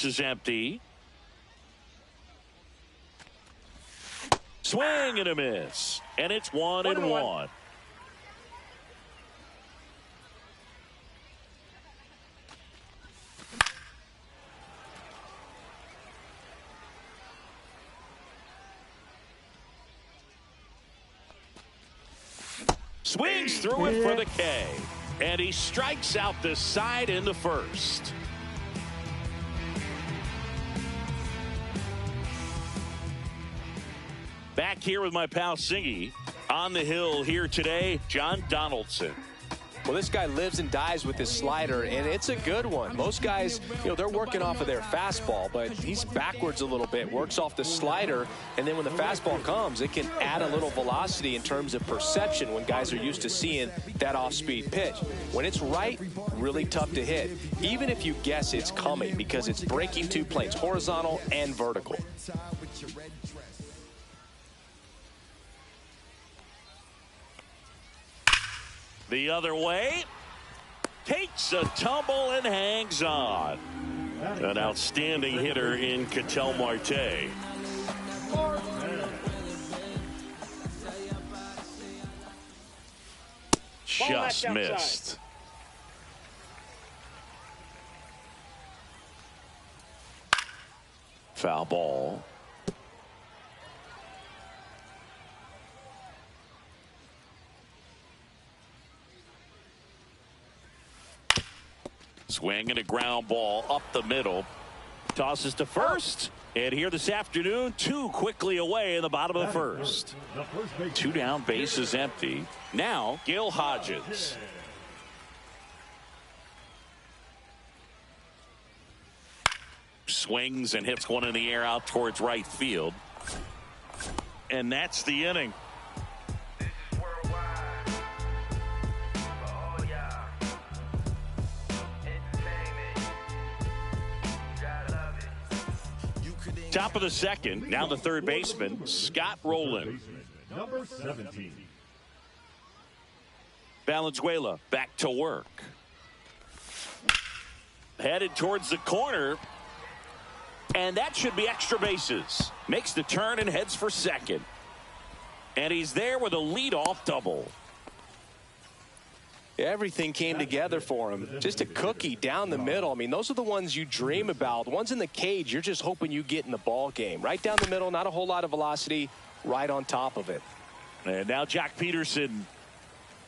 bases empty. Swing and a miss. And it's 1-1. Swings through it for the K. And he strikes out the side in the first. Back here with my pal Singy. On the hill here today, John Donaldson. Well, this guy lives and dies with his slider, and it's a good one. Most guys, they're working off of their fastball, but he's backwards a little bit, works off the slider, and then when the fastball comes, it can add a little velocity in terms of perception when guys are used to seeing that off-speed pitch. When it's right, really tough to hit, even if you guess it's coming, because it's breaking two planes, horizontal and vertical. The other way, takes a tumble and hangs on. An outstanding hitter in Ketel Marte. Just missed. Foul ball. Swing and a ground ball up the middle. Tosses to first. And here this afternoon, two quickly away in the bottom of the first. Two down, bases empty. Now, Gil Hodges. Swings and hits one in the air out towards right field. And that's the inning. Top of the second, now the third baseman, Scott Rowland. Number 17. Valenzuela back to work. Headed towards the corner. And that should be extra bases. Makes the turn and heads for second. And he's there with a leadoff double. Everything came together for him. Just a cookie down the middle. I mean, those are the ones you dream about. The ones in the cage, you're just hoping you get in the ball game. Right down the middle, not a whole lot of velocity, right on top of it. And now Jack Peterson,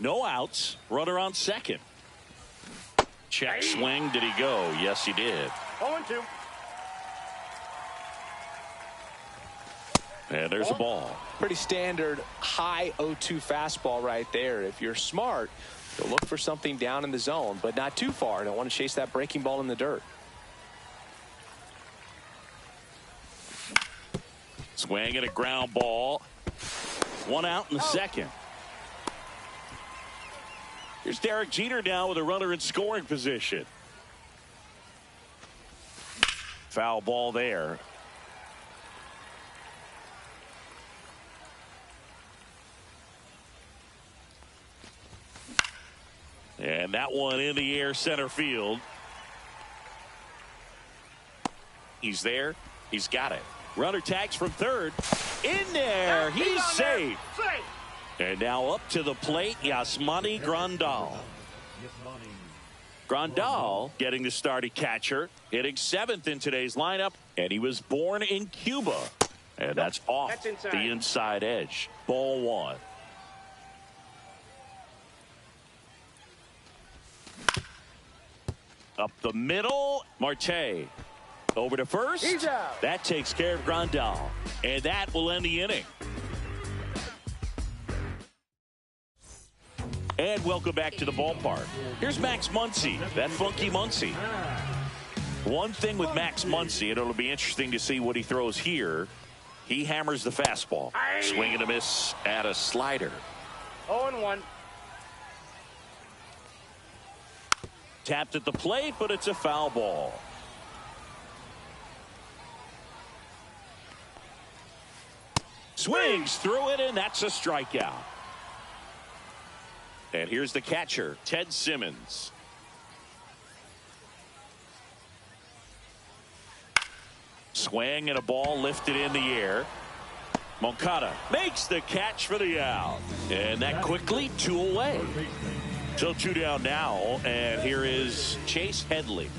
no outs, runner on second. Check swing, did he go? Yes, he did. 0-2. And there's a ball. Pretty standard high 0-2 fastball right there. If you're smart, you'll look for something down in the zone, but not too far. Don't want to chase that breaking ball in the dirt. Swing and a ground ball. One out in the second. Here's Derek Jeter now with a runner in scoring position. Foul ball there. And that one in the air center field. He's there. He's got it. Runner tags from third. In there. He's safe. And now up to the plate, Yasmani Grandal. Grandal getting the start at catcher. Hitting seventh in today's lineup. And he was born in Cuba. And that's off the inside edge. Ball one. Up the middle, Marte. Over to first. He's out. That takes care of Grandal. And that will end the inning. And welcome back to the ballpark. Here's Max Muncy, that funky Muncy. One thing with Max Muncy, and it'll be interesting to see what he throws here. He hammers the fastball. Swing and a miss at a slider. 0-1. Tapped at the plate, but it's a foul ball. Swings through it, and that's a strikeout. And here's the catcher, Ted Simmons. Swing and a ball lifted in the air. Moncada makes the catch for the out. And that quickly 2 away. So 2 down now. And here is Chase Headley.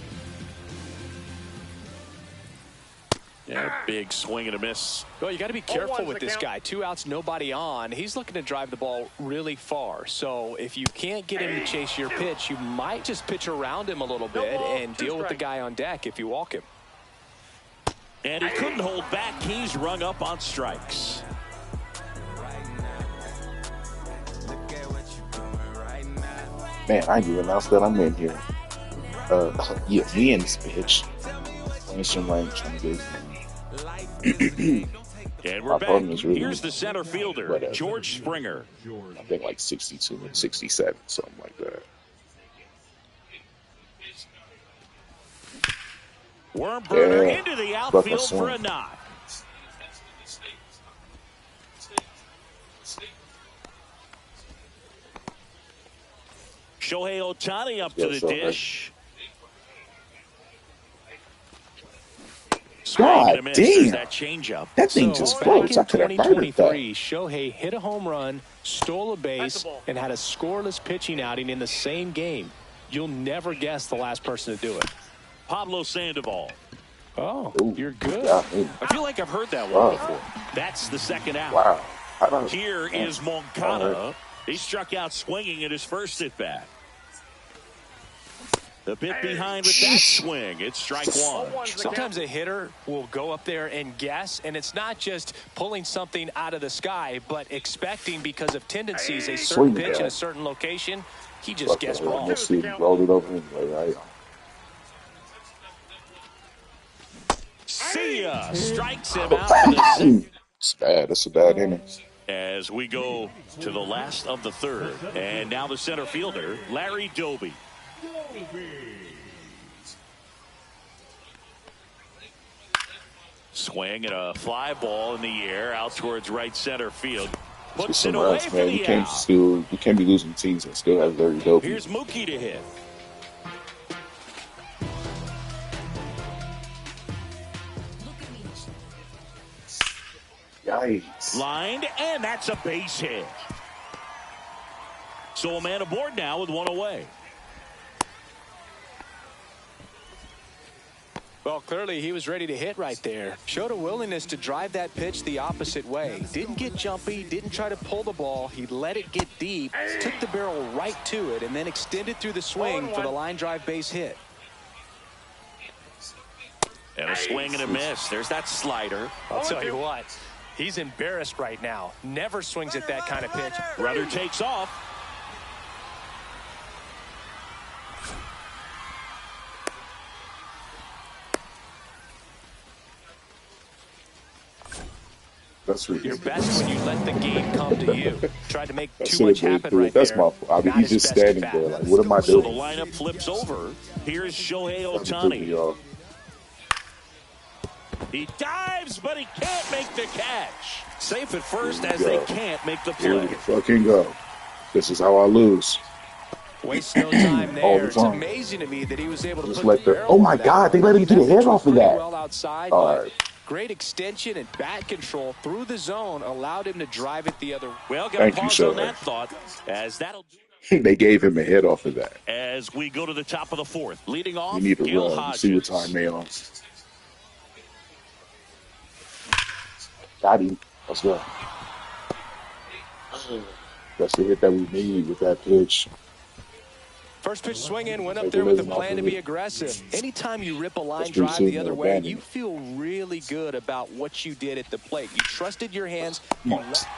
Yeah, big swing and a miss. Well, you got to be careful with this guy. 2 outs, nobody on. He's looking to drive the ball really far. So if you can't get him to chase your pitch, you might just pitch around him a little bit and deal with the guy on deck if you walk him. And he couldn't hold back. He's rung up on strikes. Man, I didn't even announce that I'm in here. Yeah, me and this bitch. Playing some range trying to get and we're back. Really, here's the center fielder, George Springer. I think like 62 and 67, something like that. Worm burner into the outfield for a knock. Shohei Ohtani up to the dish. God damn. That changeup. That thing just floats. Back in 2023, Shohei hit a home run, stole a base, and had a scoreless pitching outing in the same game. You'll never guess the last person to do it. Pablo Sandoval. Oh, you're good. Yeah, I feel like I've heard that one before. That's the second out. Wow. Here is Moncada. He struck out swinging at his first at bat. The bit behind with that swing. It's strike 1. Sometimes a hitter will go up there and guess, and it's not just pulling something out of the sky, but expecting because of tendencies a certain pitch in a certain location. He just guessed wrong. Rolled it over anyway, right? See ya. Strikes him out for the second. It's bad. It's a bad inning. As we go to the last of the third. And now the center fielder, Larry Doby. Swing and a fly ball in the air out towards right center field. Puts it away for the out. You can't be losing teams and still have Larry Doby. Here's Mookie to hit. Yikes. Lined, and that's a base hit. So a man aboard now with 1 away. Well, clearly he was ready to hit right there. Showed a willingness to drive that pitch the opposite way. Didn't get jumpy, didn't try to pull the ball. He let it get deep, took the barrel right to it, and then extended through the swing for the line drive base hit. And a swing and a miss. There's that slider. I'll tell you what, he's embarrassed right now. Never swings at that kind of pitch. Runner takes off. That's ridiculous. You're best when you let the game come to you. Tried to make too much happen right there. That's there. my fault. I mean, he's just standing there like, what am I doing? So the lineup flips over. Here's Shohei Ohtani. He dives, but he can't make the catch. Safe at first as they can't make the play. Here we fucking go. This is how I lose. Waste no time there. It's amazing to me that he was able to just put the oh my God, they let him get a head off of that. Well outside, all right. Great extension and bat control through the zone allowed him to drive it the other way. Well, got to pause on that thought as that'll. They gave him a head off of that. As we go to the top of the fourth, leading off, you need to Gil run. Hodges. See what time they on. Got him. Let's go. That's the hit that we need with that pitch. First pitch swinging, went up there with a plan to be aggressive. Anytime you rip a line drive the other way, you feel really good about what you did at the plate. You trusted your hands.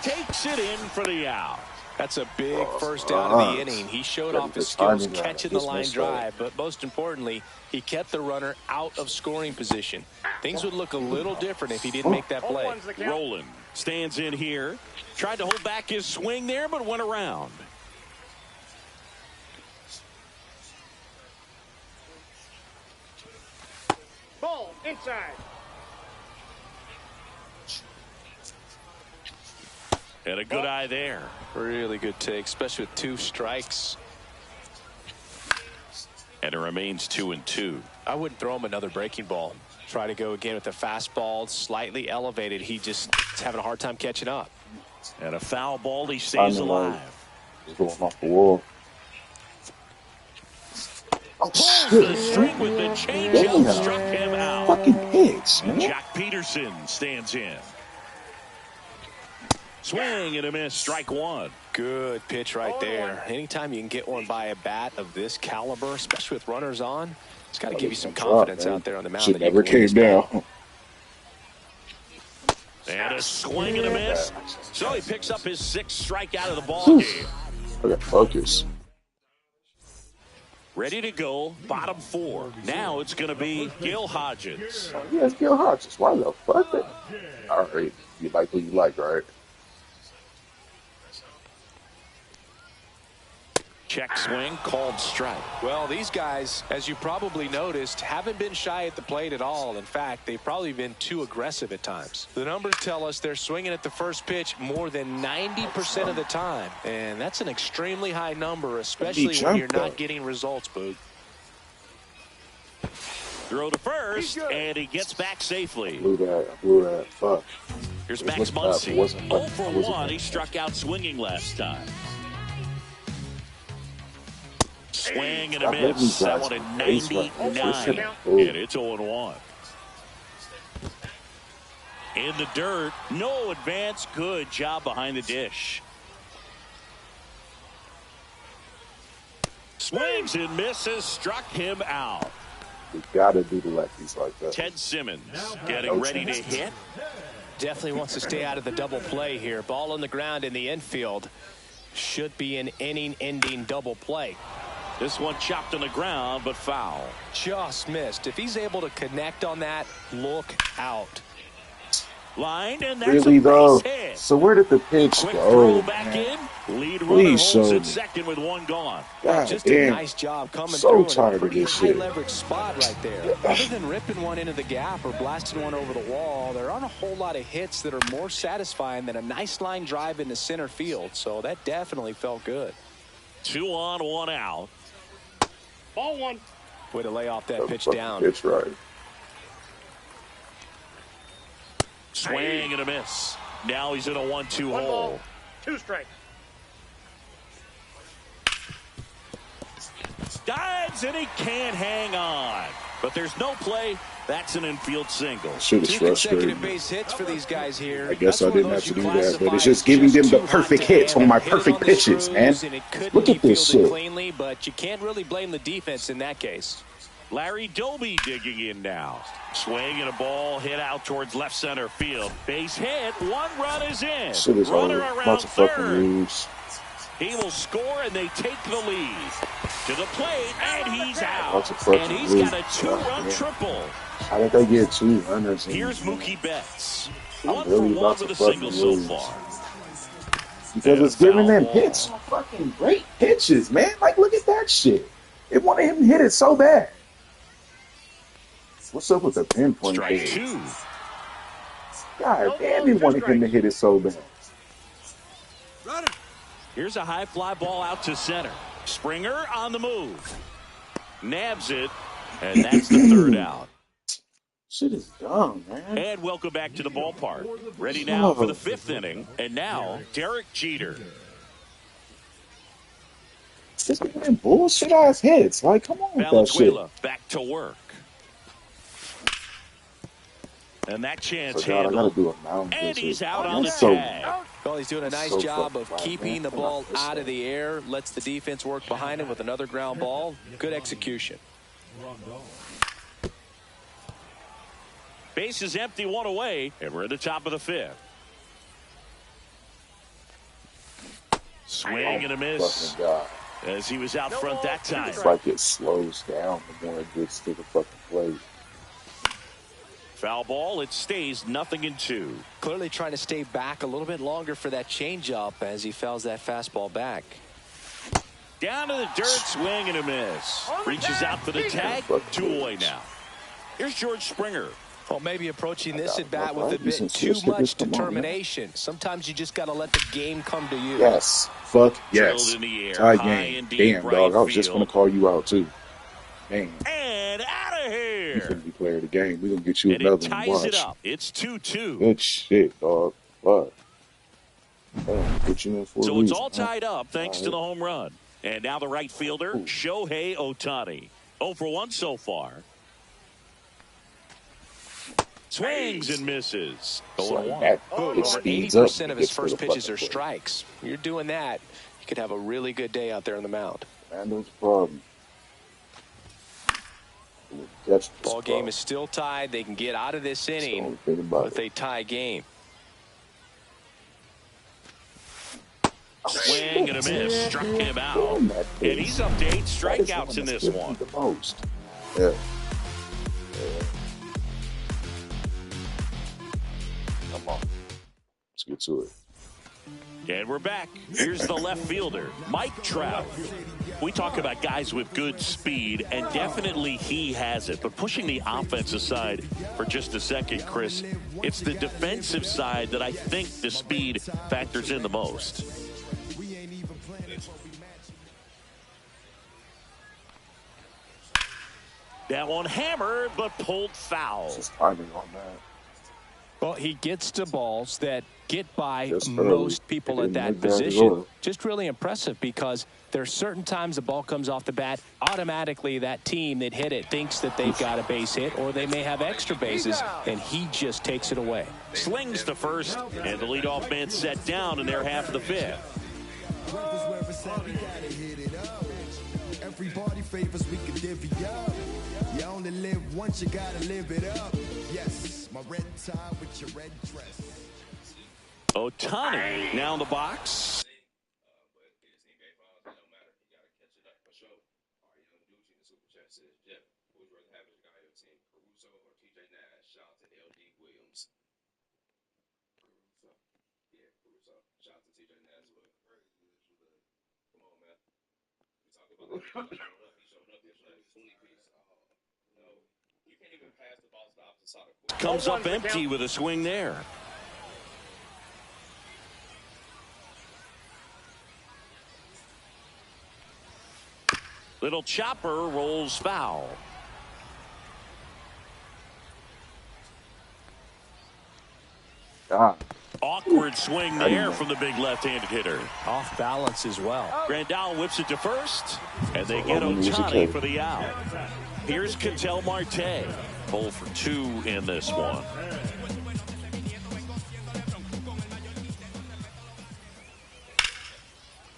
Takes it in for the out. That's a big first out of the inning. He showed off his skills catching the line drive, but most importantly, he kept the runner out of scoring position. Things would look a little different if he didn't make that play. Roland stands in here. Tried to hold back his swing there, but went around. Ball inside. And a good eye there. Really good take, especially with 2 strikes. And it remains 2-2. I wouldn't throw him another breaking ball. Try to go again with the fastball, slightly elevated. He just is having a hard time catching up. And a foul ball, he stays alive. He's going off the wall. Oh, Pulls shit. the string with the changeup, struck him out. Fucking pigs, man. Jack Peterson stands in. Swing and a miss, strike one. Good pitch right there. Anytime you can get one by a bat of this caliber, especially with runners on, it's got to give you some confidence out there on the mound. Shit never came down. And a swing and a miss. So he picks up his 6th strikeout of the ball game. Okay, focus. Ready to go, bottom 4. Now it's going to be Gil Hodges. Yeah, it's Gil Hodges. Why the fuck? All right, you like what you like, right? Check swing, called strike. Well, these guys, as you probably noticed, haven't been shy at the plate at all. In fact, they've probably been too aggressive at times. The numbers tell us they're swinging at the first pitch more than 90% of the time. And that's an extremely high number, especially when you're not getting results, Boog. Throw to first, and he gets back safely. Blew that. Fuck. Here's Max Muncy. 0 for 1. He struck out swinging last time. Swing and a miss. That one at 99. And it's 0-1. In the dirt. No advance. Good job behind the dish. Swings and misses. Struck him out. We gotta do the lefties like that. Ted Simmons getting ready to hit. Definitely wants to stay out of the double play here. Ball on the ground in the infield. Should be an inning-ending double play. This one chopped on the ground, but foul. Just missed. If he's able to connect on that, look out. Line, and that's Really, a though? base hit. So where did the pitch Quick go, throw back man? in. Lead runner Please holds show at me. second with 1 gone. God Just damn. a nice job coming So through in tired a of pretty this high shit. leverage spot right there. Other than ripping one into the gap or blasting one over the wall, there aren't a whole lot of hits that are more satisfying than a nice line drive into center field. So that definitely felt good. 2 on, 1 out. Ball 1. Way to lay off that pitch Fucking down. Pitch right. Swing and a miss. Now he's in a 1-2 1 hole. ball, 2 strikes. Dives and he can't hang on. But there's no play. That's an infield single. Shit is 2 consecutive frustrating. base hits for these guys here. I guess That's I one of didn't have those to you do that, but classify it's just as giving them the too hot perfect to hits on my handle. Hit it perfect on the pitches, screws, man. and it couldn't Look be at this fielded shit. cleanly, but you can't really blame the defense in that case. Larry Doby digging in now. Swing and a ball hit out towards left center field. Base hit. 1 run is in. Shit is Runner over. around Lots of fucking third. moves. He will score, and they take the lead. To the plate, and he's Lots of out. fucking And he's moves. got a 2-run Yeah. triple. How did they get 2 runners in? Here's Mookie Betts. I'm 1 really for 1 about with to a single fucking so lose. far. Because it's giving them Foul hits. Fucking great pitches, man. Like, look at that shit. They wanted him to hit it so bad. What's up with the pinpoint? Strike pitch? 2. God damn, they wanted him to hit it so bad. Here's a high fly ball out to center. Springer on the move. Nabs it, and that's the 3rd out. Shit is dumb, man. And welcome back to the ballpark. Ready now for the 5th inning. And now, Derek Jeter. Just giving them bullshit ass hits. Like, come on with that shit. Valenzuela back to work. And that chance So, God, I gotta handled. do a mound And visit. he's out on the That's so- tag. Well, he's doing a nice so job fucking of loud, keeping man. the Come ball on, this out of way. the air, lets the defense work behind him with another ground ball. Good execution. Base is empty, 1 away, and we're at the top of the 5th. Swing and a miss Fucking God. as he was out front that time. It's like it slows down the more it gets to the fucking plate. Foul ball, it stays 0-2. Clearly trying to stay back a little bit longer for that changeup as he fouls that fastball back. Down to the dirt, swing and a miss. Reaches out for the tag, 2 away now. Here's George Springer. Well, maybe approaching this at bat with a Alright, bit some too switch much hitters, come on, man. determination. Sometimes you just got to let the game come to you. Yes. Fuck yes. Drilled in the air, Tie high game. and deep Damn, right dog. I was just field. going to call you out, too. Damn. And out of here. here. You're the player of the game. We're going to get you And another it one. ties Watch. it up. It's 2-2. Good shit, dog. Fuck. Put you in for So a it's reason, all tied up thanks to the home run. And now the right fielder, Shohei Ohtani. 0 for 1 so far. Swings and misses. 0-1. It speeds 80% up of his first pitches are strikes. You're doing that, you could have a really good day out there on the mound. And that's the problem. Ball game is still tied. They can get out of this inning with a tie game. Swing and a miss. Struck him out. And he's up to 8 strikeouts in this one. The most. Yeah. Come on. Let's get to it. And we're back. Here's the left fielder, Mike Trout. We talk about guys with good speed, and definitely he has it. But pushing the offense aside for just a second, Chris, it's the defensive side that I think the speed factors in the most. That one hammered, but pulled foul. Just timing on that. Well, he gets to balls that get by most people at that position. Position. Just really impressive because there are certain times the ball comes off the bat, automatically that team that hit it thinks that they've got a base hit or they may have extra bases, and he just takes it away. Slings to first, and the leadoff man set down in their half of the fifth. Everybody favors we can divvy up. You only live once, you gotta live it up. Yes, my red tie with your red dress. Ohtani now in the box. Comes up empty with a swing there. Little chopper rolls foul. Awkward swing there from the big left-handed hitter. Off balance as well. Grandal whips it to first, and they get Ohtani for the out. Here's Ketel Marte. 0 for 2 in this one.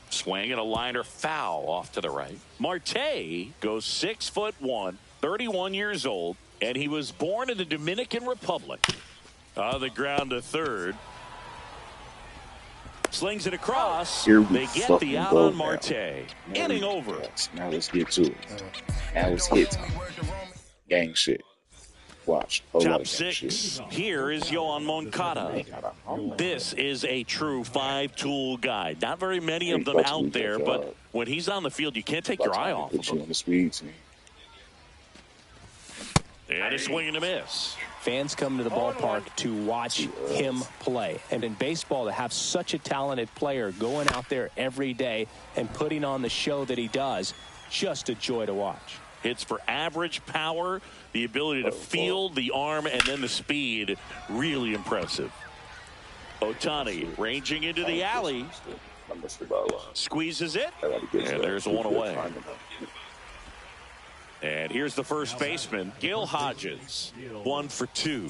Swing and a liner foul off to the right. Marte goes 6'1", 31 years old, and he was born in the Dominican Republic. On the ground to third. Slings it across. They get the out on Marte. Inning over. Now let's get to it. Now let's hit time. Gang shit. Watch. Top 6. Here is Yohan Moncada. This is a true 5-tool guy. Not very many of them out there, but when he's on the field, you can't take your eye off of him. On the speed team. And a swing and a miss. Fans come to the ballpark to watch him play. And in baseball, to have such a talented player going out there every day and putting on the show that he does, just a joy to watch. Hits for average power, the ability to field, the arm, and then the speed. Really impressive. Ohtani ranging into the alley. Squeezes it. And there's one away. And here's the first baseman, Gil Hodges. 1 for 2.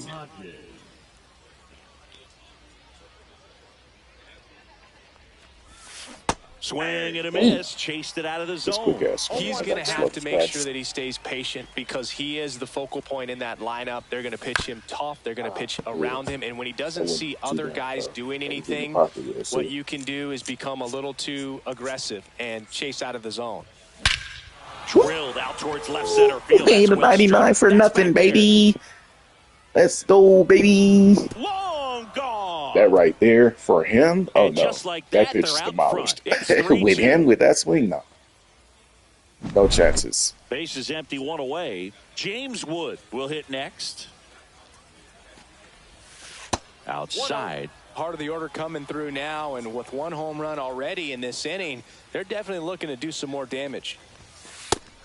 Swing and a miss. Chased it out of the zone. He's going to have to make sure that he stays patient because he is the focal point in that lineup. They're going to pitch him tough. They're going to pitch around him. And when he doesn't see other guys doing anything, what you can do is become a little too aggressive and chase out of the zone. Drilled out towards left center field. Ain't a 99 for nothing, baby. Let's go, baby. Long gone. That right there for him. Oh no, just like that pitch is demolished. With him, with that swing, no chances. Base is empty, 1 away. James Wood will hit next. Outside. Part of the order coming through now, and with 1 home run already in this inning, they're definitely looking to do some more damage.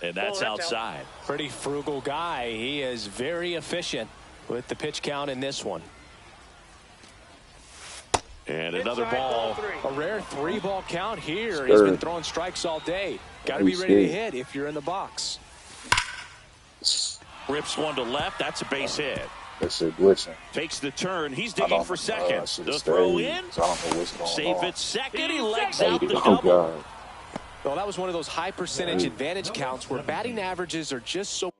And that's outside. Pretty frugal guy. He is very efficient with the pitch count in this one. And another ball. A rare 3-ball count here. He's been throwing strikes all day. Got to be ready to hit if you're in the box. Rips one to left. That's a base hit. That's it glitching. Takes the turn. He's digging for second. The throw in. So I don't know what's going Safe on. at second. He legs out the Oh, double. God. Well, that was one of those high percentage advantage counts where batting averages are just so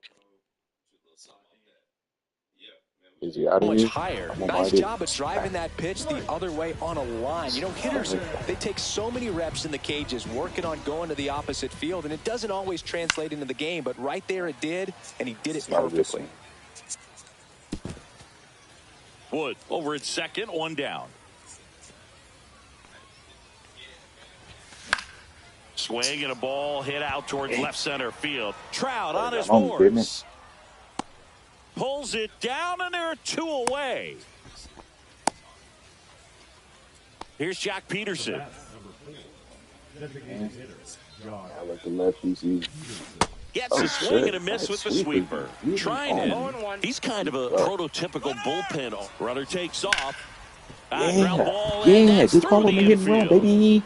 Is he out of much here? higher. Nice job of driving that pitch the other way on a line. You know, hitters, they take so many reps in the cages working on going to the opposite field, and it doesn't always translate into the game, but right there it did, and he did it perfectly. Wood over at second, one down. Swing and a ball hit out towards left center field. Trout on his horse. Pulls it down, and there are two away. Here's Jack Peterson. I like the lefties. Gets a swing and a miss with the sweeper. Trinan. He's kind of a prototypical bullpen. Runner takes off. Ground ball, and that's just through follow the me and run, infield. baby.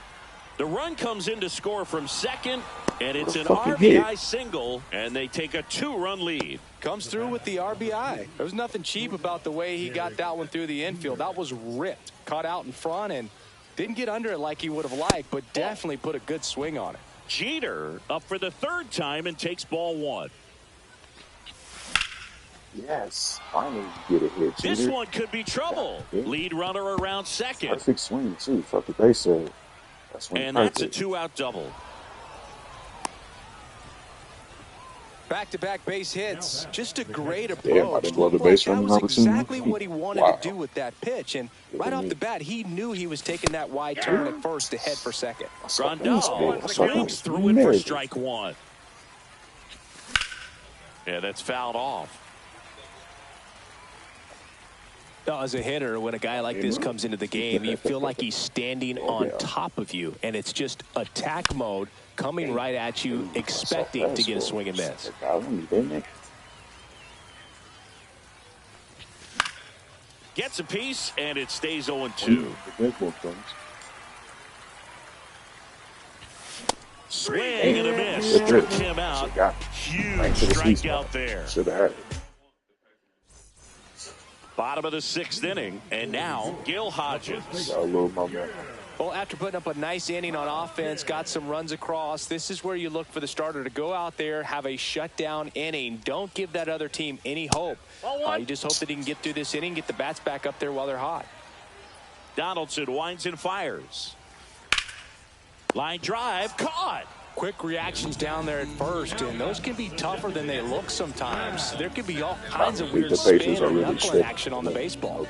The run comes in to score from second, and it's an fucking RBI single, and they take a 2-run lead. Comes through with the RBI. There was nothing cheap about the way he got that one through the infield. That was ripped. Caught out in front and didn't get under it like he would have liked, but definitely put a good swing on it. Jeter up for the third time and takes ball one. Yes, finally get a hit. This Jeter. one could be trouble. Yeah. Lead runner around second. Perfect swing, too. Fuck the base save. And that's a 2-out double. Back-to-back base hits. Just a great I approach. didn't love the base That running was opportunity. exactly what he wanted to do with that pitch. And right off the bat, he knew he was taking that wide turn at first to head for second. Grandal swings through it for strike one. Yeah, that's fouled off. As a hitter, when a guy like this comes into the game, you feel like he's standing on top of you, and it's just attack mode coming right at you, expecting to get a swing and miss. Gets a piece, and it stays 0-2. Swing and a miss. Struck him out. Huge strikeout there. Should have had it. Bottom of the 6th inning, and now Gil Hodges. Got a little momentum. Well, after putting up a nice inning on offense, got some runs across, this is where you look for the starter to go out there, have a shutdown inning. Don't give that other team any hope. You just hope that he can get through this inning, get the bats back up there while they're hot. Donaldson winds and fires. Line drive, caught. Quick reactions down there at first, and those can be tougher than they look sometimes. There could be all kinds of weird spin and knuckling action on the baseball.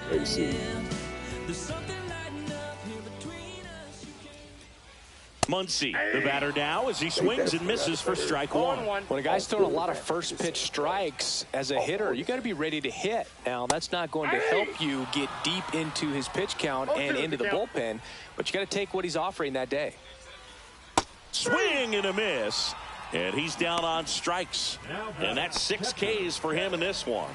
Muncy, the batter now, as he swings and misses for strike one. When a guy's throwing a lot of first pitch strikes as a hitter, you got to be ready to hit. Now, that's not going to help you get deep into his pitch count and into the bullpen, but you got to take what he's offering that day. Swing and a miss, and he's down on strikes, and that's 6 Ks for him in this one.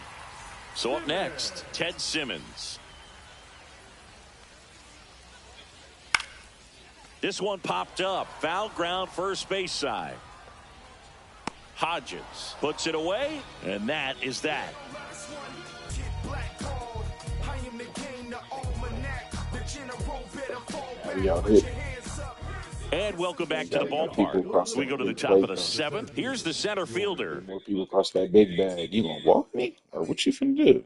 So up next, Ted Simmons. This one popped up, foul ground first base side. Hodges puts it away, and that is that. Y'all hit. And welcome back to the ballpark. We go to the top of the 7th. Here's the center fielder. More people across that big bag. You gonna walk me? Or what you finna do?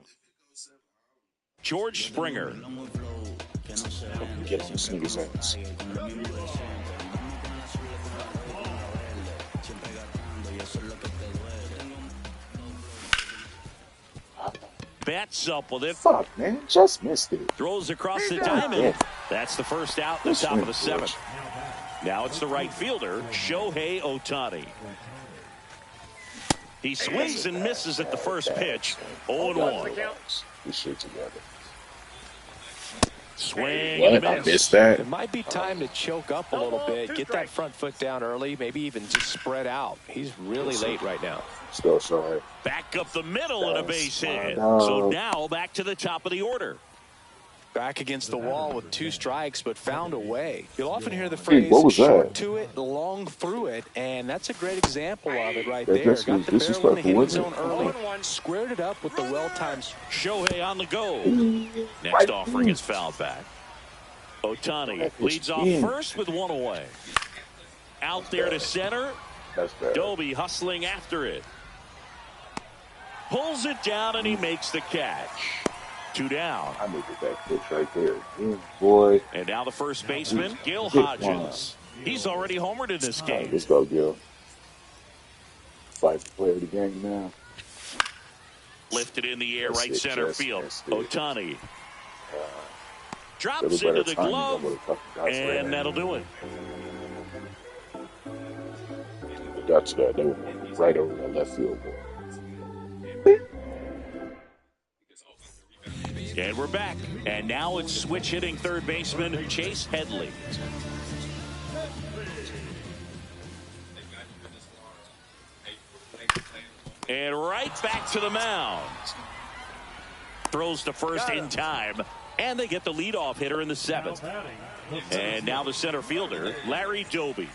George Springer. Get some sneakers ass. Bats up with it. Fuck, man. Just missed it. Throws across the diamond. That's the first out in the top of the 7th. Now it's the right fielder, Shohei Ohtani. He swings and misses at the first pitch. 0-1. This shit together. Swing and a I miss. missed that. It might be time to choke up a little bit, get that front foot down early, maybe even just spread out. He's really late right now. Still short. Back up the middle and a base hit. dog. So now back to the top of the order. Back against the wall with 2 strikes, but found a way. You'll often hear the phrase, what was short that? to it, long through it, and that's a great example of it right That there. just Got was the barrel in the hitting disrespectful, zone wasn't early, squared it up with the well-timed. Shohei on the go. Next offering is fouled back. Otani leads off first with 1 away. Out there to center. That's bad. Doby hustling after it. Pulls it down and he makes the catch. 2 down. I needed that pitch right there. Yeah, boy. And now the first baseman, Gil Hodges. He's already homered in this All right, game. let's go, Gil. Fight the player of the game now. Lifted in the air, That's right it, center Jess. field. That's it. Otani drops Little into better the timing glove, than what a couple guys ran. and that'll do it. Got to that. They were right over that left field ball. And we're back. And now it's switch hitting third baseman Chase Headley. And right back to the mound. Throws to first in time. And they get the leadoff hitter in the 7th. And now the center fielder, Larry Doby.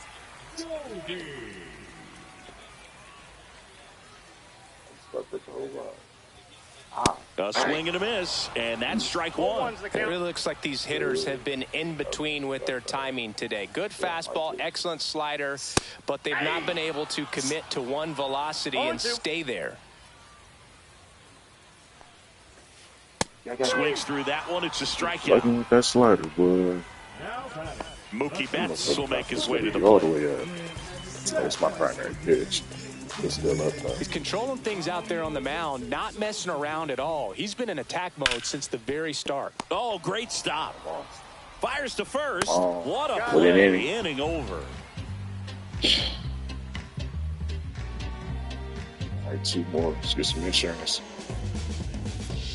A swing and a miss, and that's strike 1. It really looks like these hitters have been in between with their timing today. Good fastball, excellent slider, but they've not been able to commit to one velocity and stay there. Swings through that one. It's a strikeout. Fucking with that slider, boy. Mookie Betts will make his way to the all the plate. way up. That's my primary pitch. It's still up though. He's controlling things out there on the mound, not messing around at all. He's been in attack mode since the very start. Oh, great stop. Fires to first. Oh, What a what an play. inning. Inning over. All right, 2 more. Let's get some insurance.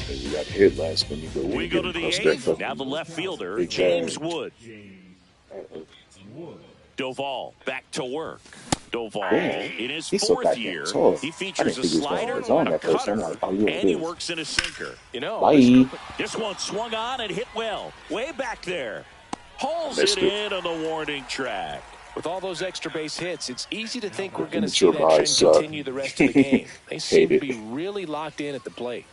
And you got hit last when you go. We go to the 8th. Now the left fielder, James Wood. Doval back to work. Doval in his He's so 4th goddamn year. tall. He I features didn't a think he was slider, gonna zone a that first. I'm cutter, like, oh, you're and he good. works in a sinker. You know, Bye. This one swung on and hit well. Way back there. Holds Missed it it. in on the warning track. with all those extra base hits, it's easy to think we're going to see Immature that trend guys suck. continue the rest of the game. They seem to Hate be it. really locked in at the plate.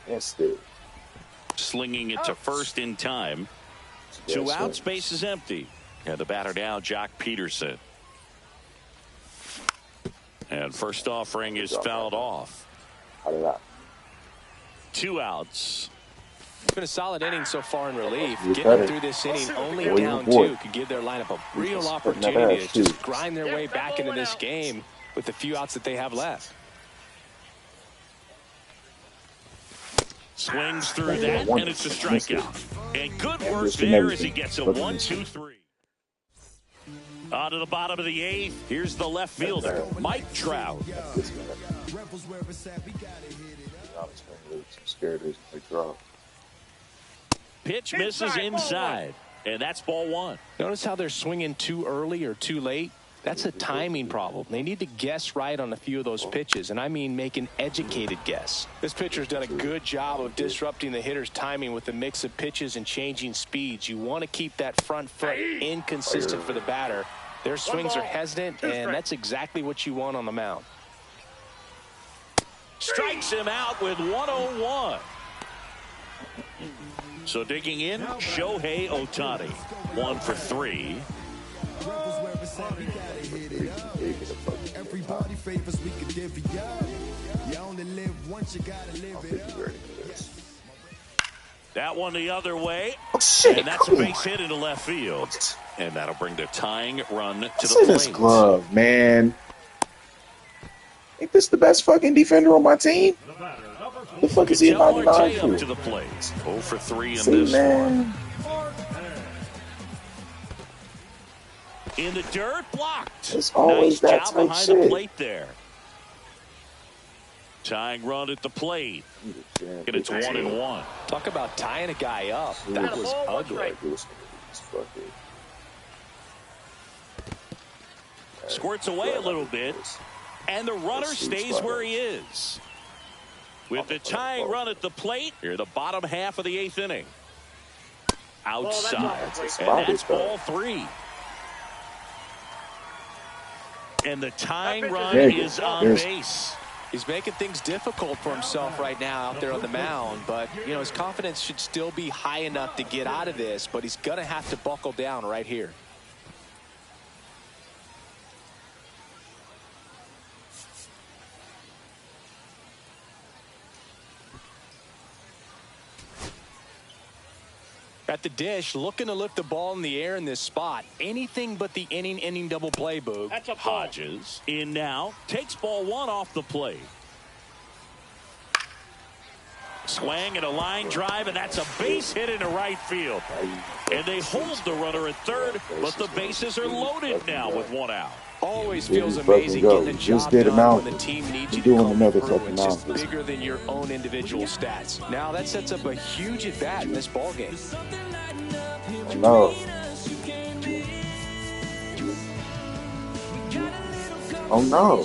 That's it. Slinging it to first in time. 2 Yes, outs, sir. base is empty. And the batter now, Jock Peterson. And first offering is fouled off. How did I? 2 outs. It's been a solid inning so far in relief. You Getting better. through this inning only Boy, down boy. 2 could give their lineup a real Just opportunity putting that to ass, just too. grind their way back into this game with the few outs that they have left. Swings through that, and it's a strikeout. And good work missing there as he everything. gets a But 1, 2, 3. On to the bottom of the 8th. Here's the left fielder, Mike Trout. Rebels where it's at, we gotta hit it up. I'm scared they drop. Pitch misses inside, and that's ball 1. Notice how they're swinging too early or too late? That's a timing problem. They need to guess right on a few of those pitches, and I mean make an educated guess. This pitcher's done a good job of disrupting the hitter's timing with the mix of pitches and changing speeds. You want to keep that front foot inconsistent for the batter. Their swings are hesitant, and that's exactly what you want on the mound. Strikes him out with 101. So digging in, Shohei Otani. 1 for 3. Rebels where it's at, we gotta hit it up. Everybody favors we can divvy up. You only live once, you gotta live it up. That one the other way. Oh, shit. And that's a base hit into left field. And that'll bring the tying run to What's the in this plate. glove, man? Ain't this the best fucking defender on my team? The fuck is he in Tell 99 Marte up for? to the plate. 0 for 3 in See, this man. one. In the dirt, blocked. It's always nice that job type behind the shit. plate there. Tying run at the plate. And it's 1-1. Talk about tying a guy up. That was ugly. Squirts away a little bit. And the runner stays where he is. With the tying run at the plate, here the bottom half of the 8th inning. Outside. And that's ball 3. And the tying run is on base. He's making things difficult for himself right now out there on the mound, but you know his confidence should still be high enough to get out of this, but he's gonna have to buckle down right here. At the dish, looking to lift the ball in the air in this spot. Anything but the inning double play, Boog. That's a Hodges in now. Takes ball 1 off the plate. Swing and a line drive, and that's a base hit into right field. And they hold the runner at third, but the bases are loaded now with 1 out. Always feels amazing getting the job done when the team needs you to come through. It's just bigger than your own individual stats. Now that sets up a huge at bat in this ball game. No. Oh no.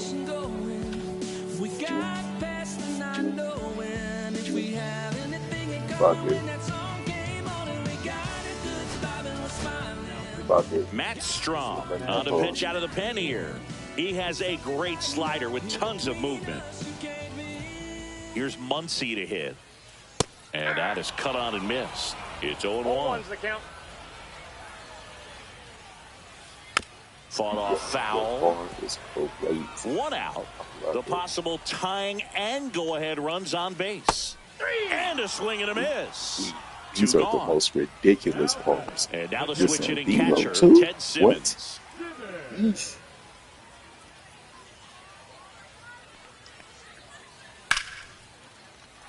Fuck it. Matt Strom on the pitch out of the pen here. He has a great slider with tons of movement. Here's Muncy to hit. And that is cut on and missed. It's 0-1. Fought off foul. 1 out. The possible tying and go-ahead runs on base. And a swing and a miss. These are the most ridiculous balls. And now the switch hitting catcher, Ted Simmons. What?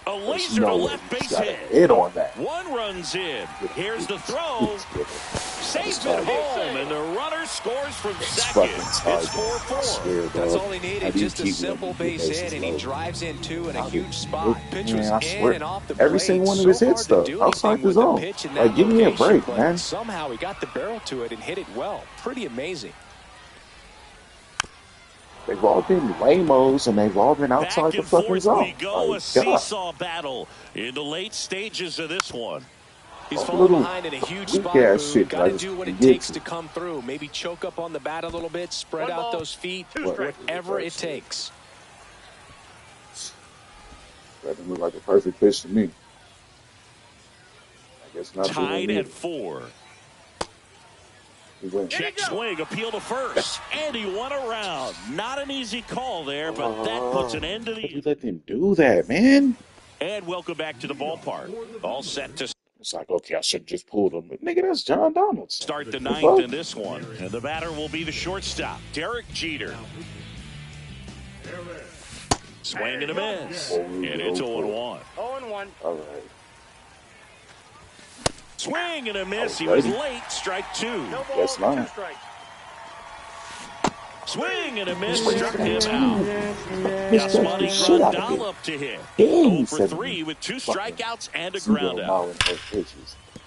A laser to left base hit. Hit on that. 1 runs in. Here's the throw. Safe at home, and the runner scores from second. It's 4-4. That's all he needed, just a simple base hit, and he drives in 2 in a huge spot. Pitch was in and off the plate. Every single one of his hits, though, outside the zone. Like, give me a break, man. Somehow he got the barrel to it and hit it well. Pretty amazing. They've all been lame-os, and they've all been outside the fucking zone. We go, a seesaw battle in the late stages of this one. He's falling behind in a huge spot. Got to do what it takes to come through. Maybe choke up on the bat a little bit, spread out those feet, whatever it takes. That doesn't look like a perfect pitch to me. I guess not. Tied at 4. Check swing, appeal to first, and he won around. Not an easy call there, but that puts an end to the... You let them do that, man. And welcome back to the ballpark. All set to... It's like, okay, I should just pull them. But nigga, that's John Donaldson. Start the 9th in this one. And the batter will be the shortstop, Derek Jeter. Swing and a miss. And it's 0-1. 0-1. All right. Swing and a miss. He was late. Strike 2. That's not. Swing and a miss. Struck him out. Yasmani Grandal up to hit. 0 for 3 with 2 strikeouts and a ground out.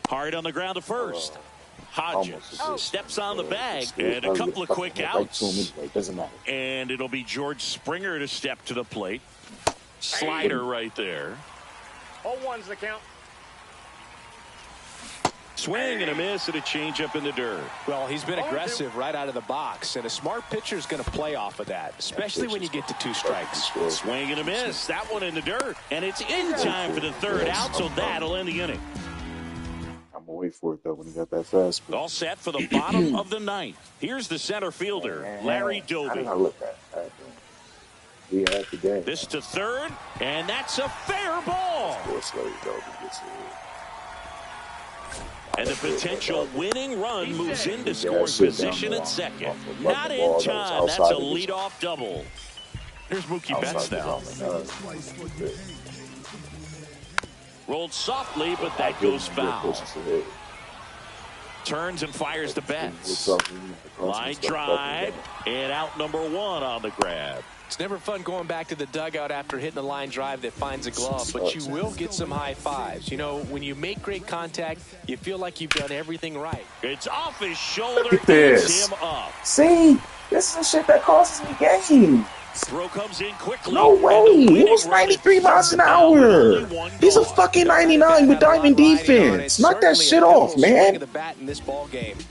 Hard on the ground to first. Hodges steps on the bag and a couple of quick outs. And it'll be George Springer to step to the plate. Slider right there. 0-1's the count. Swing and a miss and a changeup in the dirt. Well, he's been aggressive right out of the box, and a smart pitcher is going to play off of that, especially when you get to 2 strikes. Swing and a miss. That one in the dirt. And it's in time for the 3rd out, so that'll end the inning. I'm going to wait for it, though, when he got that fastball. All set for the bottom of the 9th. Here's the center fielder, Larry Doby. He had the game. This to 3rd, and that's a fair ball. And the potential winning run moves into scoring position at second. Not in time. That's a leadoff double. Here's Mookie Betts now. Rolled softly, but that goes foul. Turns and fires to Betts. Line drive, and out number 1 on the grab. It's never fun going back to the dugout after hitting a line drive that finds a glove, but you will get some high fives. You know, when you make great contact, you feel like you've done everything right. It's off his shoulder. Look at this. Him up. See, this is the shit that costs me games. Throw comes in quickly. No way. It was 93 miles an hour. He's a fucking 99 with diamond defense. Knock that shit off, man.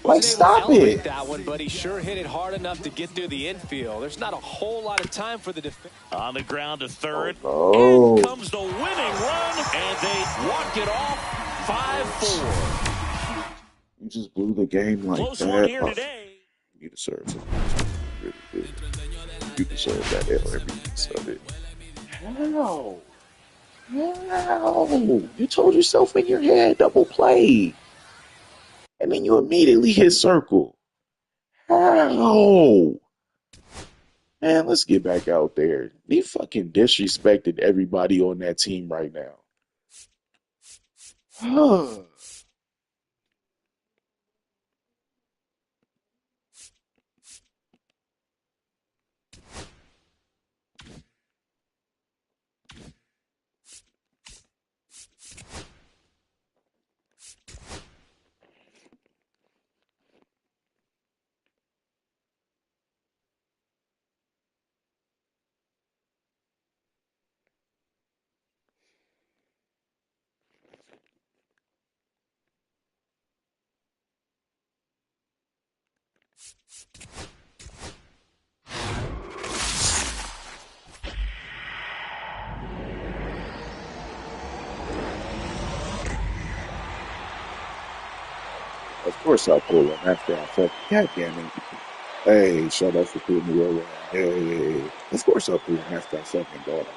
Like, stop it. That one, but he sure hit it hard enough to get through the infield. There's not a whole lot of time for the defense. On the ground to third. Oh, In comes the winning run, and they walk it off 5-4. you just blew the game like Close that. one here today. You deserve it. You really did. You deserve that L every piece of it. How? How? You told yourself in your head double play. And then you immediately hit circle. How? Man, let's get back out there. They fucking disrespected everybody on that team right now. Of course I'll pull him after I fuck. God damn it. Hey, shut up for putting me over. Hey. Of course I'll pull him after I fucking got him.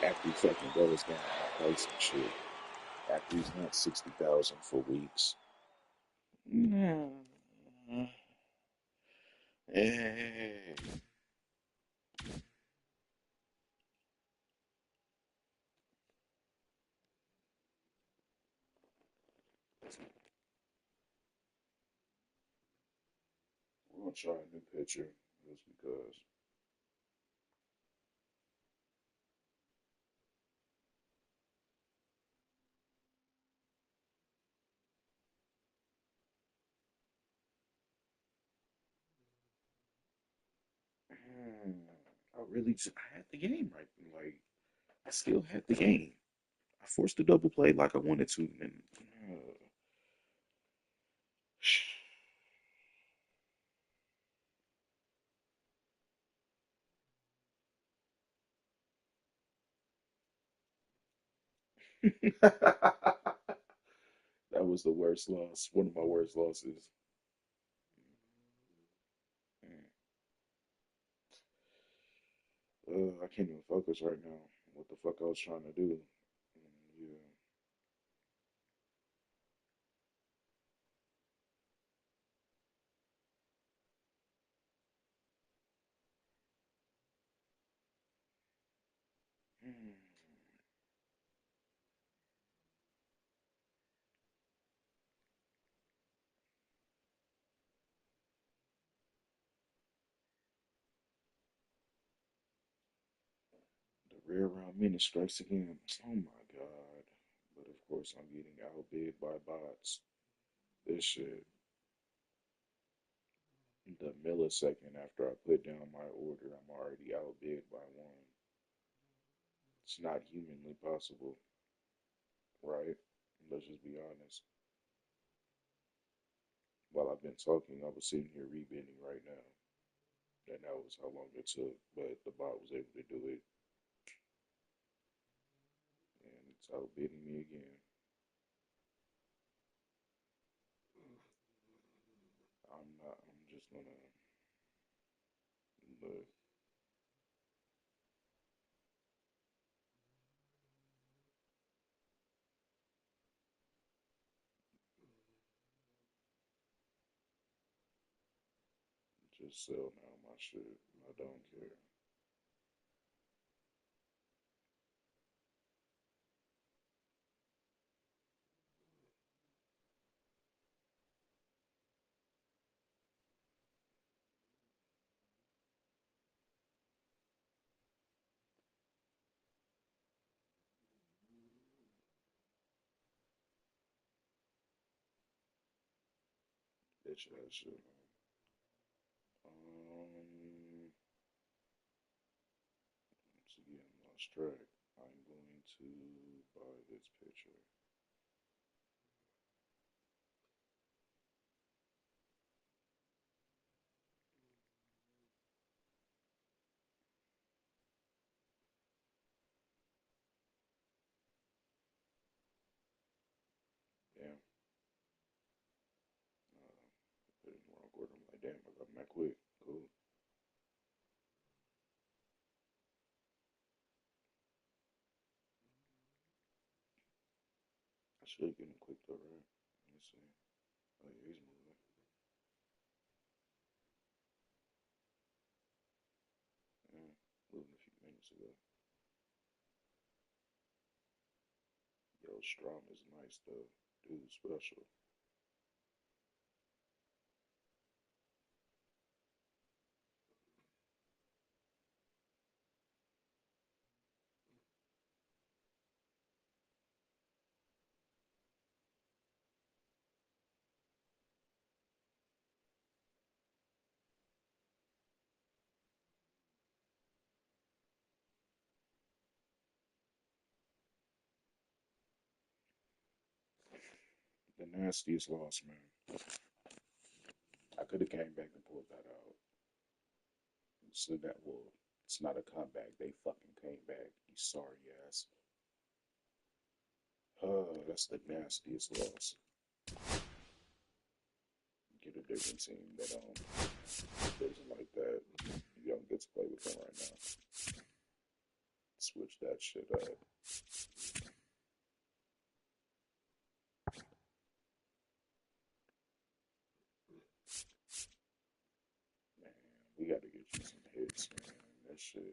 After he fucking goes down my price and shit. After he's not 60,000 for weeks. Hey. We're gonna try a new pitcher just because. I had the game right. Like, I still had the game. I forced the double play like I wanted to, and that was the worst loss. One of my worst losses. I can't even focus right now. What the fuck I was trying to do? Yeah. The rare round minute strikes again. Oh my god. But of course I'm getting outbid by bots. This shit. The millisecond after I put down my order, I'm already outbid by one. It's not humanly possible, right? Let's just be honest. While I've been talking, I was sitting here rebidding right now. And that was how long it took. But the bot was able to do it. And it's outbidding me again. I'm just gonna look. Just sell now my shit. I don't care. Bitch ass shit, man. Once again, lost track. I'm going to buy this picture. Damn. Put it in the wrong order. I'm like, damn, I got them that quick. Cool. I should get him quick though, right? Let me see. Oh yeah, he's moving. Yeah, moving a few minutes ago. Yo, Strom is nice though. Dude, special. The nastiest loss, man. I could have came back and pulled that out. So that will, it's not a comeback. They fucking came back. You sorry ass. That's the nastiest loss. Get a different team that doesn't like that. You don't get to play with them right now. Switch that shit up. Man, we gotta get you some hits, man. That shit.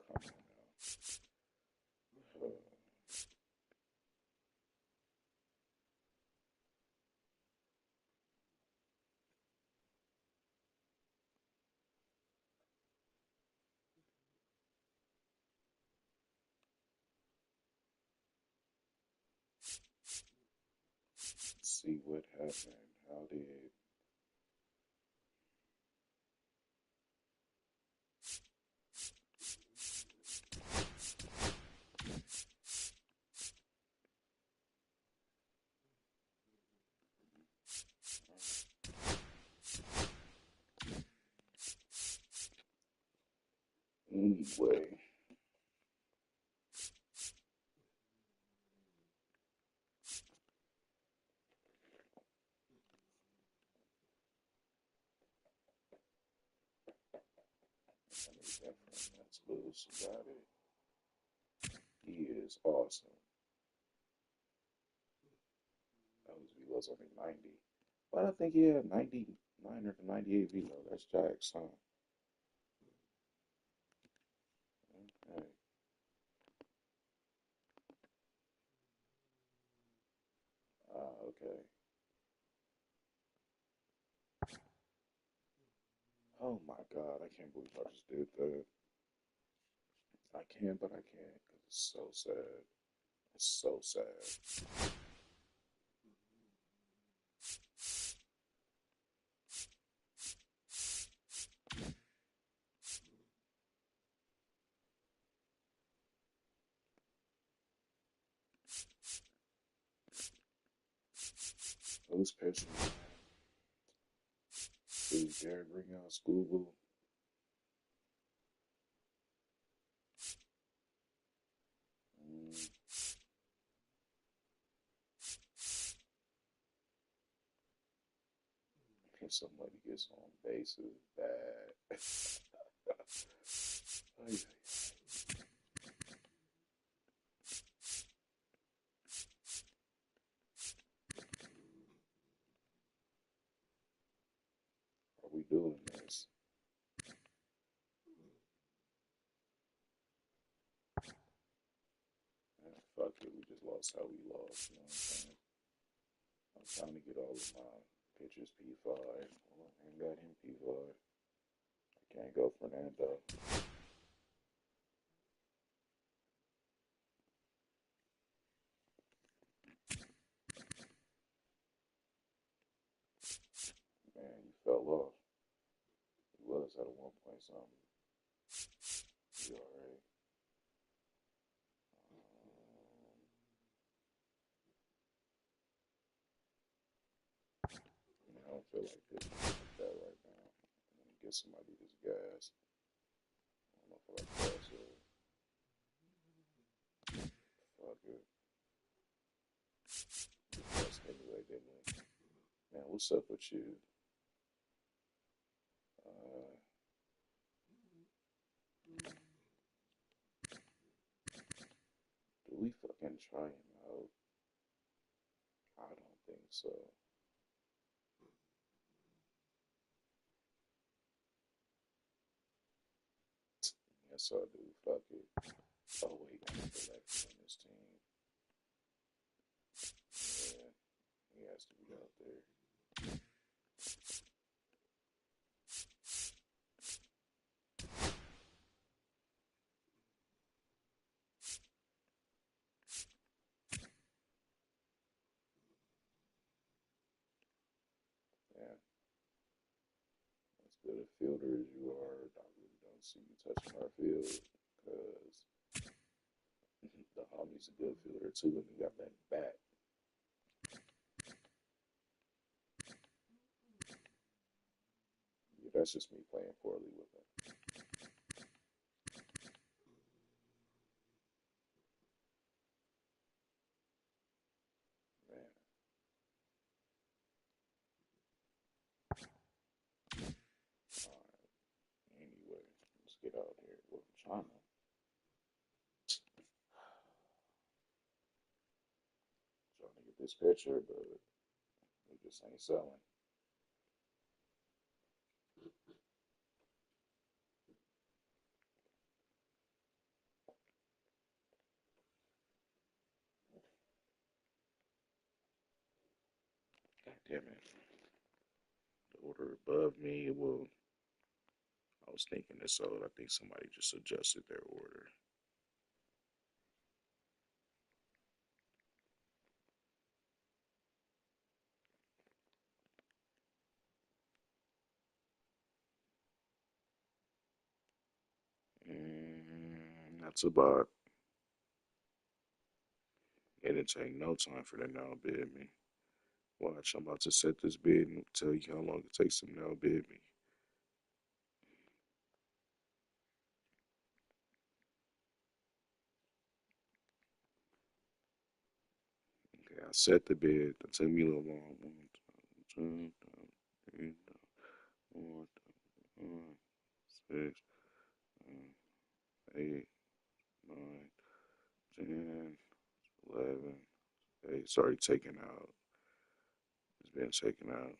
Come on now. Let's see what happened. How did anyway? Let's lose. Got it. He is awesome. That was Velo's only 90. But I think he had 99 or 98 Velo. That's Jack's, huh? Okay. Okay. Oh my God, I can't believe I just did that. I can, but I can't because it's so sad. It's so sad. Who's pitching? Is Garrett bring out Scooble? If somebody gets on base, is bad. Ay, ay. Are we doing this? Fuck it, we just lost how we lost. You know what I'm saying? I'm trying to get all of my pitchers P5. Well, I ain't got him P5. I can't go Fernando. something. You alright? I don't feel like this like that right now. I'm gonna get somebody this gas. I don't know if I like gas or fuck it. Gas anyway, didn't we? Man, what's up with you? Do we fucking try him out? I don't think so. Yes, I do. Fuck it. Oh, wait, I'm selecting on this team. Yeah, he has to be out there. Yeah, as good a fielder as you are, I really don't see you touching our field because the homie's a good fielder too, and he got that bat. Yeah, that's just me playing poorly with him. Man. Alright, anyway, let's get out here. Well, I'm trying to get this picture, but we just ain't selling. God damn it. The order above me, well, I was thinking this old. I think somebody just adjusted their order. That's about. It didn't take no time for them to outbid me. Watch, I'm about to set this bid and tell you how long it takes them to outbid me. Okay, I set the bid. That took me a little long. 1, 2, 3, 4, 5, 6, 8, 9, 10, 11. Hey, it's already taken out. It's been taken out.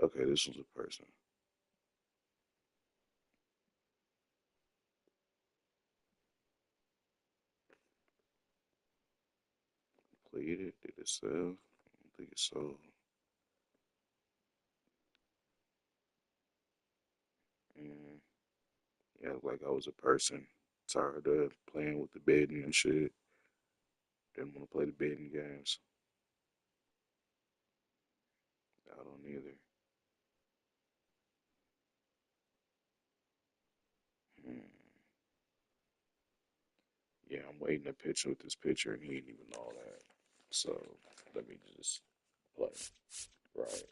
Okay, this was a person. Completed. Did it sell? I don't think it sold. And yeah, like I was a person. Tired of playing with the bidding and shit. Didn't want to play the bidding games. I don't either. Hmm. Yeah, I'm waiting to pitch with this pitcher, and he ain't even know that. So let me just play. Right.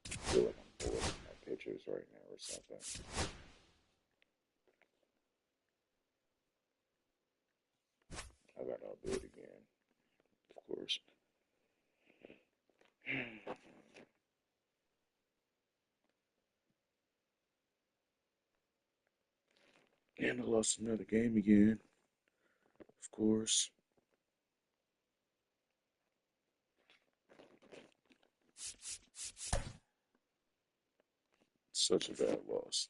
I feel like I'm bored with my pitchers right now or something. I got outbid again, of course. And I lost another game again, of course. Such a bad loss.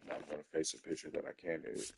Now I'm going to face a pitcher that I can't hit.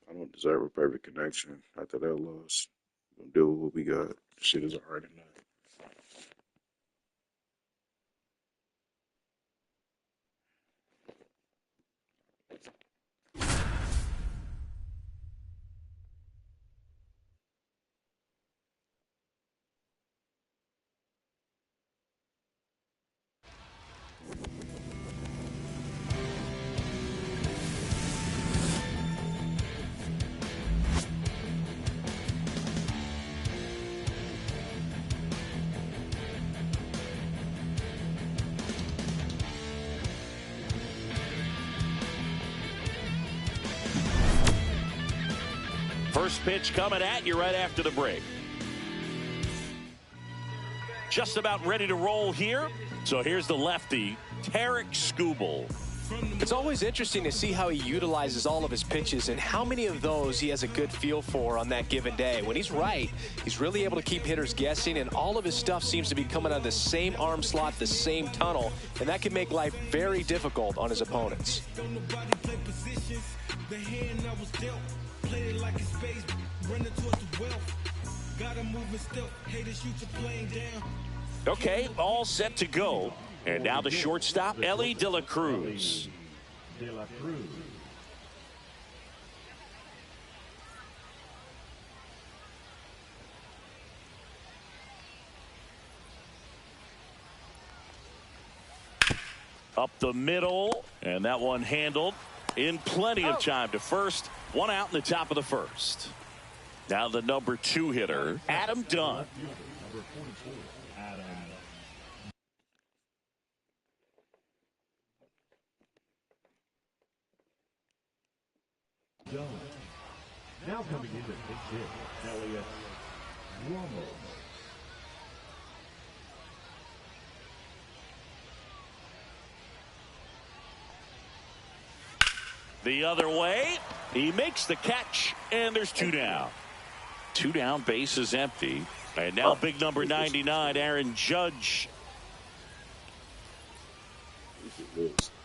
I don't deserve a perfect connection after that loss. We're gonna deal with what we got. Shit is hard enough. First pitch coming at you right after the break. Just about ready to roll here. So here's the lefty, Tarek Skubal. It's always interesting to see how he utilizes all of his pitches and how many of those he has a good feel for on that given day. When he's right, he's really able to keep hitters guessing, and all of his stuff seems to be coming out of the same arm slot, the same tunnel, and that can make life very difficult on his opponents. Okay, all set to go. And now the shortstop, Ellie De La Cruz. De La Cruz. Up the middle, and that one handled in plenty of time to first. One out in the top of the first. Now the number 2 hitter, Adam Dunn. Number 44, Adam Dunn. Now coming into pinch hit, Elliot Romo. The other way, he makes the catch, and there's 2 down. 2 down, base is empty. And now big number 99, Aaron Judge.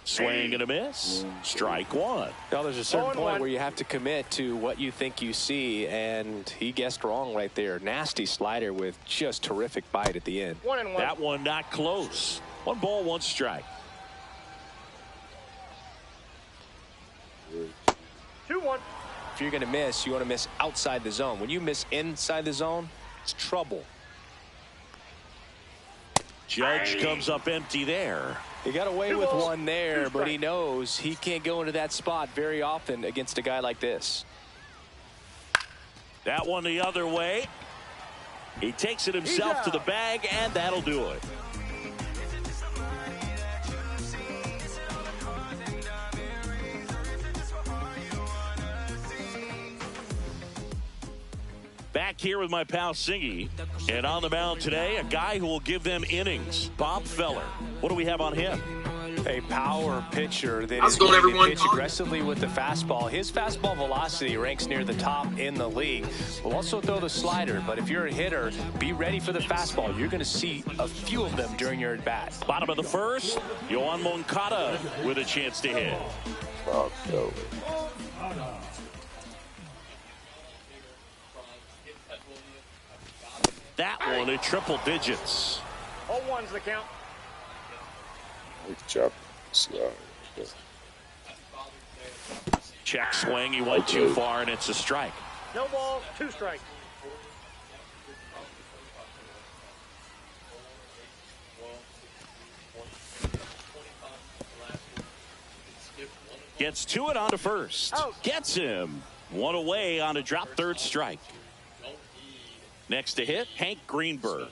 Swing and a miss. Strike 1. Now there's a certain point where you have to commit to what you think you see, and he guessed wrong right there. Nasty slider with just terrific bite at the end. 1-1. That one not close. 1 ball, 1 strike. 2-1. If you're going to miss, you want to miss outside the zone. When you miss inside the zone, it's trouble. Judge comes up empty there. He got away with one there, but he knows he can't go into that spot very often against a guy like this. That one the other way. He takes it himself to the bag, and that'll do it. Back here with my pal Singy, and on the mound today, a guy who will give them innings, Bob Feller. What do we have on him? A power pitcher that is going to pitch aggressively with the fastball. His fastball velocity ranks near the top in the league. Will also throw the slider, but if you're a hitter, be ready for the fastball. You're going to see a few of them during your at-bat. Bottom of the first, Yohan Moncada with a chance to hit. That one at triple digits. 0-1's the count. Chop. Check swing. He went too far, and it's a strike. No ball, 2 strikes. Gets to it on to first. Gets him. 1 away on a drop, 3rd strike. Next to hit, Hank Greenberg.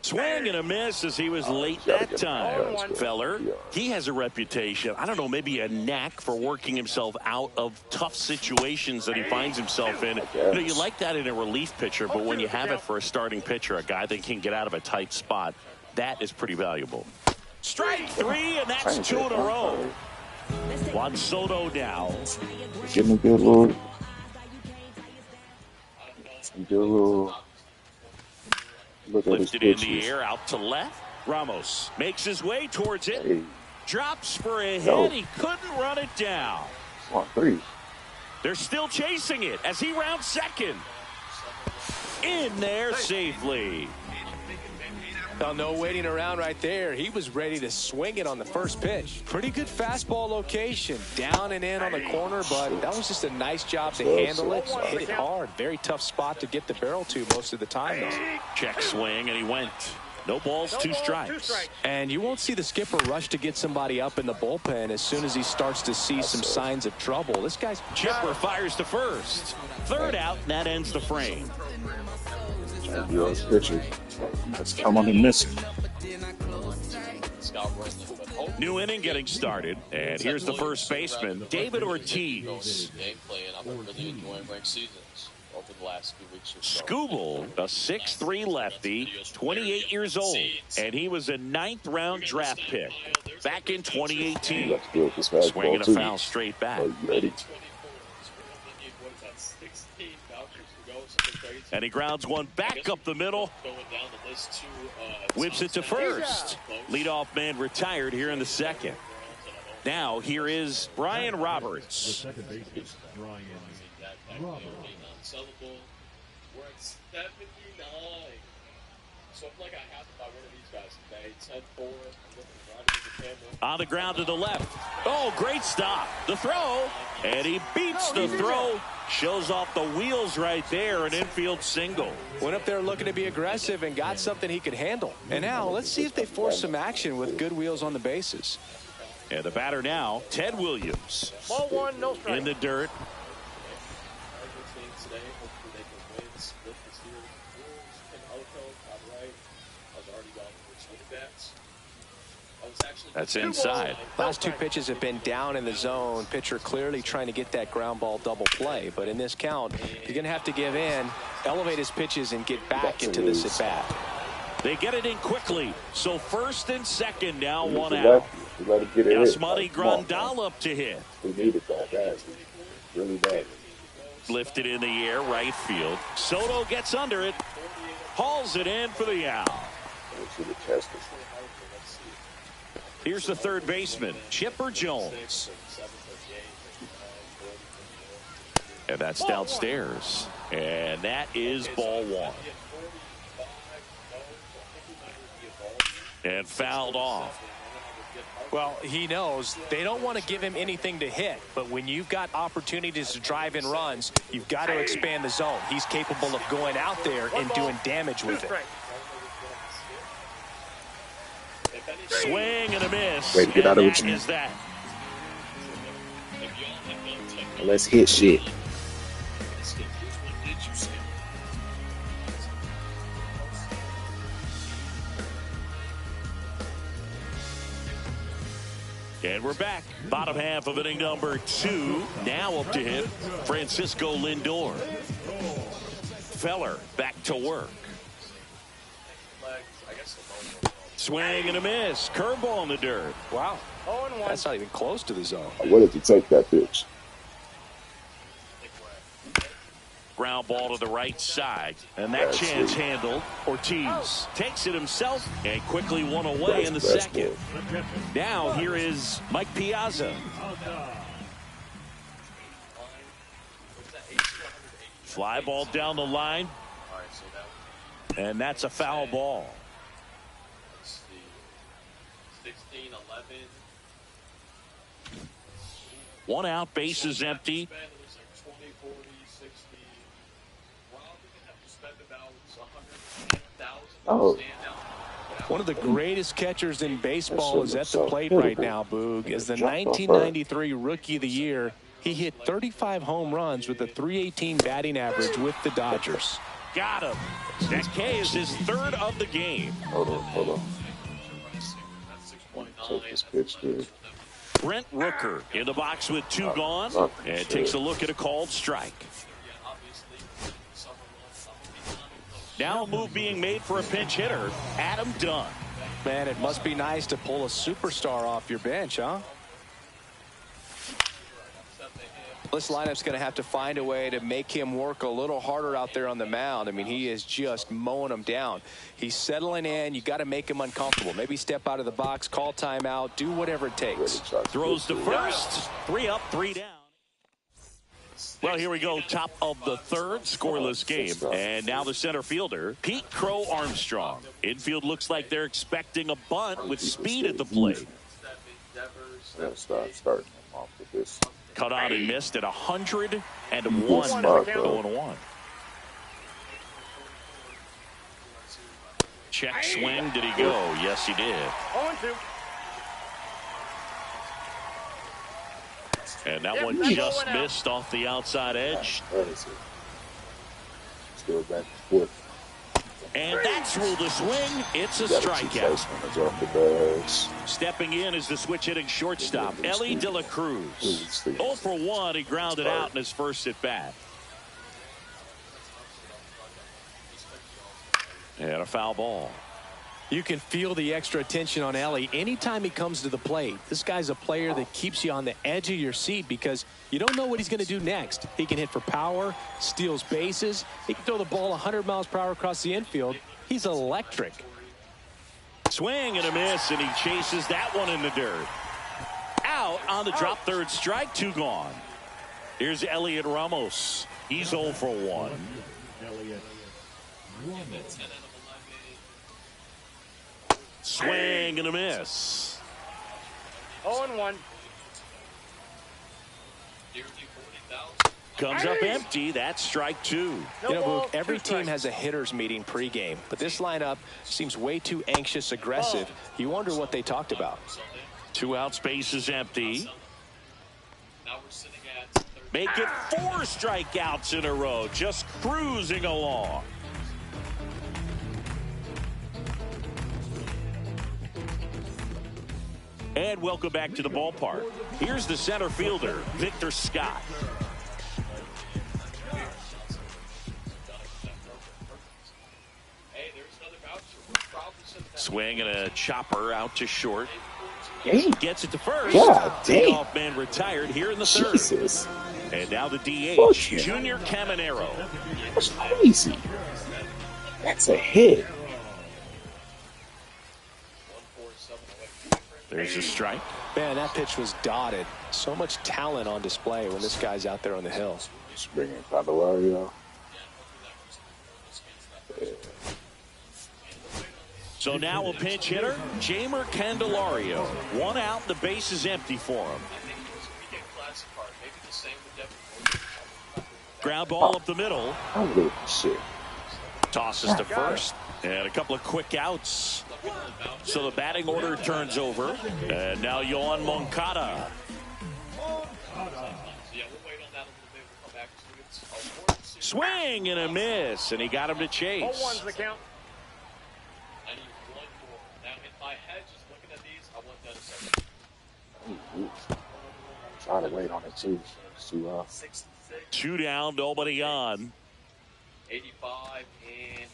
Swing and a miss as he was late that time. Feller, he has a reputation, I don't know, maybe a knack for working himself out of tough situations that he finds himself in. You know, you like that in a relief pitcher, but when you have it for a starting pitcher, a guy that can get out of a tight spot, that is pretty valuable. Strike 3, and that's 2 in a row. Juan Soto now. Give me a good little. Look at Lifted in the air out to left. Ramos makes his way towards it. Hey, Drops for a no. hit. He couldn't run it down. come on, 3. They're still chasing it as he rounds second. In there safely. Well, no waiting around right there. He was ready to swing it on the first pitch. Pretty good fastball location. Down and in on the corner, but that was just a nice job to handle it. Hit it hard. Very tough spot to get the barrel to most of the time, though. Check swing, and he went. No balls, 2 strikes. And you won't see the skipper rush to get somebody up in the bullpen as soon as he starts to see some signs of trouble. This guy's... Chipper fires to first. Third out, and that ends the frame. Champions pitcher. Let's come on and miss it. New inning getting started, and here's the first baseman, David Ortiz. Scooble, a 6'3 lefty, 28 years old, and he was a 9th-round draft pick back in 2018. Swinging a foul straight back. Ready. And he grounds one back up the middle. Whips it to first. Leadoff man retired here in the second. Now here is Brian Roberts. Second baseman, Brian Roberts. We're at 79. So I feel like I have to buy one of these guys today. 10-4. On the ground to the left. Oh, great stop. The throw. And he beats the throw. Shows off the wheels right there. An infield single. Went up there looking to be aggressive and got something he could handle. And now let's see if they force some action with good wheels on the bases. And the batter now, Ted Williams. Ball 1, no strike. In the dirt. That's inside. Last 2 pitches have been down in the zone. Pitcher clearly trying to get that ground ball double play. But in this count, you're going to have to give in, elevate his pitches, and get back into this at bat. They get it in quickly. So first and second now, 1 out. Yasmani Grandal up to hit. We needed that badly. Really bad. Lifted in the air, right field. Soto gets under it. Hauls it in for the out. Here's the third baseman, Chipper Jones. And that's downstairs. And that is ball 1. And fouled off. Well, he knows they don't want to give him anything to hit, but when you've got opportunities to drive in runs, you've got to expand the zone. He's capable of going out there and doing damage with it. Swing and a miss. Way to get out of that it. is that. Let's hit shit. And we're back. Bottom half of inning number 2. Now up to hit, Francisco Lindor. Feller back to work. Swing and a miss. Curveball in the dirt. Wow. That's not even close to the zone. What did he take that pitch? Ground ball to the right side. And that chance handled. Ortiz takes it himself and quickly one away in the second. Now here is Mike Piazza. Fly ball down the line. And that's a foul ball. 16, 11. 1 out, bases empty. Oh. One of the greatest catchers in baseball is at the plate right now, Boog. As the 1993 Rookie of the Year, he hit 35 home runs with a .318 batting average with the Dodgers. Got him. That K is his 3rd of the game. Hold on. Take this pitch, dude. Brent Rooker in the box with 2 gone and takes a look at a called strike. Now a move being made for a pinch hitter, Adam Dunn. Man, it must be nice to pull a superstar off your bench, huh? This lineup's going to have to find a way to make him work a little harder out there on the mound. I mean, he is just mowing them down. He's settling in. You got to make him uncomfortable. Maybe step out of the box, call timeout, do whatever it takes. Throws to first. 3 up, 3 down. Well, here we go. Top of the third, scoreless game. And now the center fielder, Pete Crow Armstrong. Infield looks like they're expecting a bunt with speed at the plate. Starting him off with this. Cut on and missed at 101. Going 1. Check swing. Did he go? Yes, he did. 0-2. And that one just missed off the outside edge. Still back and forth. And that's ruled a swing. It's a strikeout. Stepping in is the switch hitting shortstop, Ellie De La Cruz. 0 for 1. He grounded out in his first at bat. And a foul ball. You can feel the extra attention on Ellie anytime he comes to the plate. This guy's a player that keeps you on the edge of your seat because you don't know what he's going to do next. He can hit for power, steals bases. He can throw the ball 100 miles per hour across the infield. He's electric. Swing and a miss, and he chases that one in the dirt. Out on the drop third strike, 2 gone. Here's Elliot Ramos. He's 0 for 1. Swing and a miss. 0-1. Comes up empty. That's strike 2. You know, Boog, every team has a hitters meeting pregame, but this lineup seems way too anxious, aggressive. You wonder what they talked about. 2 out, space is empty. Make it 4 strikeouts in a row. Just cruising along. And welcome back to the ballpark. Here's the center fielder, Victor Scott. Swing and a chopper out to short. Gets it to first. God damn. Off man retired here in the third. Jesus. And now the DH, Fuck you. Junior Caminero. That's crazy. That's a hit. There's a strike. Man, that pitch was dotted. So much talent on display when this guy's out there on the hill. Just bring in Candelario. So now a pinch hitter, Jamer Candelario. 1 out, the base is empty for him. Ground ball up the middle. Holy shit. Tosses to first. And a couple of quick outs. So the batting order turns over. And now Yohan Moncada. Swing and a miss. And he got him to chase. 0-1's the count. Try to wait on it too. Too 2 down, nobody on. 85 and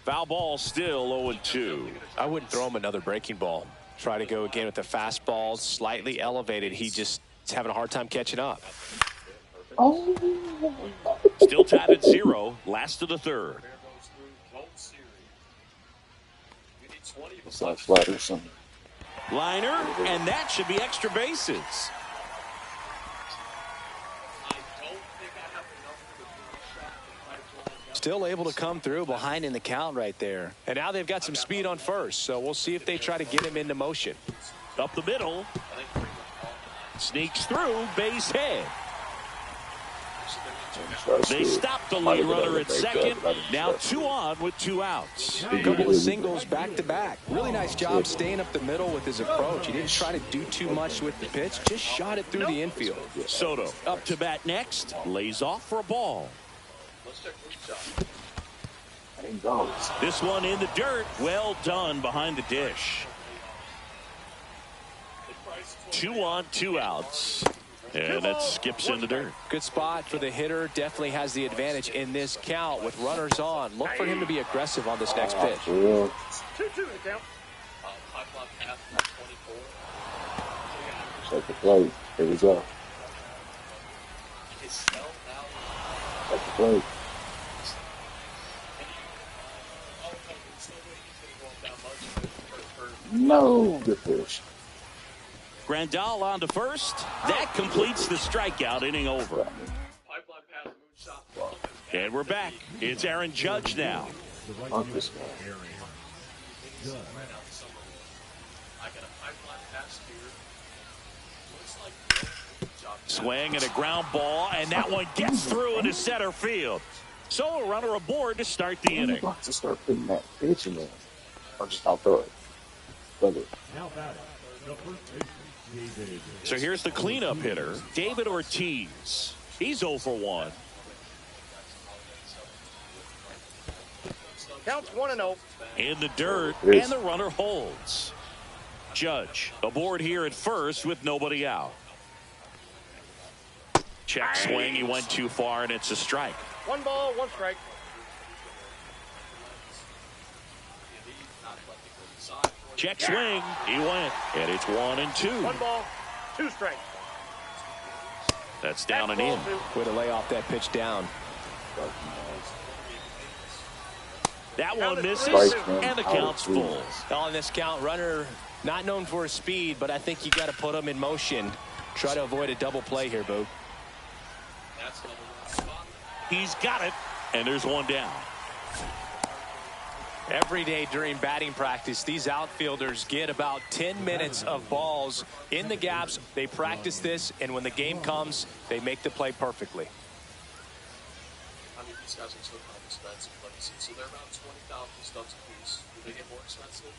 Foul ball still 0-2. I wouldn't throw him another breaking ball. Try to go again with the fastball, slightly elevated. He just is having a hard time catching up. Still tied at 0. Last of the third. It's like flat or something. Liner, and that should be extra bases. Still able to come through behind in the count right there. And now they've got some speed on first, so we'll see if they try to get him into motion. Up the middle. Sneaks through, base hit. They stopped the lead runner at second. Now 2 on with 2 outs. A couple of singles back-to-back. Really nice job staying up the middle with his approach. He didn't try to do too much with the pitch. Just shot it through the infield. Soto up to bat next. Lays off for a ball. This one in the dirt. Well done behind the dish. 2 on, 2 outs. And that skips in the dirt. Good spot for the hitter. Definitely has the advantage in this count with runners on. Look for him to be aggressive on this next pitch. 2-2 the count. Check the plate. Here we go. That's the play. No, good pitch. Grandal on to first. That completes the strikeout inning over. And we're back. It's Aaron Judge now. Fuck this guy. Swing and a ground ball, and that one gets through into center field. So a runner aboard to start the inning. To start putting that pitch in there. Or just I'll throw it. Now batting, the first baseman, David. So here's the cleanup hitter, David Ortiz. He's 0 for 1. Counts 1-0. In the dirt, and the runner holds. Judge aboard here at first with nobody out. Check swing, he went too far, and it's a strike. 1 ball, 1 strike. Check swing, he went, and it's 1-2. 1 ball, 2 strikes. That's down and in. Way to lay off that pitch down. That one misses, and the count's full. On this count, runner not known for his speed, but I think you got to put him in motion. Try to avoid a double play here, Boo. He's got it, and there's one down. Every day during batting practice, these outfielders get about 10 minutes of balls in the gaps. They practice this, and when the game comes, they make the play perfectly. I mean, these guys are so kind of expensive. Let me see. So they're about 20,000 stubs a piece. Do they get more expensive?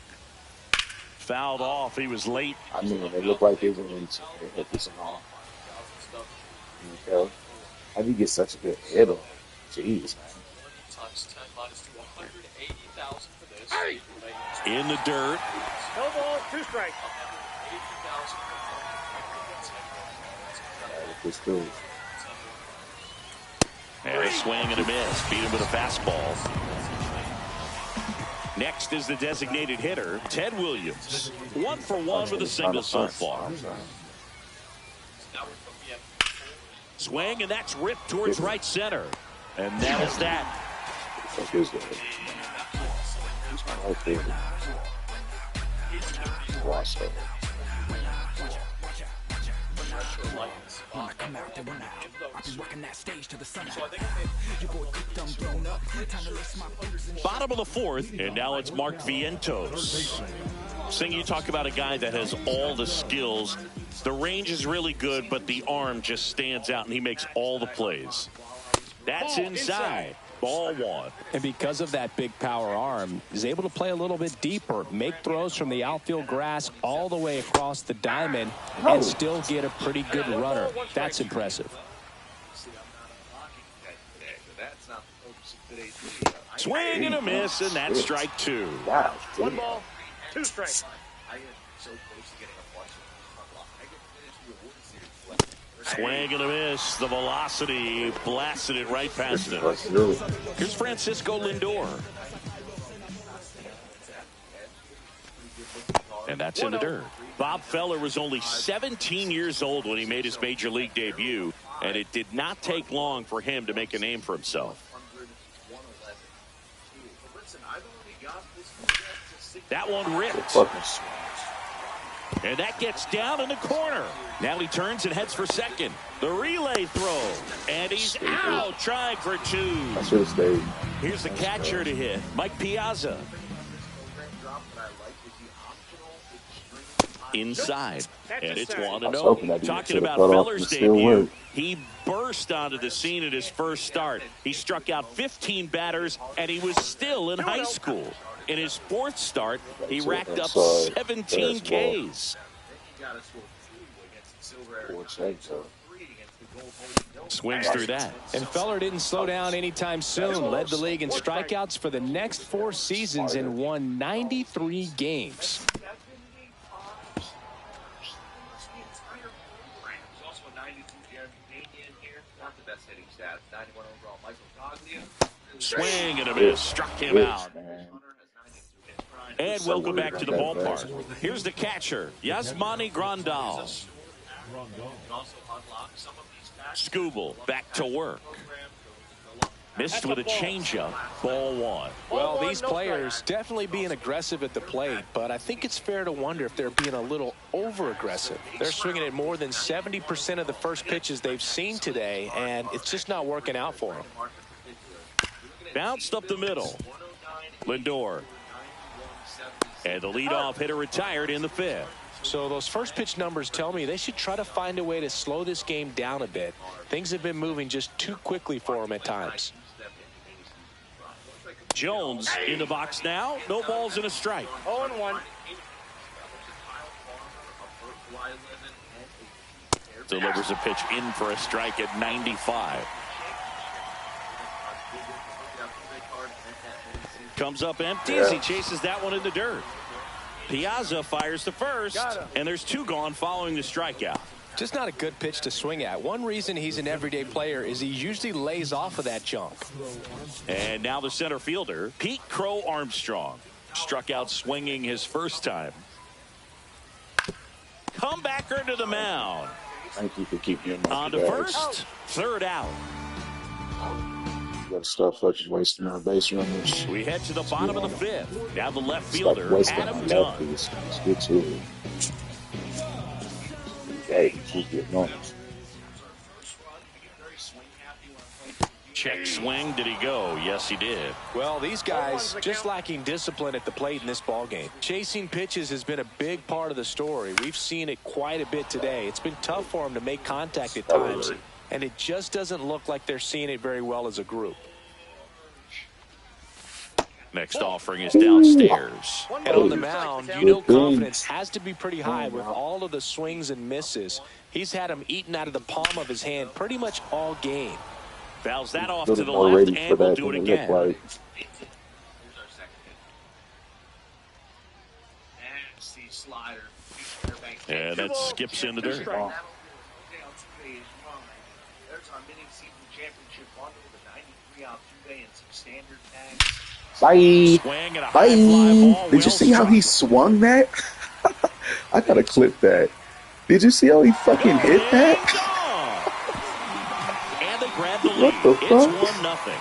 Fouled off. He was late. I mean, they look like they were going to hit this one off. Okay. How do you get such a good hit on? Jeez, man. Times 10 minus 280,000 for this. In the dirt. No ball, 2 strikes. This dude. And a swing and a miss. Beat him with a fastball. Next is the designated hitter, Ted Williams. 1 for 1 with a single so far. Swing, and that's ripped towards right center. And that is that. When I come out, they run out. I'll be working that stage to the sun out. Your boy cooked, I'm blown up. Time to lace my fingers in. Bottom of the 4th, and now it's Mark Vientos. Sing, you talk about a guy that has all the skills. The range is really good, but the arm just stands out, and he makes all the plays. That's inside. Ball 1. And because of that big power arm, he's able to play a little bit deeper, make throws from the outfield grass all the way across the diamond, and still get a pretty good runner. That's impressive. Swing and a miss, and that's strike 2. 1 ball, 2 strikes. Swing and a miss. The velocity blasted it right past him. Here's Francisco Lindor. And that's in the dirt. Bob Feller was only 17 years old when he made his major league debut, and it did not take long for him to make a name for himself. That one ripped. And that gets down in the corner. Now he turns and heads for second. The relay throw. And he's out trying for 2. Here's the catcher to hit, Mike Piazza. Inside. And it's 1-0. Talking about Feller's debut, he burst onto the scene at his first start. He struck out 15 batters, and he was still in high school. In his 4th start, he racked up 17 Ks. Swings through that. And Feller didn't slow down anytime soon. Led the league in strikeouts for the next 4 seasons and won 93 games. Swing and a miss. Struck him out. And welcome back to the ballpark. Here's the catcher, Yasmani Grandal. Scooble back to work. Missed with a changeup. Ball one. Well, these players definitely being aggressive at the plate, but I think it's fair to wonder if they're being a little over-aggressive. They're swinging at more than 70% of the first pitches they've seen today, and it's just not working out for them. Bounced up the middle. Lindor. And the leadoff hitter retired in the fifth. So those first pitch numbers tell me they should try to find a way to slow this game down a bit. Things have been moving just too quickly for them at times. Jones in the box now. No balls and a strike. 0-1. Delivers a pitch in for a strike at 95. Comes up empty as he chases that one in the dirt. Piazza fires to first, and there's two gone following the strikeout. Just not a good pitch to swing at. One reason he's an everyday player is he usually lays off of that junk. And now the center fielder, Pete Crow Armstrong, struck out swinging his first time. Comebacker to the mound. Thank you for keeping your On to first, third out. You gotta stop fucking wasting our base runners. We head to the bottom of the fifth. Now the left Stop fielder, wasting Adam our Dunn. left, please. Let's get to it. Hey, keep getting on. Check swing. Did he go? Yes, he did. Well, these guys just lacking discipline at the plate in this ballgame. Chasing pitches has been a big part of the story. We've seen it quite a bit today. It's been tough for them to make contact at times, and it just doesn't look like they're seeing it very well as a group. Next offering is downstairs. And on the mound, you know confidence has to be pretty high with all of the swings and misses. He's had them eaten out of the palm of his hand pretty much all game. Fouls that off to the left, and we'll do it again. And that skips in the dirt. Bye. Swing and a high Bye. fly ball. Did you see how he swung that? I gotta clip that. Did you see how he fucking hit that? And they grab the lead. What the It's fuck? 1-0.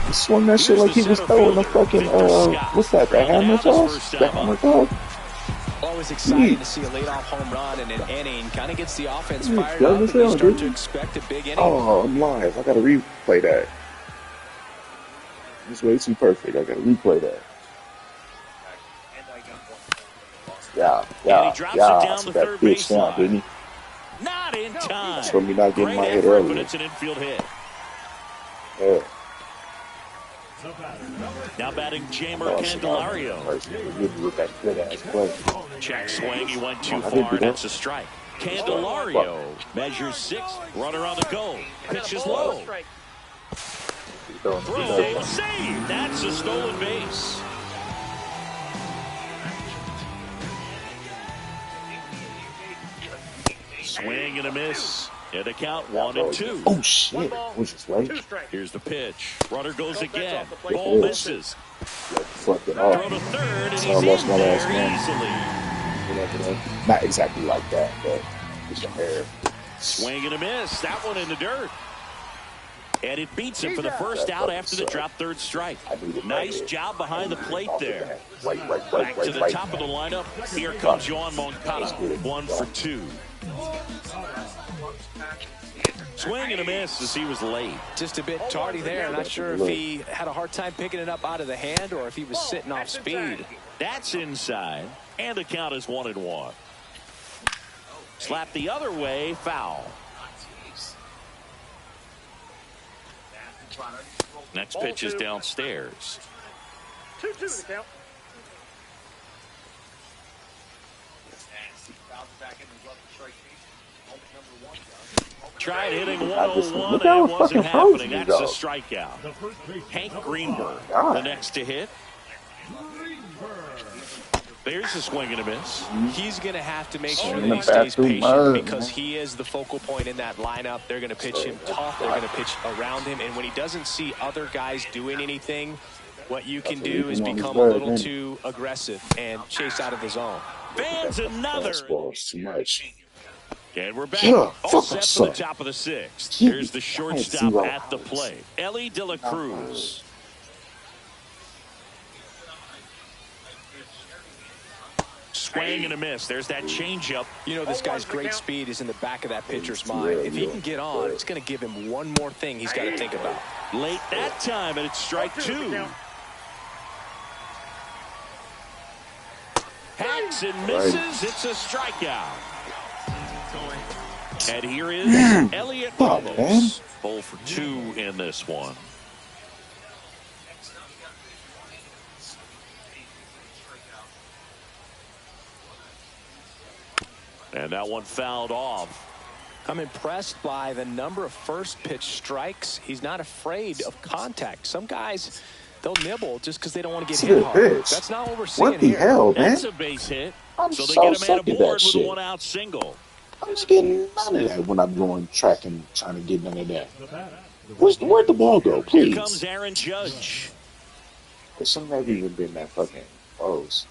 He swung that shit like he was throwing a fucking, what's that, the hammer toss? The hammer toss? Always exciting to see a leadoff home run in an inning. Kind of gets the offense fired up, and you start to expect a big inning. Oh, I'm live. I gotta replay that. It's way too perfect. I gotta replay that. Yeah. So that bitch down, didn't he? Not in time. That's from me not getting my hit effort, but earlier. it's an infield hit. Yeah. Now batting Jamer Candelario. Check swing. He went too far, and it's a strike. Candelario measures 6. Runner on the go. Pitch is low. Throw, save. That's a stolen base. Swing and a miss. And the count 1-2. Oh shit! Was this late? Here's the pitch. Runner goes again. Ball misses. Fuck it Throw off. to third, and he's I lost in my there last easily. Not exactly like that, but just a hair. Swing and a miss. That one in the dirt. And it beats him for the first out after the drop third strike. Nice job behind the plate there. Back to the top of the lineup. Here comes Yoan Moncada. 1 for 2. Swing and a miss as he was late. Just a bit tardy there. Not sure if he had a hard time picking it up out of the hand or if he was sitting off speed. That's inside. And the count is 1-1. Slap the other way. Foul. Next pitch is downstairs. 2-2 the count. Tried hitting Look 101 and how it wasn't fucking happening. frozen he That's a goes. strikeout. Hank Greenberg, God. the next to hit. There's a swing and a miss. He's going to have to make sure In that the he stays bathroom patient mud. because he is the focal point in that lineup. They're going to pitch him tough. They're going to pitch around him. And when he doesn't see other guys doing anything, what you can do is become a little too aggressive and chase out of the zone. Fans another. Fastball is too much. And we're back. Yeah, All fuck set us for the up. top of the sixth. Gee, Here's the I had shortstop 0 at the outs. plate, Ellie De La Cruz. Swing and a miss. There's that changeup. You know, this guy's great speed is in the back of that pitcher's mind. If he can get on, it's going to give him one more thing he's got to think about. Late that time, and it's strike 2. Hacks and misses. It's a strikeout. And here is Elliot Ramos. 0 for 2 in this one. And that one fouled off. I'm impressed by the number of first pitch strikes. He's not afraid of contact. Some guys, they'll nibble just because they don't want to get hit hard. That's not what we're seeing What the here. hell, man? That's a base hit. I'm so they so get a man sick of aboard that with a shit. 1-out single. I'm just getting none of that when I'm going tracking, trying to get none of that. Where'd the ball go, please? Here comes Aaron Judge. It shouldn't have even been that fucking close.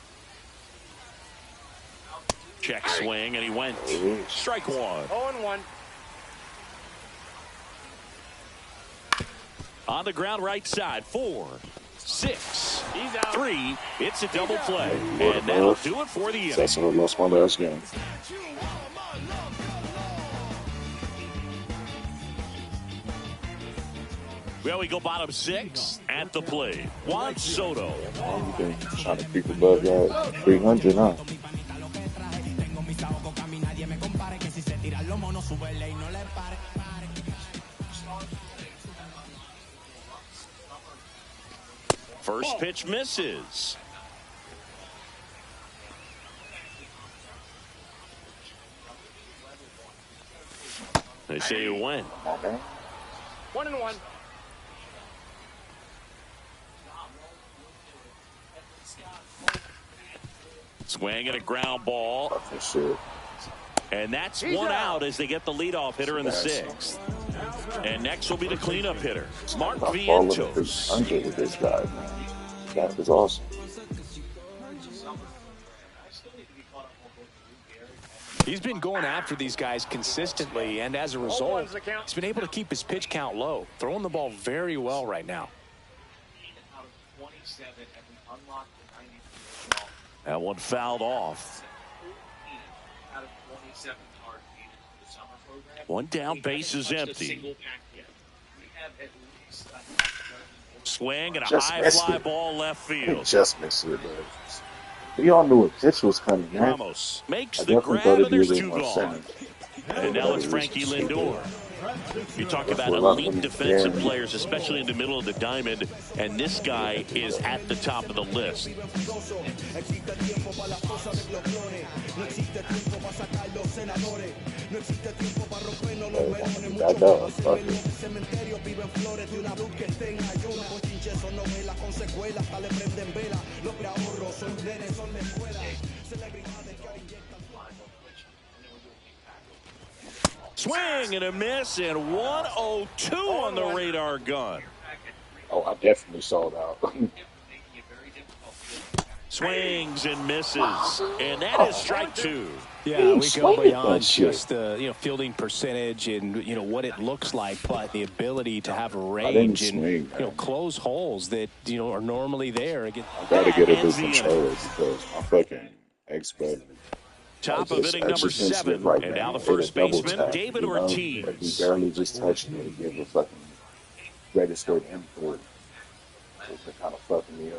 Check swing, and he went. Strike 1. 0-1. On the ground right side. 4, 6, 3. It's a double play. And that'll do it for the inning. That's when I lost my last game. Well, we go bottom 6 at the plate. Juan Soto. I've been trying to creep above that 300, huh? First pitch misses. They say you win. 1-1. Swing and a ground ball. For sure. And that's 1 out as they get the leadoff hitter in the 6th. And next will be the cleanup hitter, Mark Vientos. I'm good with this guy, man. That was awesome. He's been going after these guys consistently, and as a result, he's been able to keep his pitch count low, throwing the ball very well right now. That one fouled off. 1 down, base is empty. Swing and a high fly ball left field. Just missed it, but we all knew a pitch was coming, man. Ramos makes the grab, and there's 2 gone. And now it's Frankie Lindor. You talk about elite defensive players, especially in the middle of the diamond, and this guy is at the top of the list. Swing and a miss, and 102 on the radar gun. Oh, I definitely sold out. Swings and misses, and that is strike 2. Yeah, we go beyond just the fielding percentage and what it looks like, but the ability to have a range and close holes that are normally there. I gotta get a good controller because my fucking expert. Top of inning number 7, right, and now the first baseman, David Ortiz. He barely just touched me to give a fucking registered import. It's kind of fucking me up.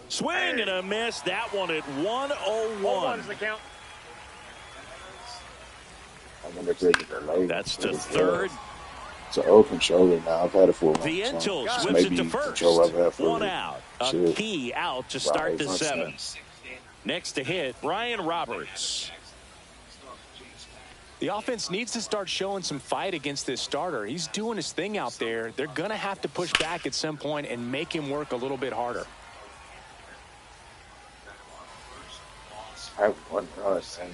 Swing and a miss. That one at 101. I wonder if there's a delay. That's the 3rd. It's an old controller now. I've had it for a long time. Vientos whips it to first. 1 out. A key out to start the 7th. Next to hit, Brian Roberts. The offense needs to start showing some fight against this starter. He's doing his thing out there. They're going to have to push back at some point and make him work a little bit harder. I have 1 run, and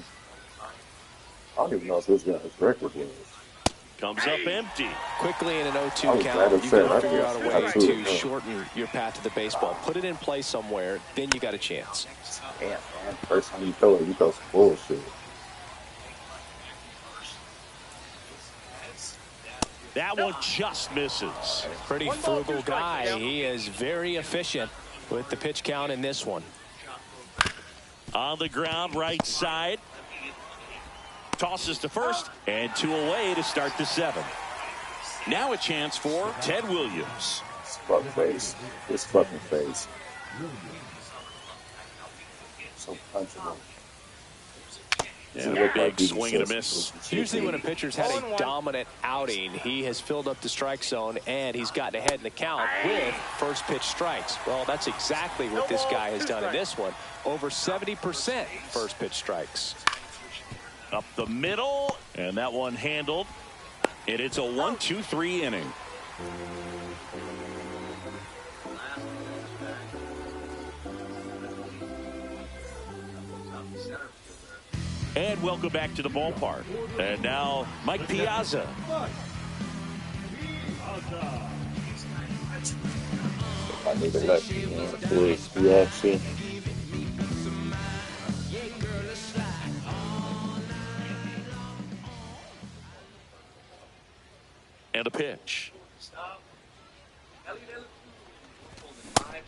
I don't even know if this guy's record was. Comes up empty. Quickly in an 0-2 I was count, glad you it said got to that. figure out a I way threw to it, yeah. shorten your path to the baseball. Put it in play somewhere, then you got a chance. Damn, man. First time you throw it, you throw some bullshit. That one just misses. Pretty frugal guy. He is very efficient with the pitch count in this one. On the ground, right side. Tosses to first, and 2 away to start the 7th. Now a chance for Ted Williams. This fuck face. This fucking face. So punchable. Yeah, big swing and a miss. Usually when a pitcher's had a dominant outing, he has filled up the strike zone and he's gotten ahead in the count with first pitch strikes. Well, that's exactly what this guy has done in this one. Over 70% first pitch strikes. Up the middle, and that one handled. And it's a 1-2-3 inning. And welcome back to the ballpark. And now Mike Piazza. I need to let you in for his reaction. And a pitch.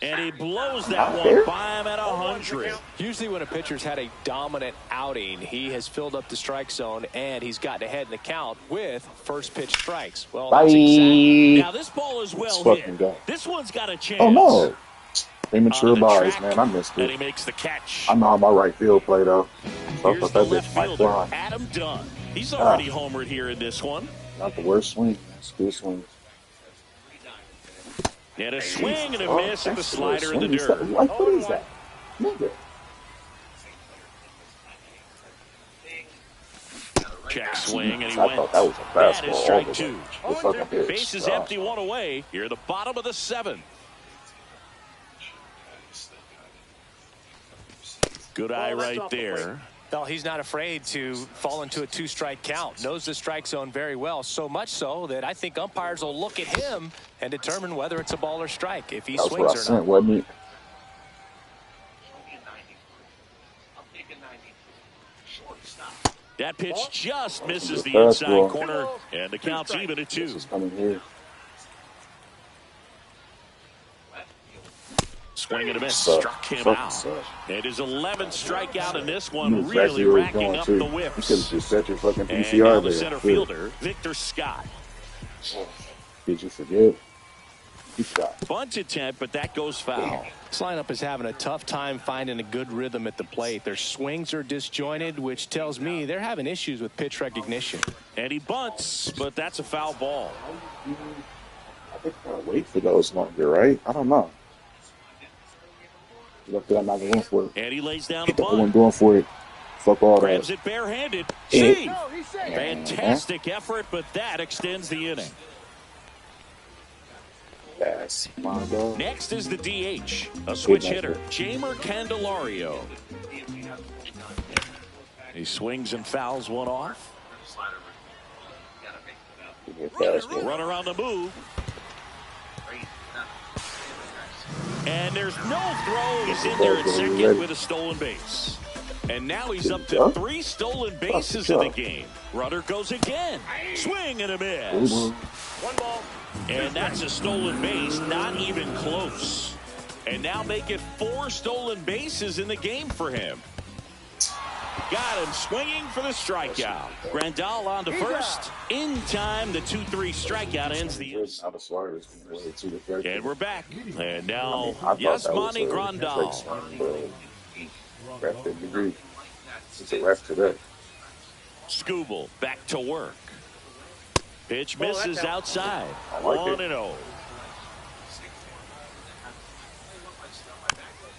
And he blows that one by him at 100. Usually when a pitcher's had a dominant outing, he has filled up the strike zone and he's gotten ahead in the count with first pitch strikes. Well, that's exactly. Now this ball is well hit. This one's got a chance. Oh no. Premature buys, man. I missed And he it. makes the catch. I know how my right field play though. So I Here's thought the that left bitch might fielder, fly. Adam Dunn. He's already homered here in this one. Not the worst swing. It's a good swing. And a swing and a miss at the slider in the dirt. Like, what is that? Nigga. Check swing, and he I went. thought that was a That is fastball. strike 2. The fucking pitch. Base is empty, 1 away. Here, the bottom of the 7th. Good eye right there. Well, he's not afraid to fall into a 2-strike count. Knows the strike zone very well, so much so that I think umpires will look at him and determine whether it's a ball or strike if he swings or not. Wasn't it? That pitch just misses the inside corner, and the count's even at 2. This is coming here. Swing and a miss, struck him out. It is 11th strikeout in this one, really racking up the whips. You could have just set your fucking And PCR now there. the center fielder, Victor Scott. Did you forget? Good shot. Bunt attempt, but that goes foul. This lineup is having a tough time finding a good rhythm at the plate. Their swings are disjointed, which tells me they're having issues with pitch recognition. And he bunts, but that's a foul ball. I think I'm gonna wait for those longer, right? I don't know. Look, I'm not going for it. And he lays down the I'm bunt. going for it. Fuck all Grabs that. it barehanded. Yeah. See, fantastic effort, but that extends the inning. That's my dog. Next is the DH, a switch hitter, Jamer Candelario. He swings and fouls one off. Runner on the move. And there's no throw. He's in there at second with a stolen base. And now he's up to 3 stolen bases in the game. Runner goes again. Swing and a miss. 1 ball. And that's a stolen base, not even close. And now make it 4 stolen bases in the game for him. Got him swinging for the strikeout. Grandal on to first. In time, the 2-3 strikeout ends the inning. And we're back. And now, Yasmani Grandal. It's a ref today. Skubal back to work. Pitch misses outside. I like 1-0.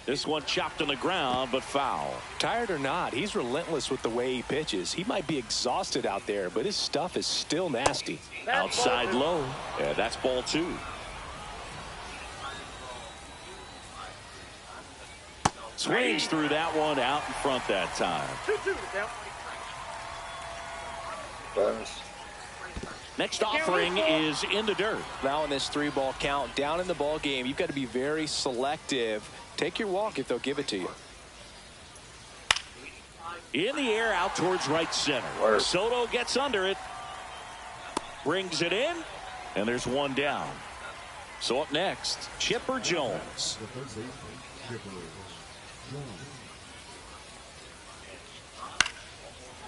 This one chopped on the ground, but foul. Tired or not, he's relentless with the way he pitches. He might be exhausted out there, but his stuff is still nasty. Outside low. Yeah, that's ball 2. Swings through that one out in front that time. 2-2 to count. Next offering is in the dirt. Now in this 3-ball count, down in the ball game, you've got to be very selective. Take your walk if they'll give it to you. In the air, out towards right center. Soto gets under it. Brings it in. And there's one down. So up next, Chipper Jones.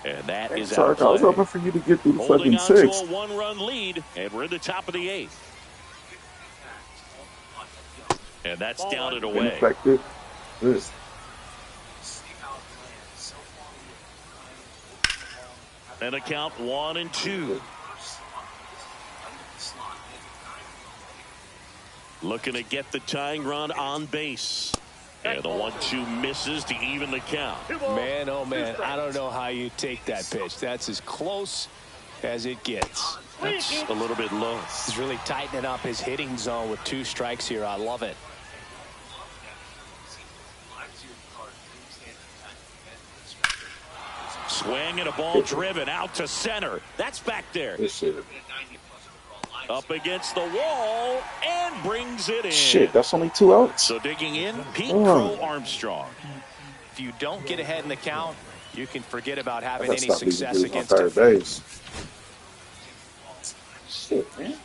And that is out of play. I was hoping for you to get through the Holding fucking on sixth. to a 1-run lead, and we're in the top of the 8th. And that's down and away. Ineffective. This. And a count 1-2. Looking to get the tying run on base. And the 1-2 misses to even the count. Man, oh man, I don't know how you take that pitch. That's as close as it gets. That's a little bit low. He's really tightening up his hitting zone with 2 strikes here. I love it. Swing and a ball driven out to center. That's back there. Up against the wall and brings it in. Shit, that's only 2 outs. So digging in, Pete Crow Armstrong. If you don't get ahead in the count, you can forget about having That's any success against third him. base. Shit, man.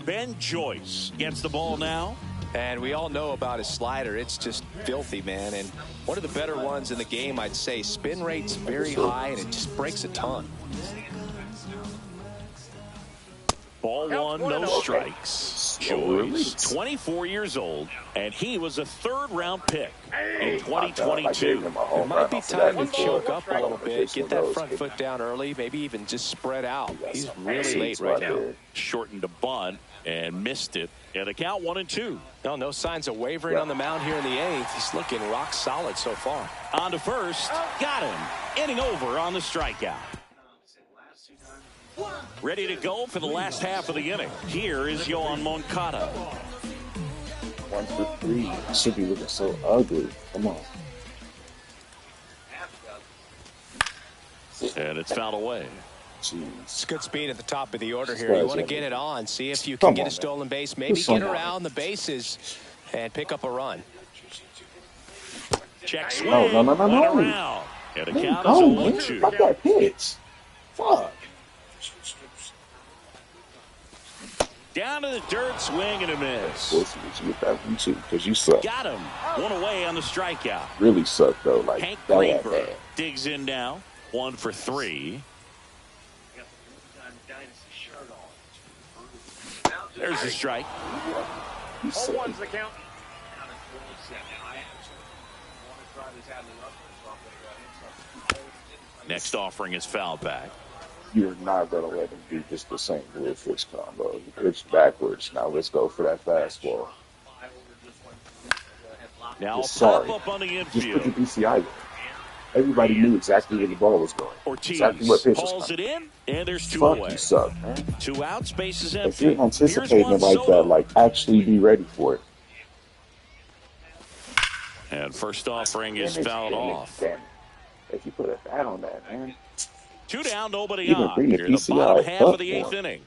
Ben Joyce gets the ball now. And we all know about his slider. It's just filthy, man. And one of the better ones in the game, I'd say. Spin rate's very high, and it just breaks a ton. Ball 1, no strikes. Joyce, 24 years old, and he was a 3rd-round pick in 2022. It might be time to choke up a little bit, get that front foot down early, maybe even just spread out. He's really late right now. Shortened a bunt and missed it. And the count 1-2. No signs of wavering on the mound here in the 8th. He's looking rock solid so far. On to first, got him. Inning over on the strikeout. Ready to go for the last half of the inning. Here is Yohan Moncada. 1 for 3. Should be looking so ugly. Come on. And it's fouled away. Jeez. It's good speed at the top of the order here. You want to get it on, see if you can get a stolen base, maybe get around the bases and pick up a run. Check swing. No. Around. And the count is 0-2. Fuck that pitch. Fuck. Down to the dirt, swing and a miss. You get that one too, because you suck. Got him. 1 away on the strikeout. Really suck though. Like Hank bad, Graber bad. digs in now. 1 for 3. There's the strike. One's the count. Next offering is fouled back. You're not going to let him do just the St. Louis pitch combo. He pitched backwards. Now let's go for that fastball. Now Sorry. pop up on the Just put infield. the BCI in. Everybody knew exactly where the ball was going. Ortiz Exactly what pitch was hauls it coming. in, and there's 2 Fuck, away. you suck, man. 2 out, space is If empty. you're anticipating Here's it like Soto. that, like actually be ready for it. And first offering is fouled off. Damn it. If you put a bat on that, man. 2 down, nobody Even on. bring the Here in the PCI bottom half of the up 8th for him. inning.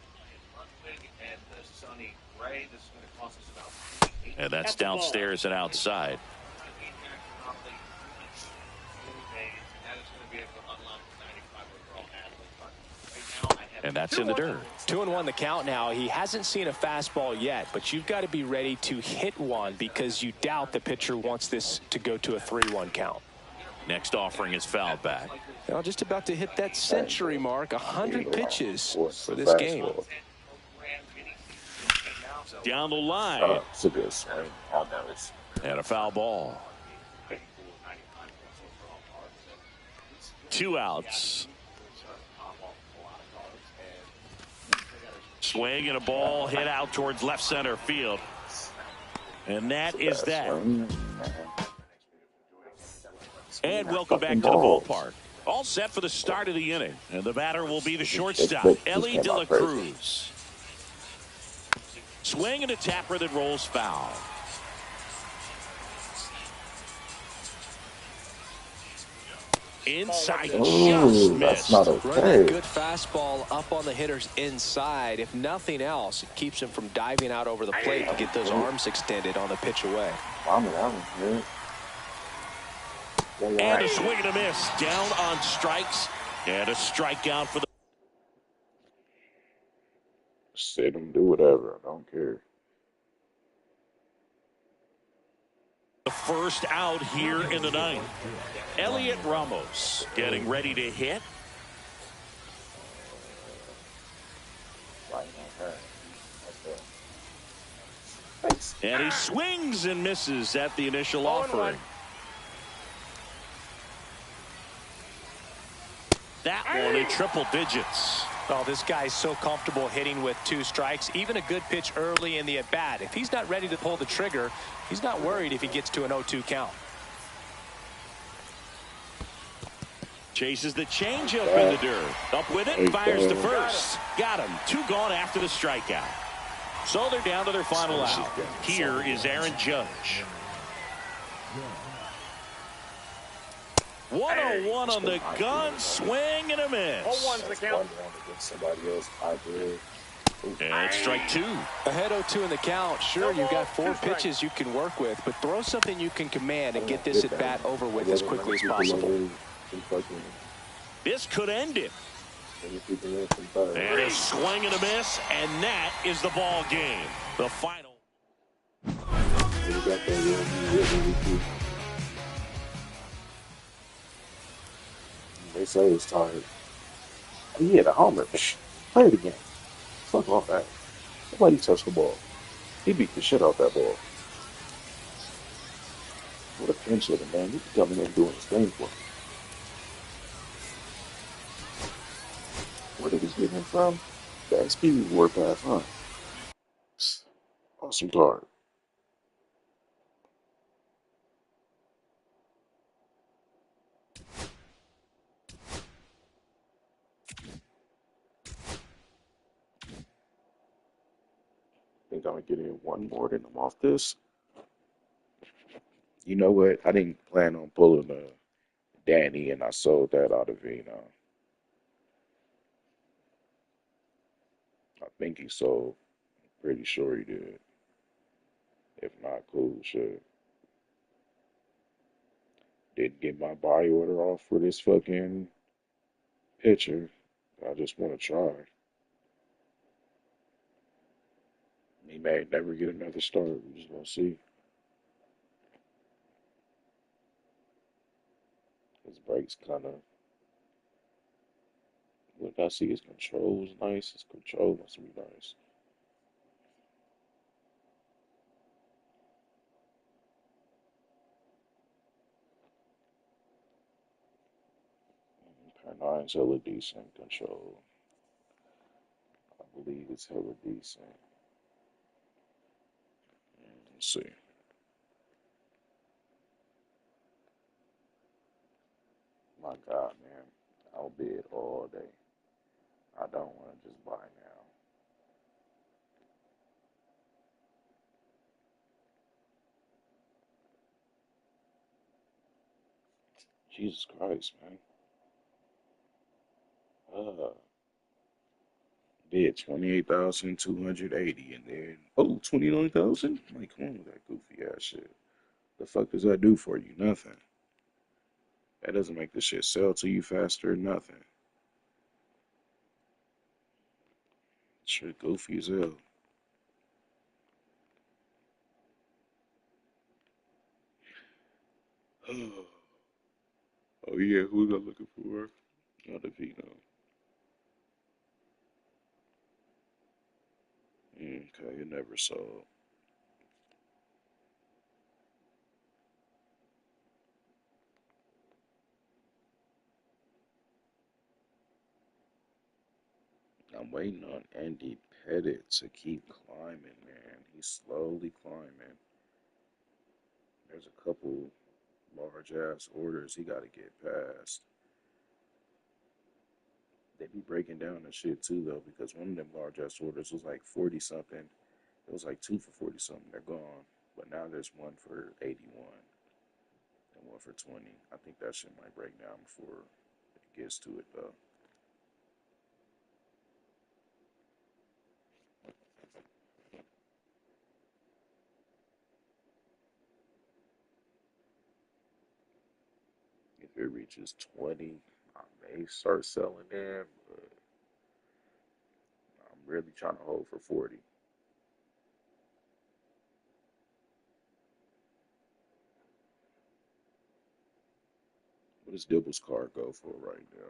And that's downstairs and outside. And that's in the dirt. 2-1 the count now. He hasn't seen a fastball yet, but you've got to be ready to hit one because you doubt the pitcher wants this to go to a 3-1 count. Next offering is fouled back. Now just about to hit that century mark, 100 pitches for this game. Down the line. It's a good swing. Almost. And a foul ball. 2 outs. Swing and a ball hit out towards left center field. And that is that. And welcome back to the ballpark. All set for the start of the inning. And the batter will be the shortstop, This Ellie came De La out crazy. Cruz. Swing and a tapper that rolls foul. Inside, just Ooh, that's not missed. Run that okay. good fastball up on the hitter's inside. If nothing else, it keeps him from diving out over the plate to get those arms extended on the pitch away. Mommy, that was good. And a swing and a miss. Down on strikes. And a strikeout for the... Sit him, do whatever. I don't care. The first out here in the ninth. Elliot Ramos getting ready to hit. And he swings and misses at the initial offering. That one in triple digits. Oh, this guy's so comfortable hitting with 2 strikes. Even a good pitch early in the at-bat. If he's not ready to pull the trigger, he's not worried if he gets to an 0-2 count. Chases the changeup in the dirt. Up with it, fires to first. Got him. 2 gone after the strikeout. So they're down to their final out. Here is Aaron Judge. 101 on the gun, swing and a miss. 0-1's the count. Somebody else, And strike 2. Ahead 0-2 in the count. Sure, you've got 4 pitches you can work with, but throw something you can command and get this at bat over with as quickly as possible. This could end it. And a swing and a miss, and that is the ball game. The final. They say he's tired. He hit a homer. Play it again. Fuck off that. Nobody touched the ball. He beat the shit out that ball. What a pinch hitter, man. He coming in doing his thing for him. Where did he get him from? The XP wore past, huh? Awesome card. Think I'm gonna get in one more than I'm off this. You know what? I didn't plan on pulling a Danny, and I sold that out of Vino. I think he sold. Pretty sure he did. If not, cool shit. Didn't get my buy order off for this fucking pitcher. I just want to try. He may never get another start. We're just gonna see. His breaks kind of. Look, I see his control is nice. His control must be nice. Nine's hella decent control. I believe it's hella decent. Let's see. My God, man. I'll bid all day. I don't want to just buy now. Jesus Christ, man. Bid 28,280 and then 29,000? Like, come on with that goofy ass shit. The fuck does that do for you? Nothing. That doesn't make the shit sell to you faster, nothing. Shit goofy as hell. Oh yeah, who's I looking for? Not a Vino. Okay, it never sold. I'm waiting on Andy Pettit to keep climbing, man. He's slowly climbing. There's a couple large ass orders he got to get past. They be breaking down the shit too though, because one of them large ass orders was like 40 something. It was like two for 40 something. They're gone. But now there's one for 81 and one for 20. I think that shit might break down before it gets to it though. If it reaches 20, I may start selling them, but I'm really trying to hold for 40. What does Dibble's card go for right now?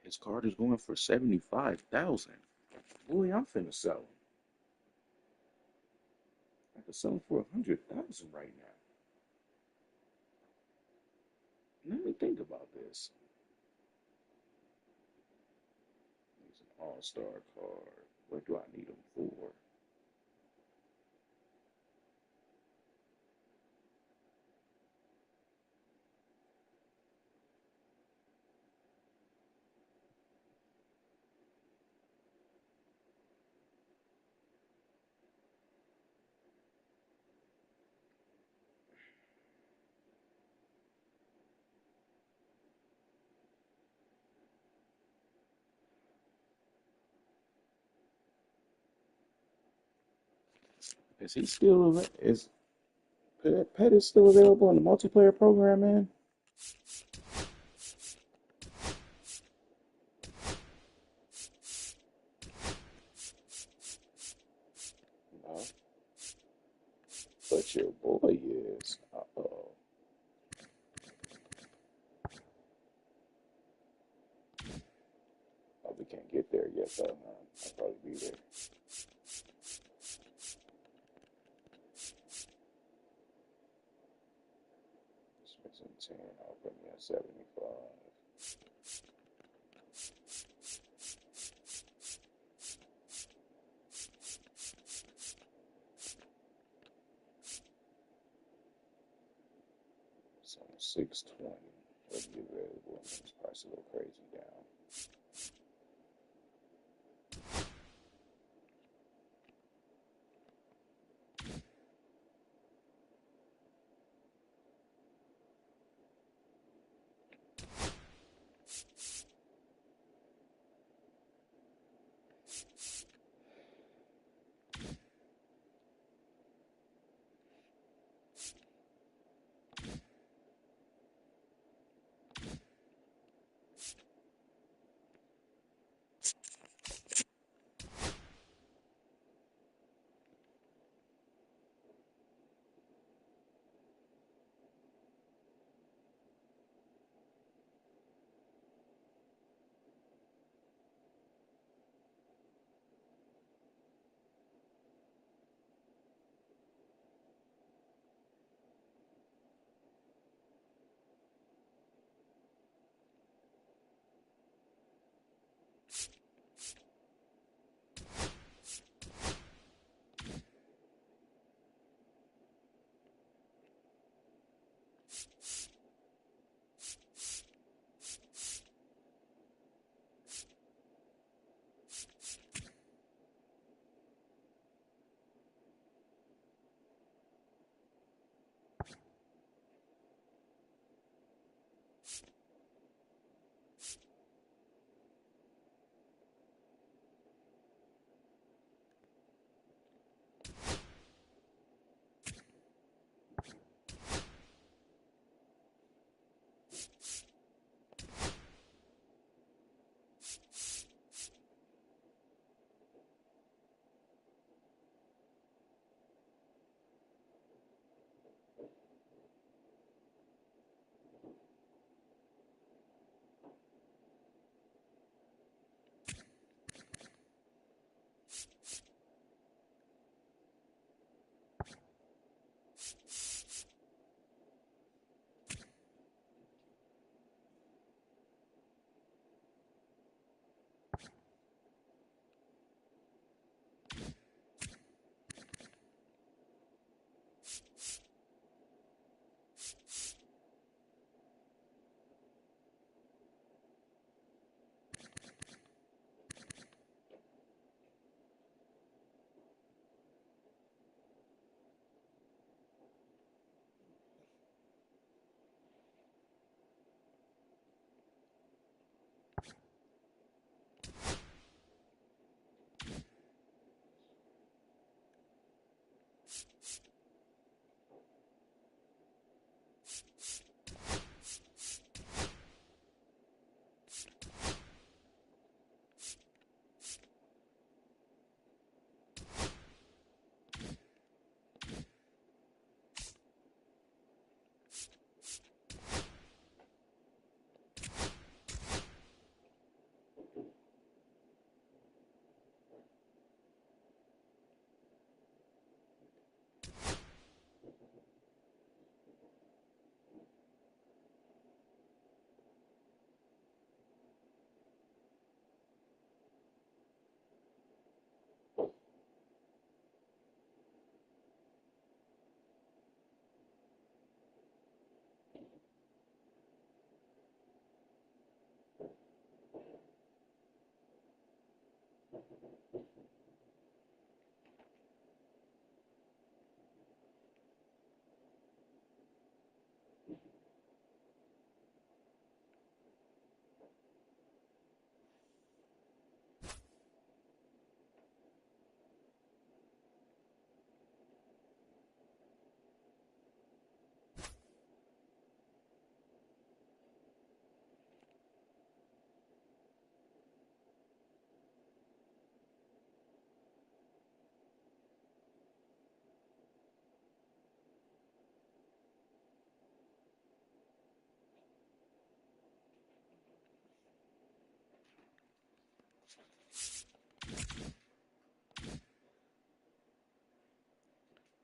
His card is going for 75,000. Boy, I'm finna sell him. I could sell him for 100,000 right now. Let me think about this. He's an all-star card. What do I need him for? Is he still is Pettis still available in the multiplayer program, man? No, but your boy is. Uh-oh. Oh, we can't get there yet, though. I'll probably be there. It's missing 10. I'll put me at 75. So 620 will be available. And this price a little crazy down.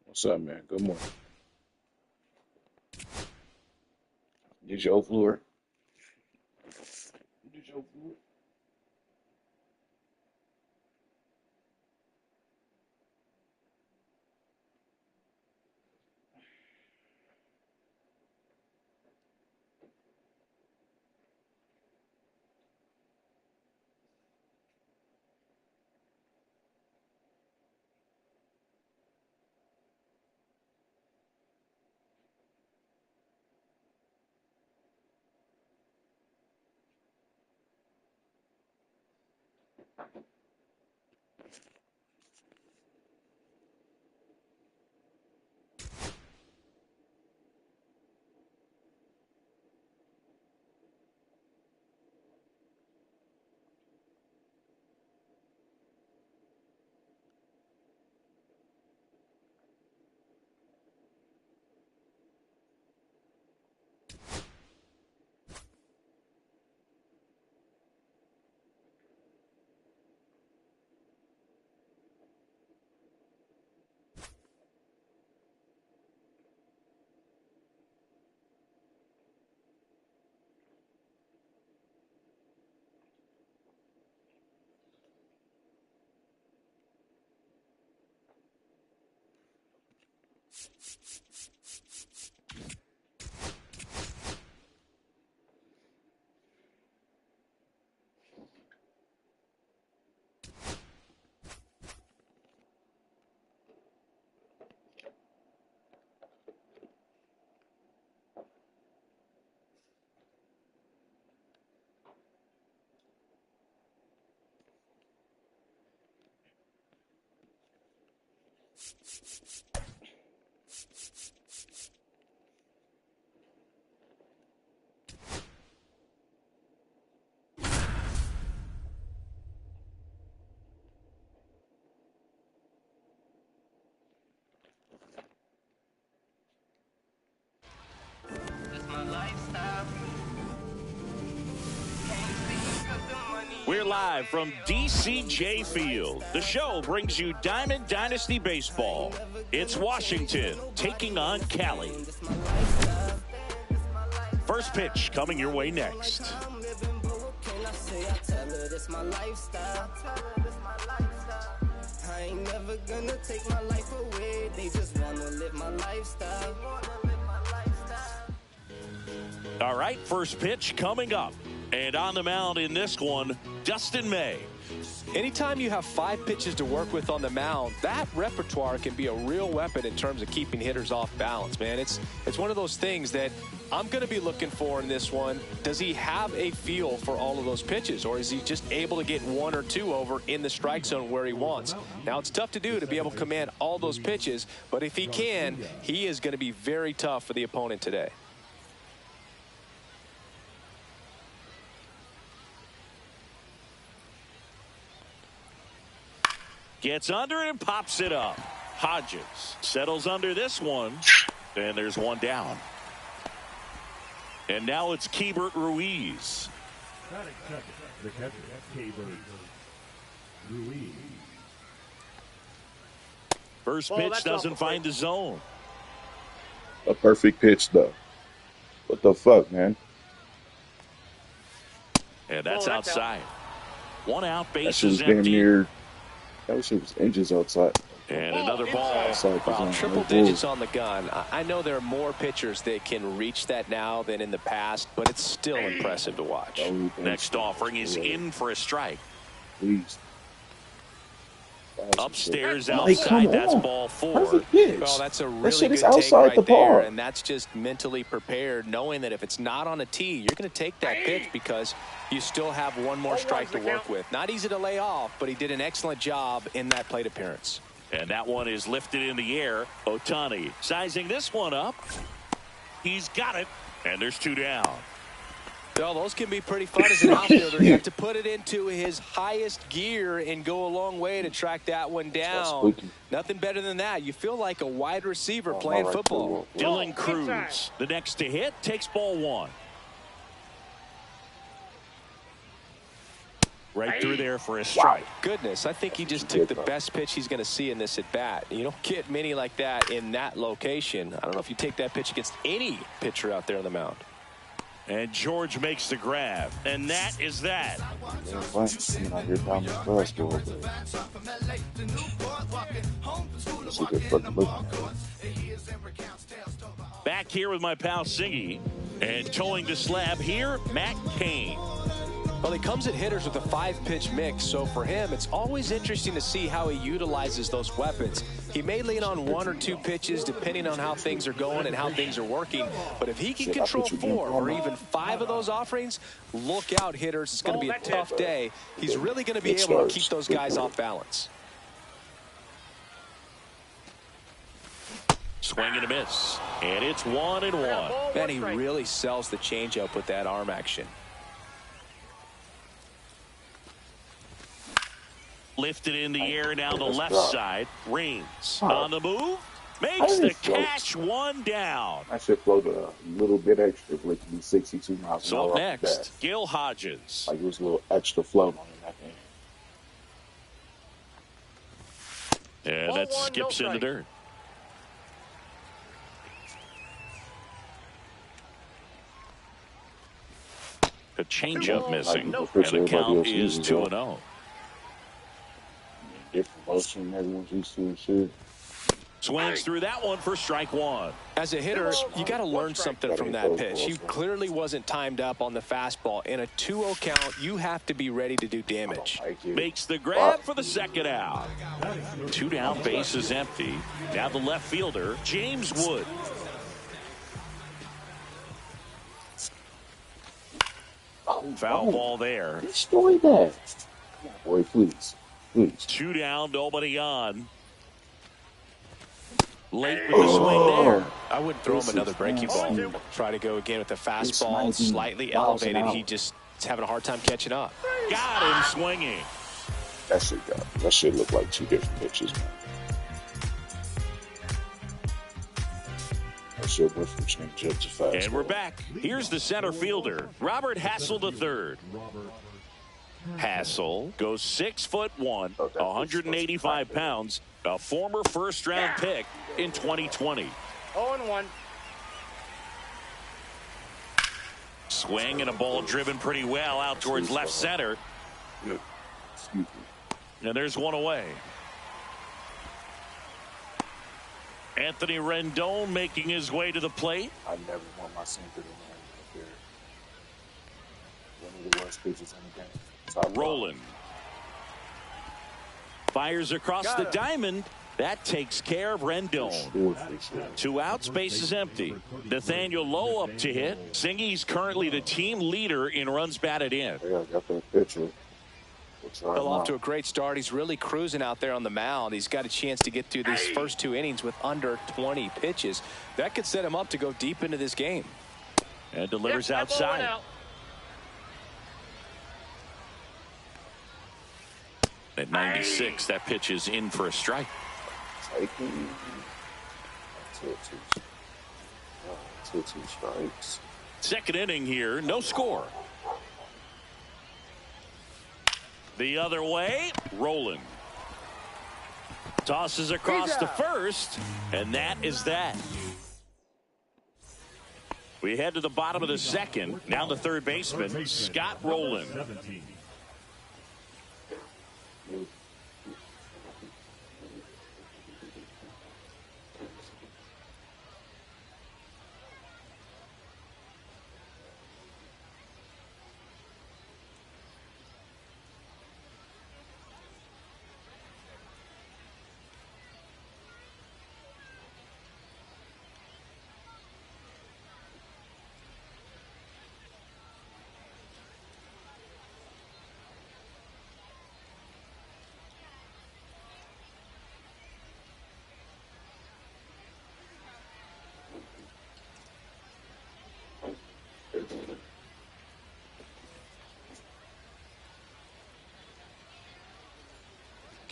What's up, man? Good morning. Did your floor? Did your floor? We're live from DCJ Field. The show brings you Diamond Dynasty Baseball. It's Washington taking on Cali. First pitch coming your way next. I ain't never gonna take my life away. They just wanna live my lifestyle. All right, first pitch coming up. And on the mound in this one, Dustin May. Anytime you have 5 pitches to work with on the mound, that repertoire can be a real weapon in terms of keeping hitters off balance, man. It's one of those things that I'm going to be looking for in this one. Does he have a feel for all of those pitches, or is he just able to get 1 or 2 over in the strike zone where he wants? Now, it's tough to do to be able to command all those pitches, but if he can, he is going to be very tough for the opponent today. Gets under it and pops it up. Hodges settles under this one, and there's one down. And now it's Keibert Ruiz. Batting second, the catcher, Keibert Ruiz. First pitch doesn't find the zone. A perfect pitch, though. What the fuck, man? And that's outside. One out, That base shit was is damn empty. near. That shit was inches outside. And another ball. Outside the Wow, zone. triple Like, digits on the gun. I know there are more pitchers that can reach that now than in the past, but it's still impressive to watch. whoa. Next offering is in for a strike. Please. Upstairs, Like, come outside, that's on. ball 4. Perfect pitch. Well, that's a That really shit is good take outside right the there, ball. and that's just mentally prepared, knowing that if it's not on a tee, you're going to take that pitch because you still have one more strike to work with. Not easy to lay off, but he did an excellent job in that plate appearance. And that one is lifted in the air. Ohtani sizing this one up. He's got it, and there's 2 down. Well, those can be pretty fun as an outfielder. You have to put it into his highest gear and go a long way to track that one down. Nothing better than that. You feel like a wide receiver playing football. Dylan Cruz, the next to hit, takes ball 1. Right through there for a strike. Goodness, I think he just took the best pitch he's going to see in this at bat. You don't get many like that in that location. I don't know if you take that pitch against any pitcher out there on the mound. And George makes the grab, and that is that. Back here with my pal Singy, and towing the slab here, Matt Cain. Well, he comes at hitters with a 5-pitch mix, so for him, it's always interesting to see how he utilizes those weapons. He may lean on 1 or 2 pitches depending on how things are going and how things are working, but if he can control 4 or even 5 of those offerings, look out, hitters. It's going to be a tough day. He's really going to be able to keep those guys off balance. Swing and a miss, and it's 1-1. Man, he really sells the changeup with that arm action. Lifted in the air down the left side. Reigns on the move. Makes the catch, 1 down. I should float a little bit extra, for it to be 62 miles an hour. So next, Gil Hodges. Like it was a little extra float on it, I think. And that skips in the dirt. A changeup missing, and the count is 2-0. Different motion everyone's used to and shit. Swings through that one for strike 1. As a hitter, you got to learn something from that pitch. He clearly wasn't timed up on the fastball. In a 2-0 count, you have to be ready to do damage. Makes the grab for the second out. 2 down, base is empty. Now the left fielder, James Wood. Foul ball there. Destroy that. Boy, please. 2 down, nobody on. Late with the swing there. I wouldn't throw him another breaking ball. Try to go again with the fastball, slightly elevated. He just is having a hard time catching up. Got him swinging. That shit looked like 2 different pitches, man. That shit went from changeup to fastball. And we're back. Here's the center fielder, Robert Hassel III. Hassel goes 6'1", 185 pounds, a former first-round pick in 2020. 0-1. Swing and a ball driven pretty well out towards left center. And there's one away. Anthony Rendon making his way to the plate. I never want my sinker to land up there. One of the worst pitches in the game. Rolling. Fires across the diamond. That takes care of Rendon. 2 outs, base is empty. Nathaniel Lowe up to hit. Singy's currently the team leader in runs batted in. Yeah, got that pitcher. Well, off to a great start. He's really cruising out there on the mound. He's got a chance to get through these first 2 innings with under 20 pitches. That could set him up to go deep into this game. And delivers outside. At 96, that pitch is in for a strike. 2 strikes. Second inning here, no score. The other way, rolling. Tosses across to first, and that is that. We head to the bottom of the second. Now the third baseman, Scott Rowland.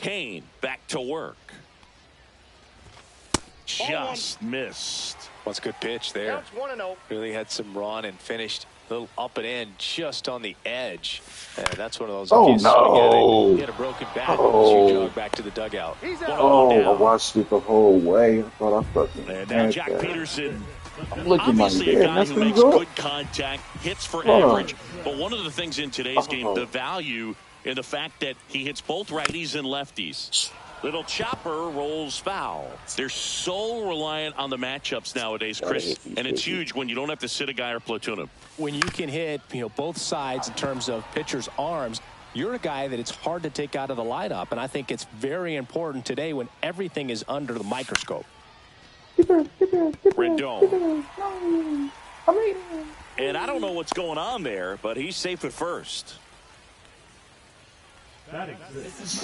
Kane back to work. Just missed. What's a good pitch there? Counts 1-0. Really had some run and finished a little up and in just on the edge. And that's one of those. Oh, if you swing at it, no. hit a broken bat, Oh. you jog back to the dugout. He's out. Oh, I down. watched it the whole way. I thought I fucking And now had Jack that. Peterson, I'm looking like obviously a that. guy That's who what makes he's up. good contact, hits for Hold on. average. But one of the things in today's game, the value in the fact that he hits both righties and lefties. Little chopper rolls foul. They're so reliant on the matchups nowadays, Chris, and it's huge when you don't have to sit a guy or platoon him. When you can hit, both sides in terms of pitchers' arms, you're a guy that it's hard to take out of the lineup, and I think it's very important today when everything is under the microscope. Rendon. And I don't know what's going on there, but he's safe at first.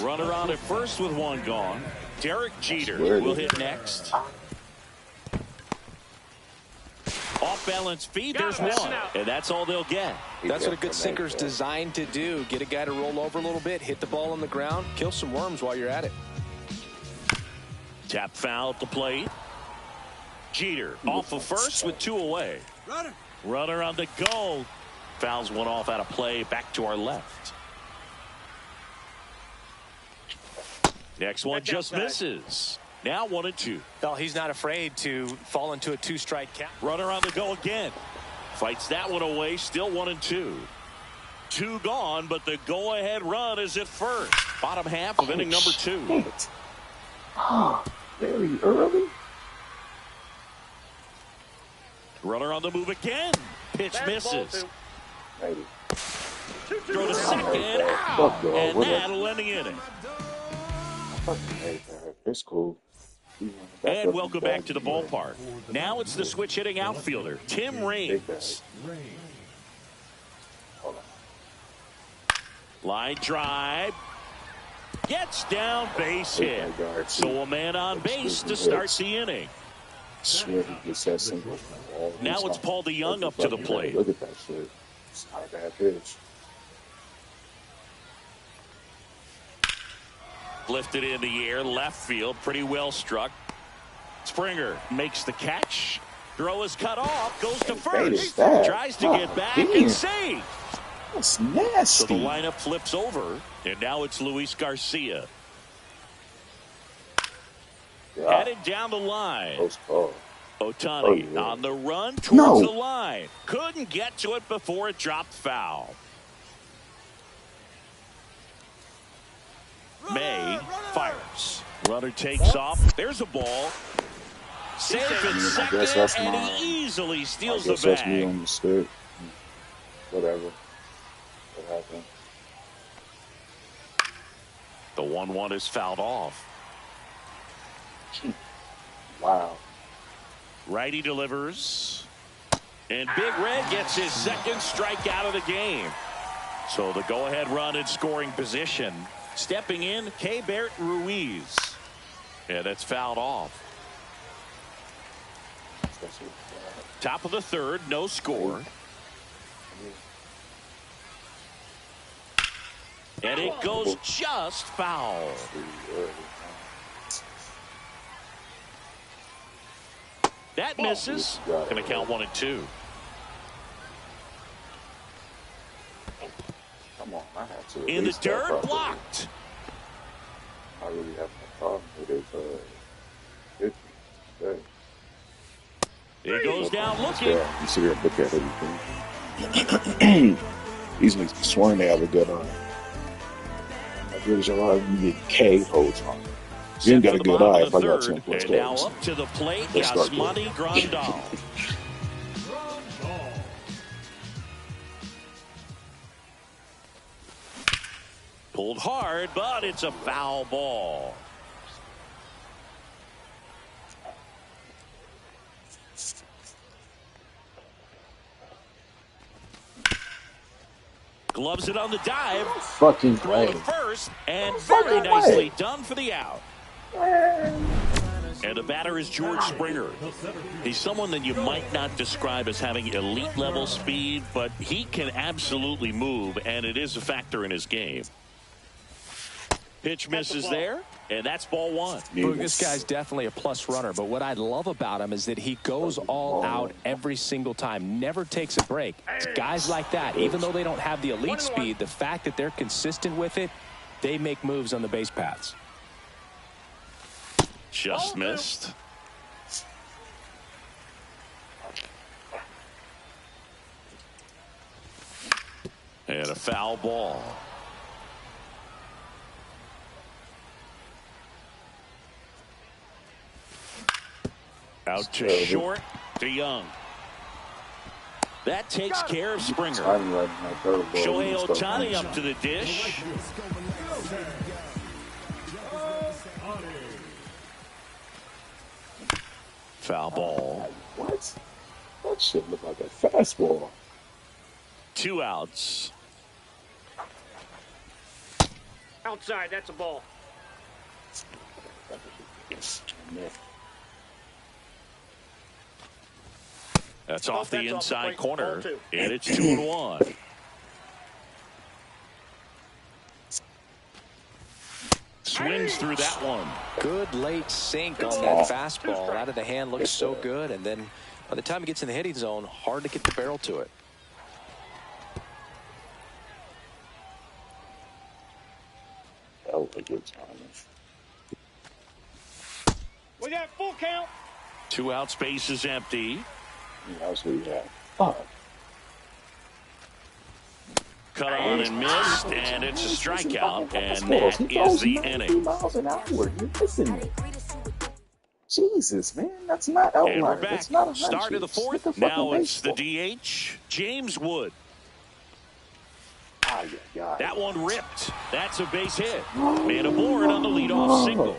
Runner on at first with one gone. Derek Jeter will hit next. Off balance feed, there's one, and that's all they'll get. That's what a good sinker's designed to do. Get a guy to roll over a little bit, hit the ball on the ground, kill some worms while you're at it. Tap foul at the plate. Jeter off of first with two away. Runner on the go. Fouls one off out of play, back to our left. Next one just misses. Now 1-2. Well, he's not afraid to fall into a two-strike count. Runner on the go again. Fights that one away. Still 1-2. Two gone, but the go-ahead run is at first. Bottom half of inning number 2. Very early. Runner on the move again. Pitch misses. Maybe. Throw to second. Out. And that'll end the inning. It's cool. And welcome back to the ballpark. Now it's the switch hitting outfielder, Tim Raines. Line drive. Gets down, base hit. So a man on base to start the inning. Now it's Paul DeYoung up to the plate. Look at that shit. It's not a bad pitch. Lifted in the air, left field, pretty well struck. Springer makes the catch. Throw is cut off, goes to first. Tries to get back and save. That's nasty. So the lineup flips over, and now it's Luis Garcia. Headed down the line. Ohtani on the run towards the line. Couldn't get to it before it dropped foul. May fires. Runner takes off. There's a ball. Safe in second, and he easily steals the That's me bag. on the stick. Whatever. What happened? The 1-1 is fouled off. Wow. Righty delivers. And Big Red gets his second strikeout of the game. So the go-ahead run in scoring position. Stepping in, Keibert Ruiz. Yeah, that's fouled off. Top of the third, no score. And it goes just foul. That misses. Going to count 1-2. Come on, I have to. In the dirt, blocked. I really have no problem with it. It goes down looking. Yeah, you sit here and look at everything. These niggas swearing they have a good eye. I really should have you get K whole time. You ain't got a good eye if I got 10 plus And now games. up to the plate, Let's start Yasmani Grandal. Pulled hard, but it's a foul ball. Gloves it on the dive. Fucking Throw to first, and very nicely done for the out. And the batter is George Springer. He's someone that you might not describe as having elite level speed, but he can absolutely move, and it is a factor in his game. Pitch misses there, and that's ball one. Look, this guy's definitely a plus runner, but what I love about him is that he goes all out every single time, never takes a break. It's guys like that, even though they don't have the elite speed, the fact that they're consistent with it, they make moves on the base paths. Just missed. And a foul ball. Out to short to Young. That takes care of Springer. Shohei Ohtani up to the dish. Foul ball. What? That shit looked like a fastball. 2 outs. Outside, that's a ball. That's off the inside corner, and it's 2-1. Swings through that one. Good late sink on that fastball. Out of the hand, looks so good, and then by the time it gets in the hitting zone, hard to get the barrel to it. That was a good time. We got full count. 2 outs, base is empty. That's what you have. Oh. Cut on and missed, and it's a strikeout, and that is the inning. Miles an hour. You're missing it. Jesus, man, that's not outlier. And we're back. That's not a Start of the fourth. Now it's the DH, James Wood. That one ripped. That's a base hit. Man aboard on the leadoff single.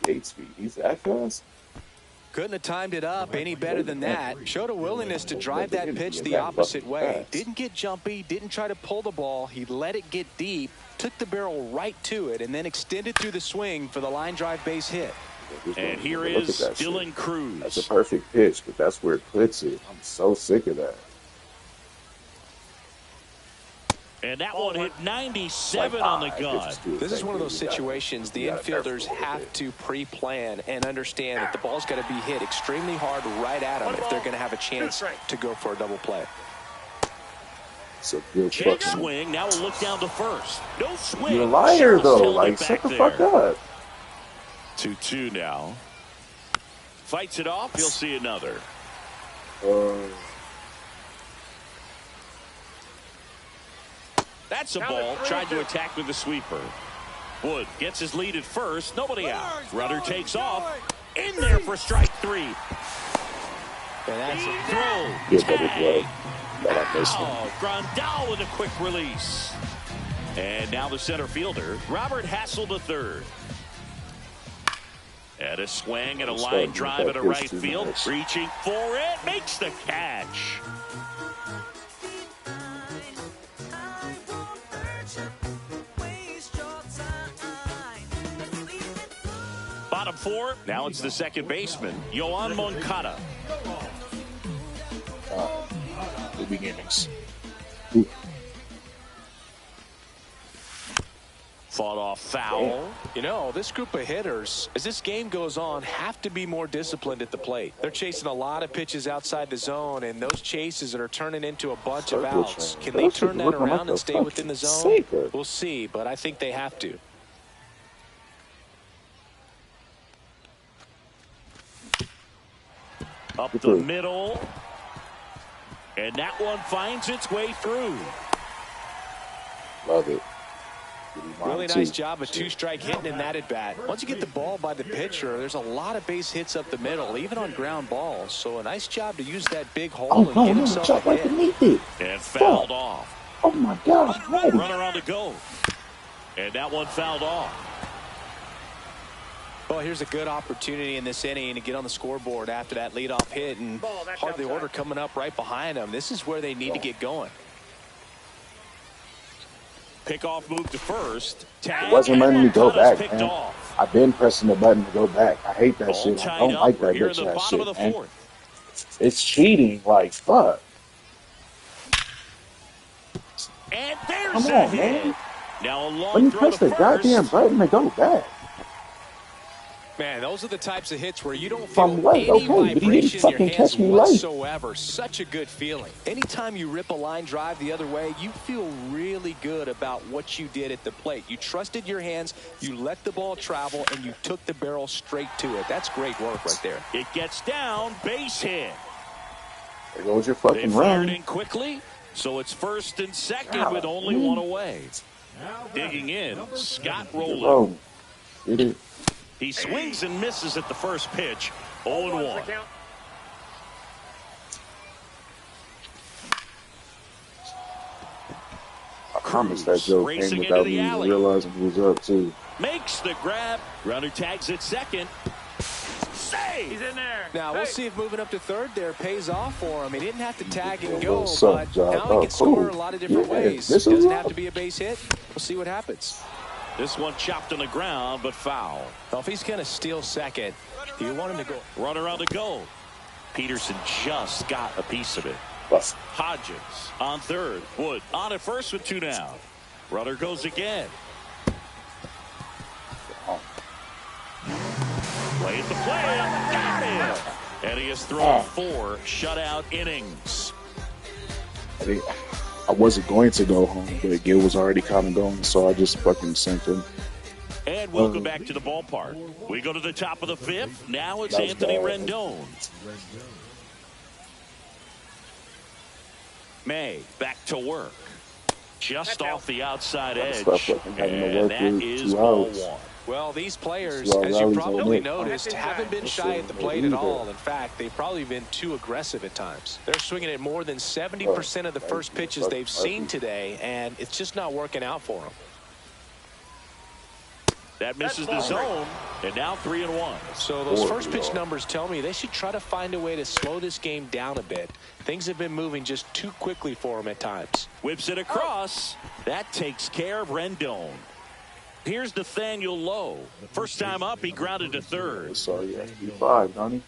Hey, speed. He's that fast. Couldn't have timed it up any better than that. Showed a willingness to drive that pitch the opposite way. Didn't get jumpy, didn't try to pull the ball. He let it get deep, took the barrel right to it, and then extended through the swing for the line drive base hit. And here is Dylan Cruz. That's a perfect pitch, but that's where it puts it. I'm so sick of that. And that one hit 97 on the gun. This is one of those situations the infielders have to pre-plan and understand that the ball's got to be hit extremely hard right at them if they're going to have a chance to go for a double play. So good check swing. Now we'll look down to first. No swing. You're a liar, though. Like, shut the fuck up. 2-2 now. Fights it off. He'll see another. That's a ball. Tried to attack with the sweeper. Wood gets his lead at first. Nobody out. Runner takes off. In there for strike 3. And that's a throw. Tag. Oh, Grandal with a quick release. And now the center fielder, Robert Hassel III. And a swing and a line drive at a right field. Reaching for it. Makes the catch. Bottom 4. Now it's the second baseman, Yoan Moncada. The beginnings. Fought off foul. You know, this group of hitters, as this game goes on, have to be more disciplined at the plate. They're chasing a lot of pitches outside the zone, and those chases that are turning into a bunch of outs. Can they turn that around and stay within the zone? We'll see, but I think they have to. Up the middle. And that one finds its way through. Love it. Really nice job of two-strike hitting in that at-bat. Once you get the ball by the pitcher, there's a lot of base hits up the middle, even on ground balls. So a nice job to use that big hole and get himself a hit. And fouled off. Oh, my God. Runner on the go. And that one fouled off. Well, here's a good opportunity in this inning to get on the scoreboard after that leadoff hit, and part of the order coming up right behind them. This is where they need to get going. Pickoff move to first. It wasn't letting me go back, man. I've been pressing the button to go back. I hate that shit. I don't like that bitch ass shit, man. It's cheating like fuck. And there's Come a on, hit. man. Now a long When you throw press to the goddamn first. button to go back. Man, those are the types of hits where you don't From feel left, any okay, but he didn't vibration in your fucking hands catch me late. whatsoever. Such a good feeling. Anytime you rip a line drive the other way, you feel really good about what you did at the plate. You trusted your hands, you let the ball travel, and you took the barrel straight to it. That's great work right there. It gets down, base hit. There goes your They fucking fired run. in quickly, so it's first and second God, with only man. one away. Digging in, Scott Rowland. Bro, did it? He swings and misses at the first pitch. 0-1. I promise that Joe Racing came into without the me alley. realizing he was up too. Makes the grab. Runner tags at second. Save! He's in there. Now, we'll see if moving up to third there pays off for him. He didn't have to tag and Yeah, go, well, some but job. now he Oh, can score cool. a lot of different Yeah, ways. this is Doesn't right. have to be a base hit. We'll see what happens. This one chopped on the ground, but foul. Well, if he's going to steal second, you want him to go. Runner on the go. Peterson just got a piece of it. Bust. Hodges on third. Wood on at first with two down. Runner goes again. Play at the plate. Got him. And he has thrown 4 shutout innings. I wasn't going to go home, but Gil was already kind of going, so I just fucking sent him. And welcome back to the ballpark. We go to the top of the 5th. Now it's That's Anthony bad. Rendon. May back to work. Just off the outside edge. And that is ball 1. Well, these players, Well, as you rallies probably on it. noticed, haven't been shy at the plate at all. In fact, they've probably been too aggressive at times. They're swinging at more than 70% of the first pitches they've seen today, and it's just not working out for them. That misses the zone, and now 3-1. So those first pitch numbers tell me they should try to find a way to slow this game down a bit. Things have been moving just too quickly for them at times. Whips it across. That takes care of Rendon. Here's Nathaniel Lowe. First time up, he grounded to third. So, yeah, 5, Donnie.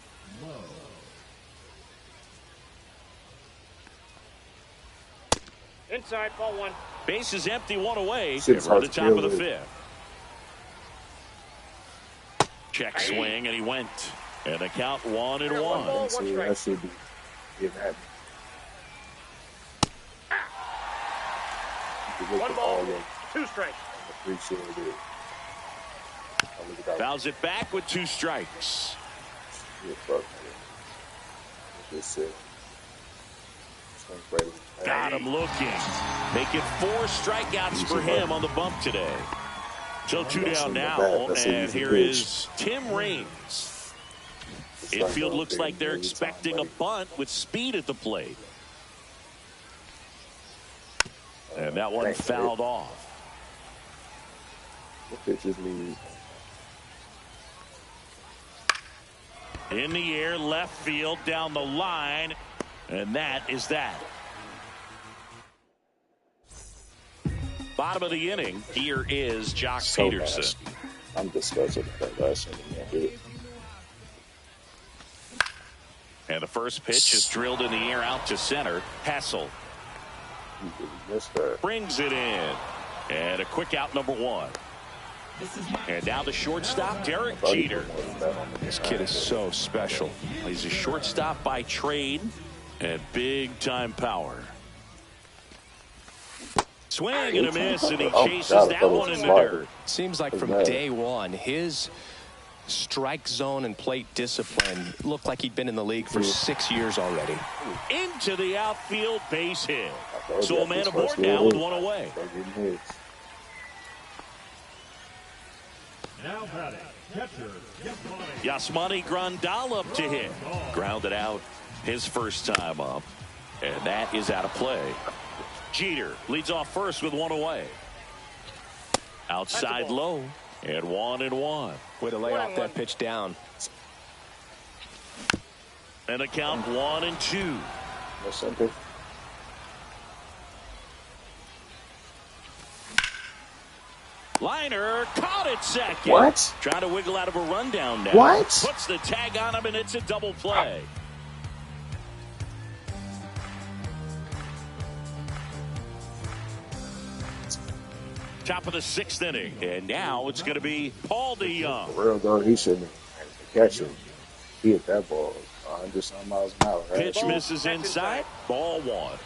Inside, ball 1. Base is empty, 1 away. Shit's We're at hard the to top deal of the with. 5th. Check swing, and he went. And the count 1-1. So, yeah, that should be getting at me. You can look 1 at ball, all of 2 strikes. appreciate it. Oh, look at that. Fouls it back with 2 strikes. Yeah, fuck, man. Just it. Got him looking. Make it 4 strikeouts for him on the bump today. So 2 down now, and here is Tim Raines. Infield looks like they're expecting a bunt with speed at the plate. And that one fouled off. What pitches me? In the air, left field, down the line, and that is that. Bottom of the inning, here is Jock Peterson. Nasty. I'm disgusted with that last inning. And the first pitch is drilled in the air out to center. Hassel brings it in. And a quick out, number 1. And now the shortstop, Derek Jeter. This kid is so special. He's a shortstop by trade and big-time power. Swing and a miss, and he chases that one in the dirt. Seems like from day one, his strike zone and plate discipline looked like he'd been in the league for 6 years already. Into the outfield, base hit. So a man aboard now with 1 away. Now batting, catcher, Yasmani Grandal up to hit. Grounded out his first time up. And that is out of play. Jeter leads off first with 1 away. Outside low. And 1-1. Way to lay off that pitch down. And the count 1-2. Liner caught it second. What? Trying to wiggle out of a rundown now. What? Puts the tag on him, and it's a double play. Top of the 6th inning. And now it's going to be Paul DeYoung. For real, though, he shouldn't have catch him. He hit that ball 100-some miles an hour. Right? Pitch misses inside. Ball 1.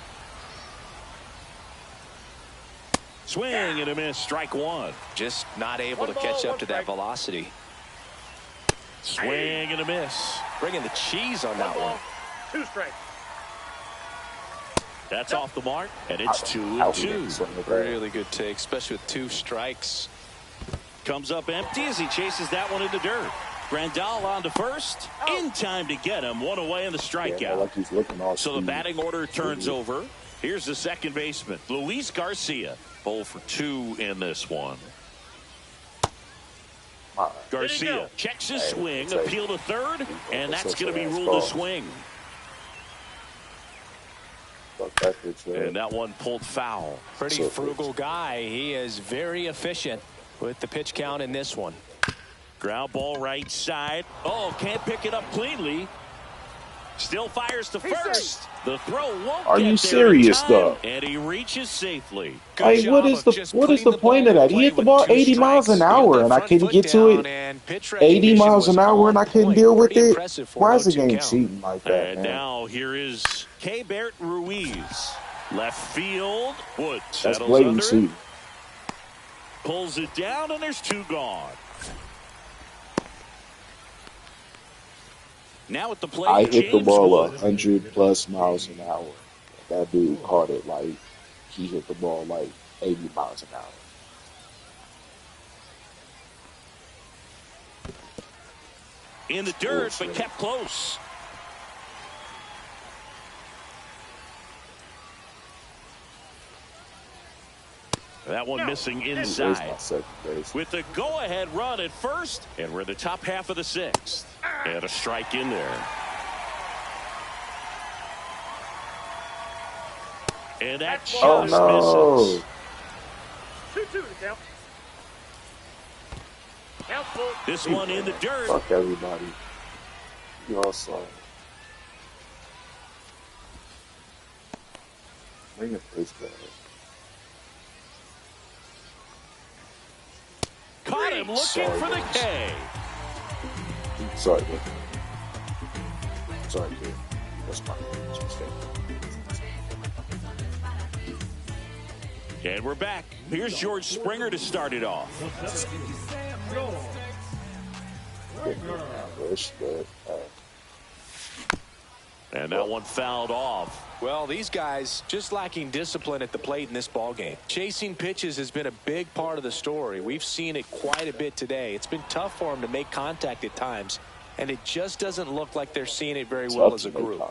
Swing and a miss. Strike 1. Just not able to catch up to that velocity. Swing and a miss. Bringing the cheese on that one. 2 strikes. That's off the mark, and it's 2-2. Really good take, especially with 2 strikes. Comes up empty as he chases that one in the dirt. Grandal on to first. In time to get him. 1 away in the strikeout. Yeah, like he's looking all so the batting order turns over. Here's the second baseman, Luis Garcia. 0 for 2 in this one. Garcia checks his swing, appeal to third, and that's going to be ruled a swing. And that one pulled foul. Pretty frugal guy. He is very efficient with the pitch count in this one. Ground ball right side. Oh, can't pick it up cleanly. Still fires to first. The throw won't Are get you there serious, in time, though? and he reaches safely. Like, what is the point of that? He hit the ball 80 miles an hour, and I couldn't get to it. 80 miles an hour, and I couldn't deal with it. Why is the game cheating like that, And man? now here is Keibert Ruiz. Left field. Wood That's settles blatant under it. cheating. Pulls it down, and there's 2 gone. Now at the plate, I hit the James ball Wood. 100+ miles an hour. That dude caught it like he hit the ball like 80 miles an hour. In the dirt, but kept close. That one missing inside. With the go-ahead run at first, and we're in the top half of the 6th. And a strike in there. And that just misses. 2-2 to count. Count full. This one in the dirt. Fuck everybody. You all saw it. Bring it face back. Caught him looking for the K. Sorry, man. Sorry, kid. That's my mistake. And we're back. Here's George Springer to start it off. And that one fouled off. Well, these guys just lacking discipline at the plate in this ballgame. Chasing pitches has been a big part of the story. We've seen it quite a bit today. It's been tough for them to make contact at times, and it just doesn't look like they're seeing it very well as a group.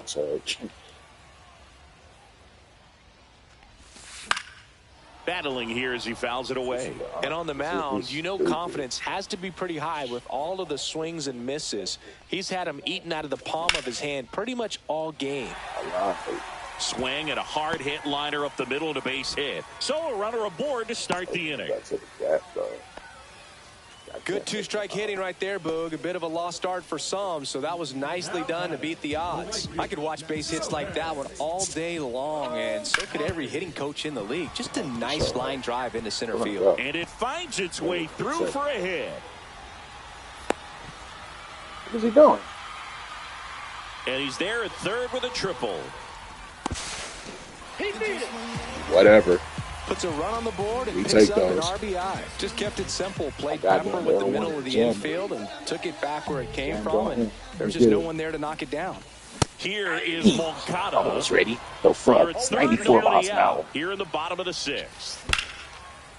Battling here as he fouls it away. And on the mound, you know confidence has to be pretty high with all of the swings and misses. He's had them eaten out of the palm of his hand pretty much all game. Swing and a hard hit liner up the middle to base hit. So a runner aboard to start the inning. Good 2-strike hitting right there, Boog. A bit of a lost start for some, so that was nicely done to beat the odds. I could watch base hits like that one all day long, and so could every hitting coach in the league. Just a nice line drive into center field. And it finds its way through for a hit. What is he doing? And he's there at third with a triple. He beat it. Whatever. Puts a run on the board and We picks take up an those. RBI. Just kept it simple. Played got Pepper one with the there, middle one of the jam. infield and took it back where it came Jam from, going. and there's Let's just get no it. one there to knock it down. Here is Moncada. Almost ready. The front. It's 94 miles an hour. Here in the bottom of the 6th.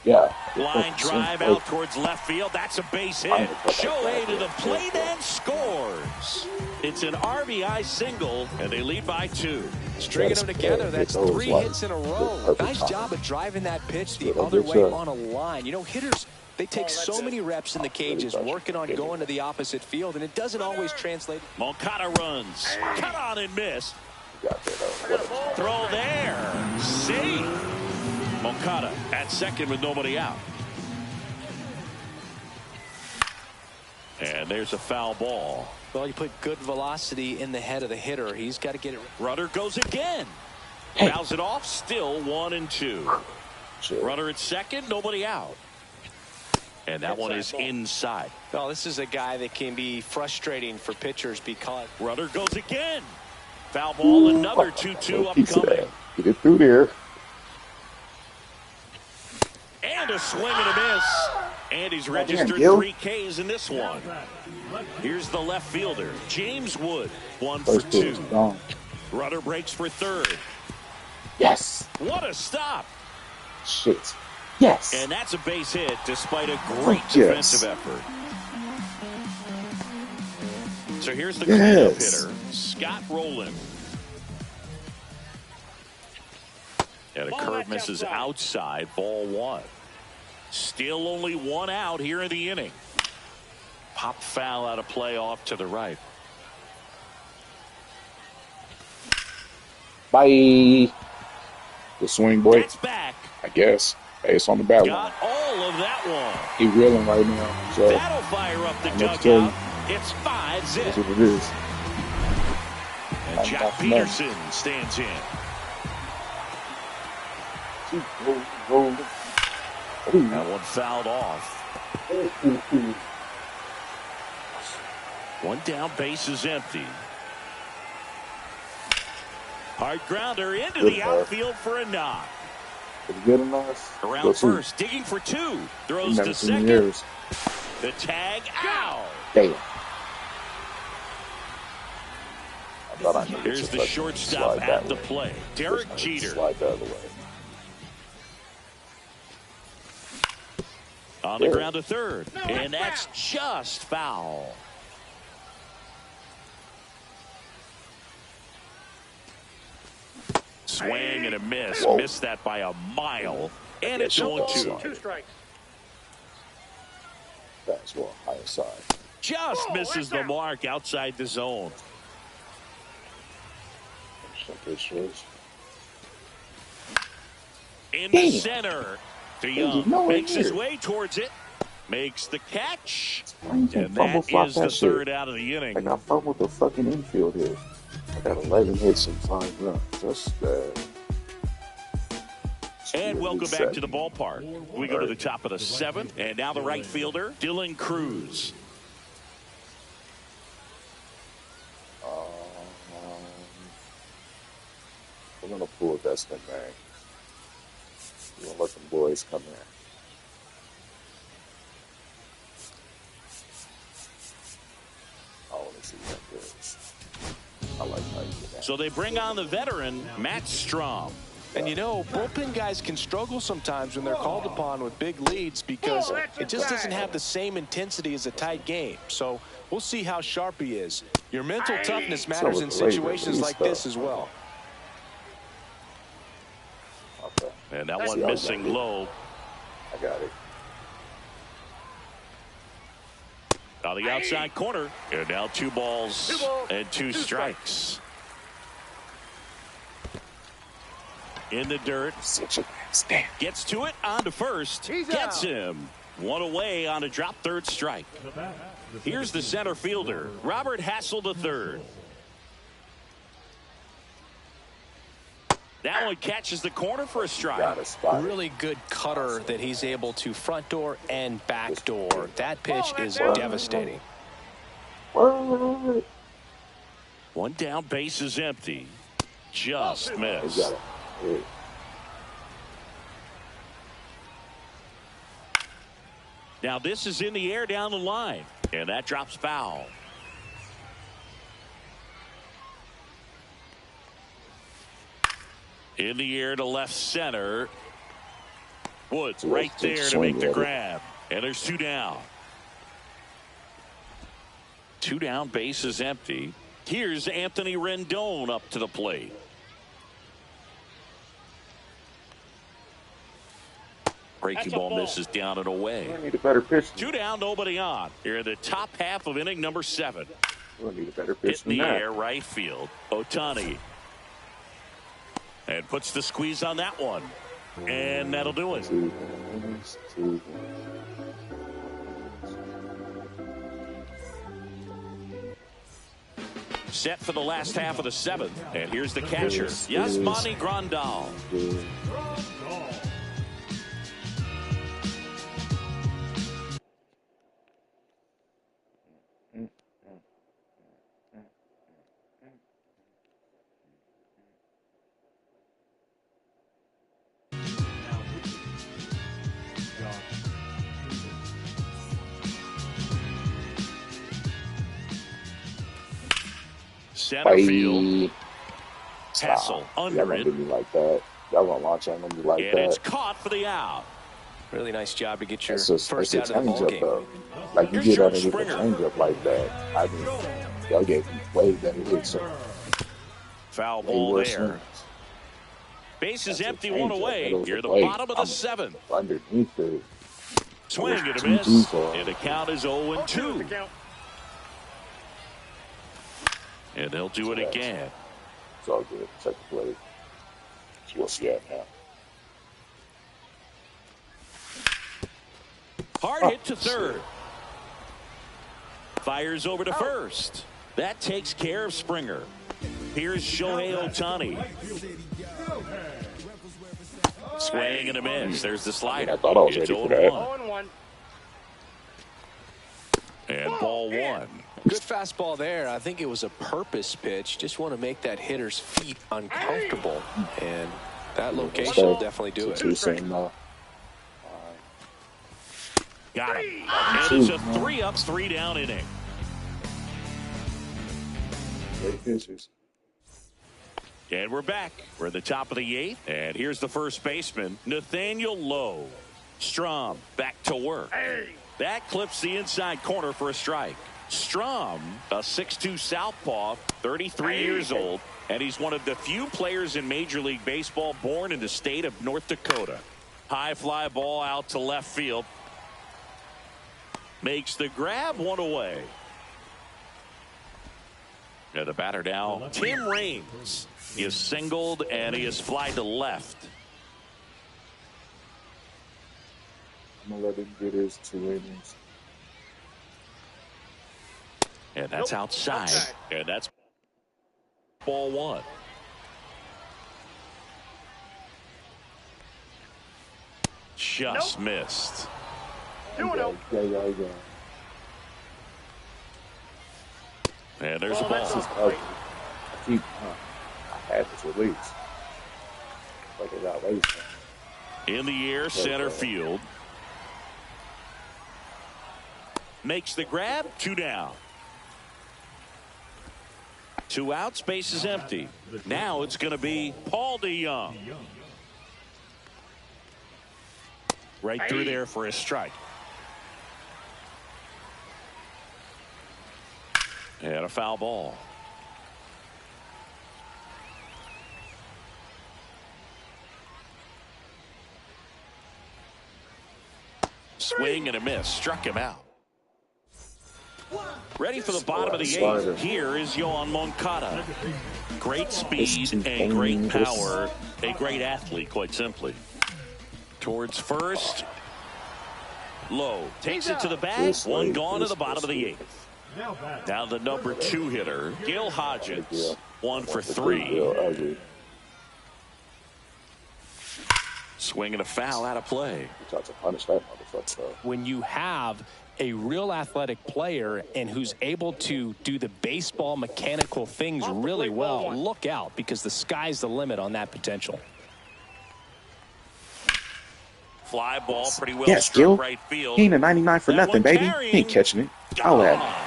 Yeah. Line drive out towards left field. That's a base hit. Shohei to the plate and scores. It's an RBI single, and they lead by 2. Stringing them together, that's 3 hits in a row. Nice job of driving that pitch the other way on a line. You know, hitters, they take so many reps in the cages working on going to the opposite field, and it doesn't always translate. Moncada runs. Cut on and miss. Throw there. Save. Moncada at second with nobody out. And there's a foul ball. Well, you put good velocity in the head of the hitter. He's got to get it. Runner goes again. Fouls it off. Still 1-2. Shit. Runner at second, nobody out. And that one is inside. Well, this is a guy that can be frustrating for pitchers because runner goes again. Foul ball, another 2-2 upcoming. Get it through there. And a swing and a miss. And he's registered 3 Ks in this one. Here's the left fielder, James Wood, 1 for 2. Runner breaks for third. Yes. What a stop. Shit. Yes. And that's a base hit despite a great defensive effort. So here's the cleanup hitter, Scott Rowland. And a curve misses outside, ball 1. Still only 1 out here in the inning. Pop foul out of play off to the right. Bye. The swing, boy. It's back. I guess. Hey, it's on the bat line. Got all of that one. He reeling right now. So that'll fire up the dugout. It's 5-zip. That's what it is. And Jack Peterson stands in. That one fouled off. One down, base is empty. Hard grounder into the outfield for a knock. Good enough. Around first, digging for 2. Throws to second. The tag out. Damn. Here's the shortstop at the plate, Derek Jeter. Slide the other way. On the ground to third, and that's just foul. Swing and a miss. Whoa. Missed that by a mile. And it's 0-2. 2 strikes. That's what high side. Just misses the mark outside the zone. In the center. DeYoung makes his way towards it. Makes the catch. And that is the third out of the inning. I got fun with the fucking infield here. I got 11 hits and 5 runs. Just and welcome back to the ballpark. We go to the top of the 7th, and now the right fielder, Dylan Cruz. We're gonna pull Destin, man. We're gonna let them boys come in. I want to see that goes. I like how you do that. So they bring on the veteran, Matt Strom. And you know, bullpen guys can struggle sometimes when they're called upon with big leads because it just doesn't have the same intensity as a tight game. So we'll see how sharp he is. Your mental toughness matters in situations like this as well. Okay. And that one missing low. I got it. On the outside corner. And now 2 balls and 2 strikes. In the dirt. Gets to it, on to first. Gets him. 1 away on a drop third strike. Here's the center fielder, Robert Hassel III. That one catches the corner for a strike. Really good cutter that he's able to front door and back door. That pitch is devastating. 1 down, base is empty. Just missed. Now this is in the air down the line, and that drops foul. In the air to left center. Woods right there to make the grab. And there's 2 down. 2 down, base is empty. Here's Anthony Rendon up to the plate. Breaking ball misses down and away. We need a better pitch. 2 down, nobody on. Here in the top half of inning number 7. We need a better pitch in the air, right field. Ohtani. And puts the squeeze on that one. And that'll do it. Set for the last half of the 7th. And here's the catcher, Yasmani Grandal. Center field. Tassel under Y'all gonna it. do me like that. Y'all gonna launch on me like And that. it's caught for the out. Really nice job to get your It's first a out of the ball changeup, game. though. Like, you Here's get George underneath a Springer. changeup like that. I mean, y'all get way better hits. So Foul way ball worse there. swings. Bases That's a empty, one changeup. away. That was You're a the play. bottom of the seventh. Underneath it. Swing and a Too miss. far. And the count is 0-2. And they'll do it again. It's all good. Second play. So we'll see that now. Hard hit to third. Fires over to first. That takes care of Springer. Here's Shohei Ohtani. Swing and a miss. There's the slider. I thought I was It's ready for that. 0-1. And ball one. Good fastball there. I think it was a purpose pitch. Just want to make that hitter's feet uncomfortable. And that location will definitely do it. Got him. And it's a 3-up, 3-down inning. Great pitchers. And we're back. We're at the top of the 8th. And here's the first baseman, Nathaniel Lowe. Strom back to work. That clips the inside corner for a strike. Strom, a 6'2 southpaw, 33 years old, and he's one of the few players in Major League Baseball born in the state of North Dakota. High fly ball out to left field. Makes the grab, one away. And the batter now, Tim Raines. He is singled and he is fly to left. I'm going to let him get his 2 innings. And that's outside. And that's ball one. Just missed. Yeah. And there's a ball. I had this release. Like it got late. In the air, center field. Makes the grab, 2 down. 2 out, space is empty. Now it's going to be Paul DeYoung. Right through there for a strike. And a foul ball. Swing and a miss. Struck him out. Ready for the bottom of the 8th. Here is Yohan Moncada. Great speed and great power. A great athlete, quite simply. Towards first. Low. Takes it to the bag. One gone to the bottom of the 8th. Now the number 2 hitter, Gil Hodges. 1 for 3. Swing and a foul out of play. When you have a real athletic player and who's able to do the baseball mechanical things really well, look out, because the sky's the limit on that potential. Fly ball pretty well yes, struck Gil. right field. He ain't a 99 for nothing, baby. He ain't catching it. I'll add it.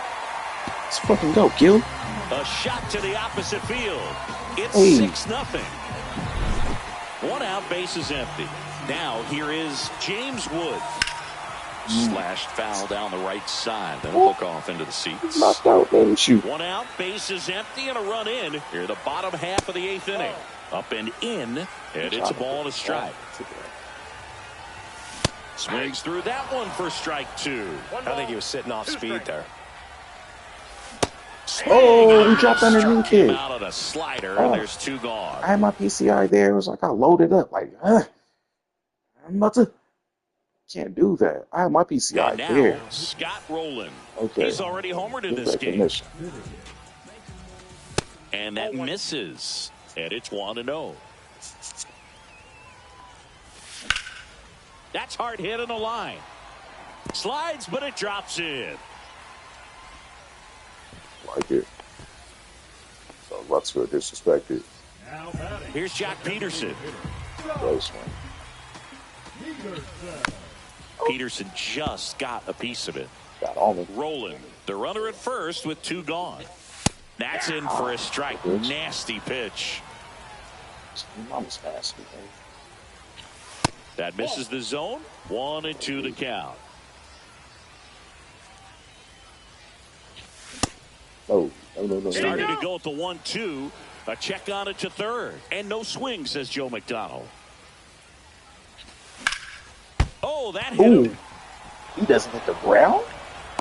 Let's fucking go, Gil. A shot to the opposite field. It's 6-0. 1 out, base is empty. Now here is James Wood. Slashed foul down the right side. That'll hook off into the seats. Knocked out, baby. Shoot. 1 out, base is empty, and a run in. Here, the bottom half of the 8th inning. Up and in, and it's a ball and a strike. Swings through that one for strike 2. I think he was sitting off speed there. Oh, he dropped underneath it. Out on a slider, and there's 2 gone. I had my PCR there. It was like I loaded up. Like, I'm about to. Can't do that. I have my PCI and now, there. Scott Rowland. Okay. He's already homered in this game. And that misses. And it's 1-0. That's hard hit on the line. Slides, but it drops in. Like it. So let's go disrespected. Here's Jack Peterson. Close one. Peterson just got a piece of it. Got on it. Rowland, the runner at first with 2 gone. That's in for a strike. Nasty pitch. Mama's nasty, man. That misses the zone. 1-2 to count. No. Starting to go at the 1-2. A check on it to third. And no swing, says Joe McDonald. Oh, that hit him. He doesn't hit the ground?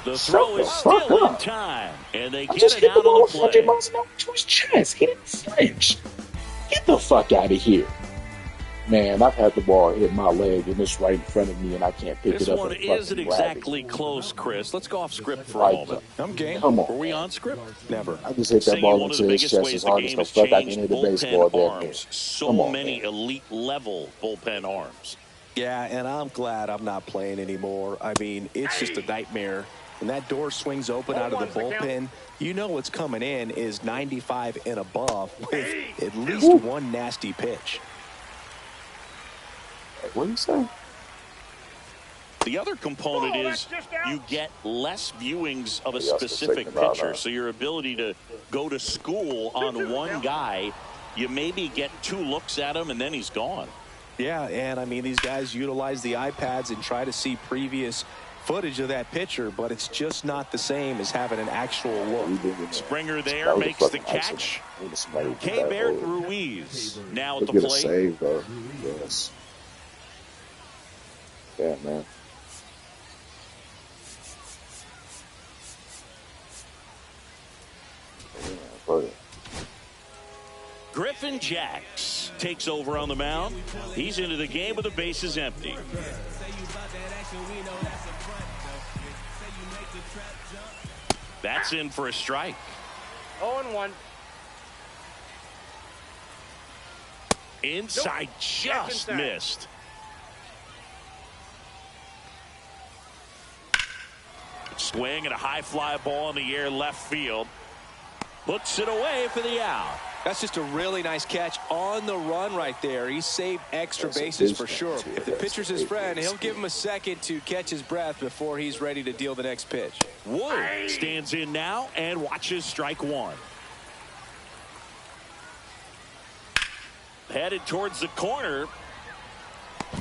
The throw is still in time. And they get it out on the play. 100 miles an hour to his chest. He didn't flinch. Get the fuck out of here. Man, I've had the ball hit my leg and it's right in front of me and I can't pick it up. This one isn't exactly close, Chris. Let's go off script for a moment. I'm game. Come on. Were we on script? Never. I just hit that ball into his chest as hard as the fuck I can hit a baseball there. So many elite level bullpen arms. Yeah, and I'm glad I'm not playing anymore. I mean, it's just a nightmare. When that door swings open out of the bullpen, you know what's coming in is 95 and above with at least one nasty pitch. What do you say? The other component is you get less viewings of a specific pitcher. So your ability to go to school on one guy, you maybe get 2 looks at him and then he's gone. Yeah, and I mean, these guys utilize the iPads and try to see previous footage of that pitcher, but it's just not the same as having an actual look. Springer there makes the catch. K-Bear Ruiz now at the plate. Save, though. Yes. Yeah, man. Griffin Jacks takes over on the mound. He's into the game with the bases empty. That's in for a strike. 0-1. Inside, just missed. Swing and a high fly ball in the air left field. Puts it away for the out. That's just a really nice catch on the run right there. He saved extra bases for sure. If the pitcher's his friend, he'll give him a second to catch his breath before he's ready to deal the next pitch. Wood stands in now and watches strike one. Headed towards the corner.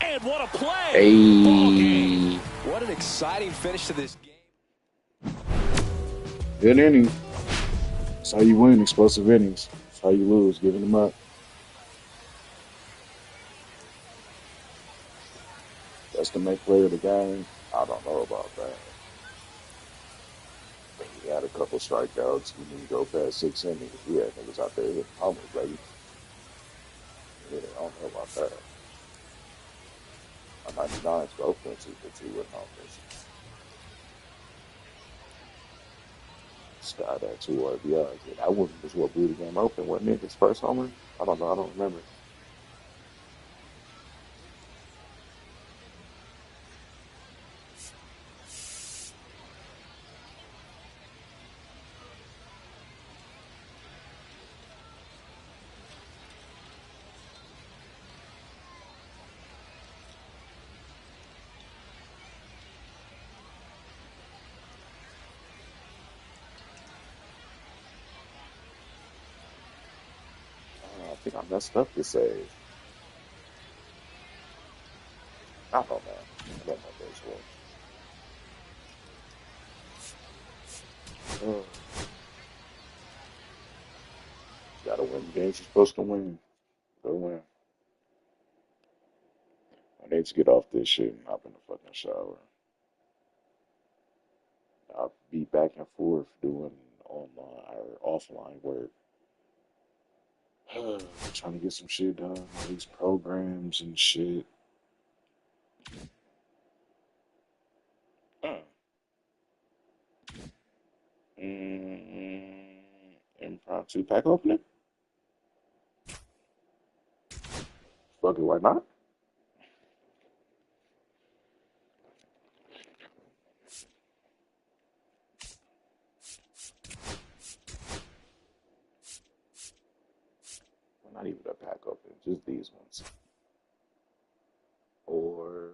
And what a play. Hey. Ball game. What an exciting finish to this game. Good inning. That's how you win explosive innings. That's how you lose, giving them up. That's the main player of the game. I don't know about that. He had a couple strikeouts. We didn't go past 6 innings. We had niggas out there hitting homers, baby. Yeah, I don't know about that. A 99 is the offensive, but 2 with homers. Scott had 2 RBIs. That one was what blew the game open, wasn't it? His first homer? I don't know. I don't remember. I think I messed up the save. I don't know. I don't know this one. Gotta win games you're supposed to win. Go win. I need to get off this shit and hop in the fucking shower. I'll be back and forth doing online or offline work. Trying to get some shit done, all these programs and shit. Impromptu pack opening? Fuck it, why not? Well, not even a pack opening, just these ones. Or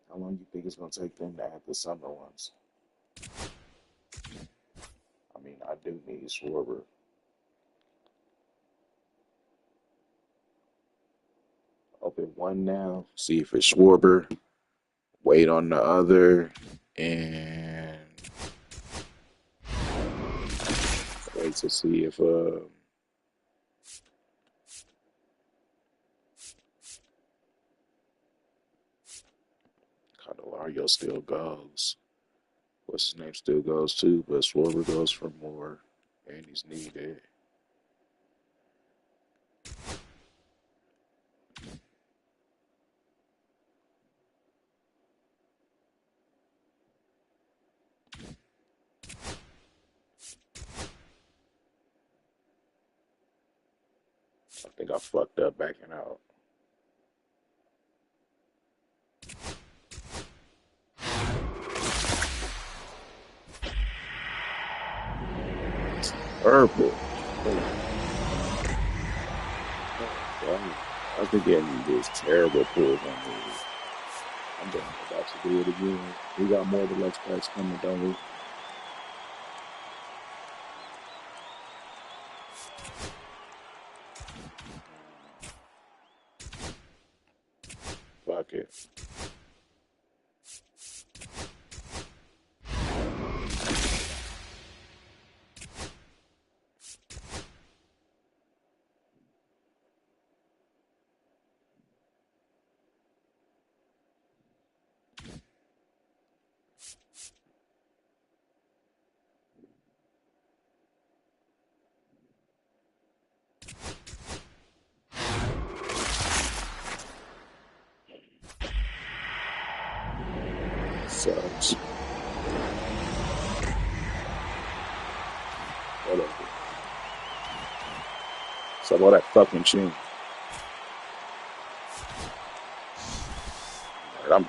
how long do you think it's gonna take them to add the summer ones? I mean, I do need Schwarber. Open one now. See if it's Schwarber. Wait on the other. And wait to see if Candelario still goes. What's his name still goes too, but Schwarber goes for more. And he's needed. I think I fucked up backing out. Terrible. I've been getting these terrible pulls on these. I'm definitely about to do it again. We got more deluxe packs coming, don't we? Fuck it. Sucks. Whatever. So about that fucking chin. I'm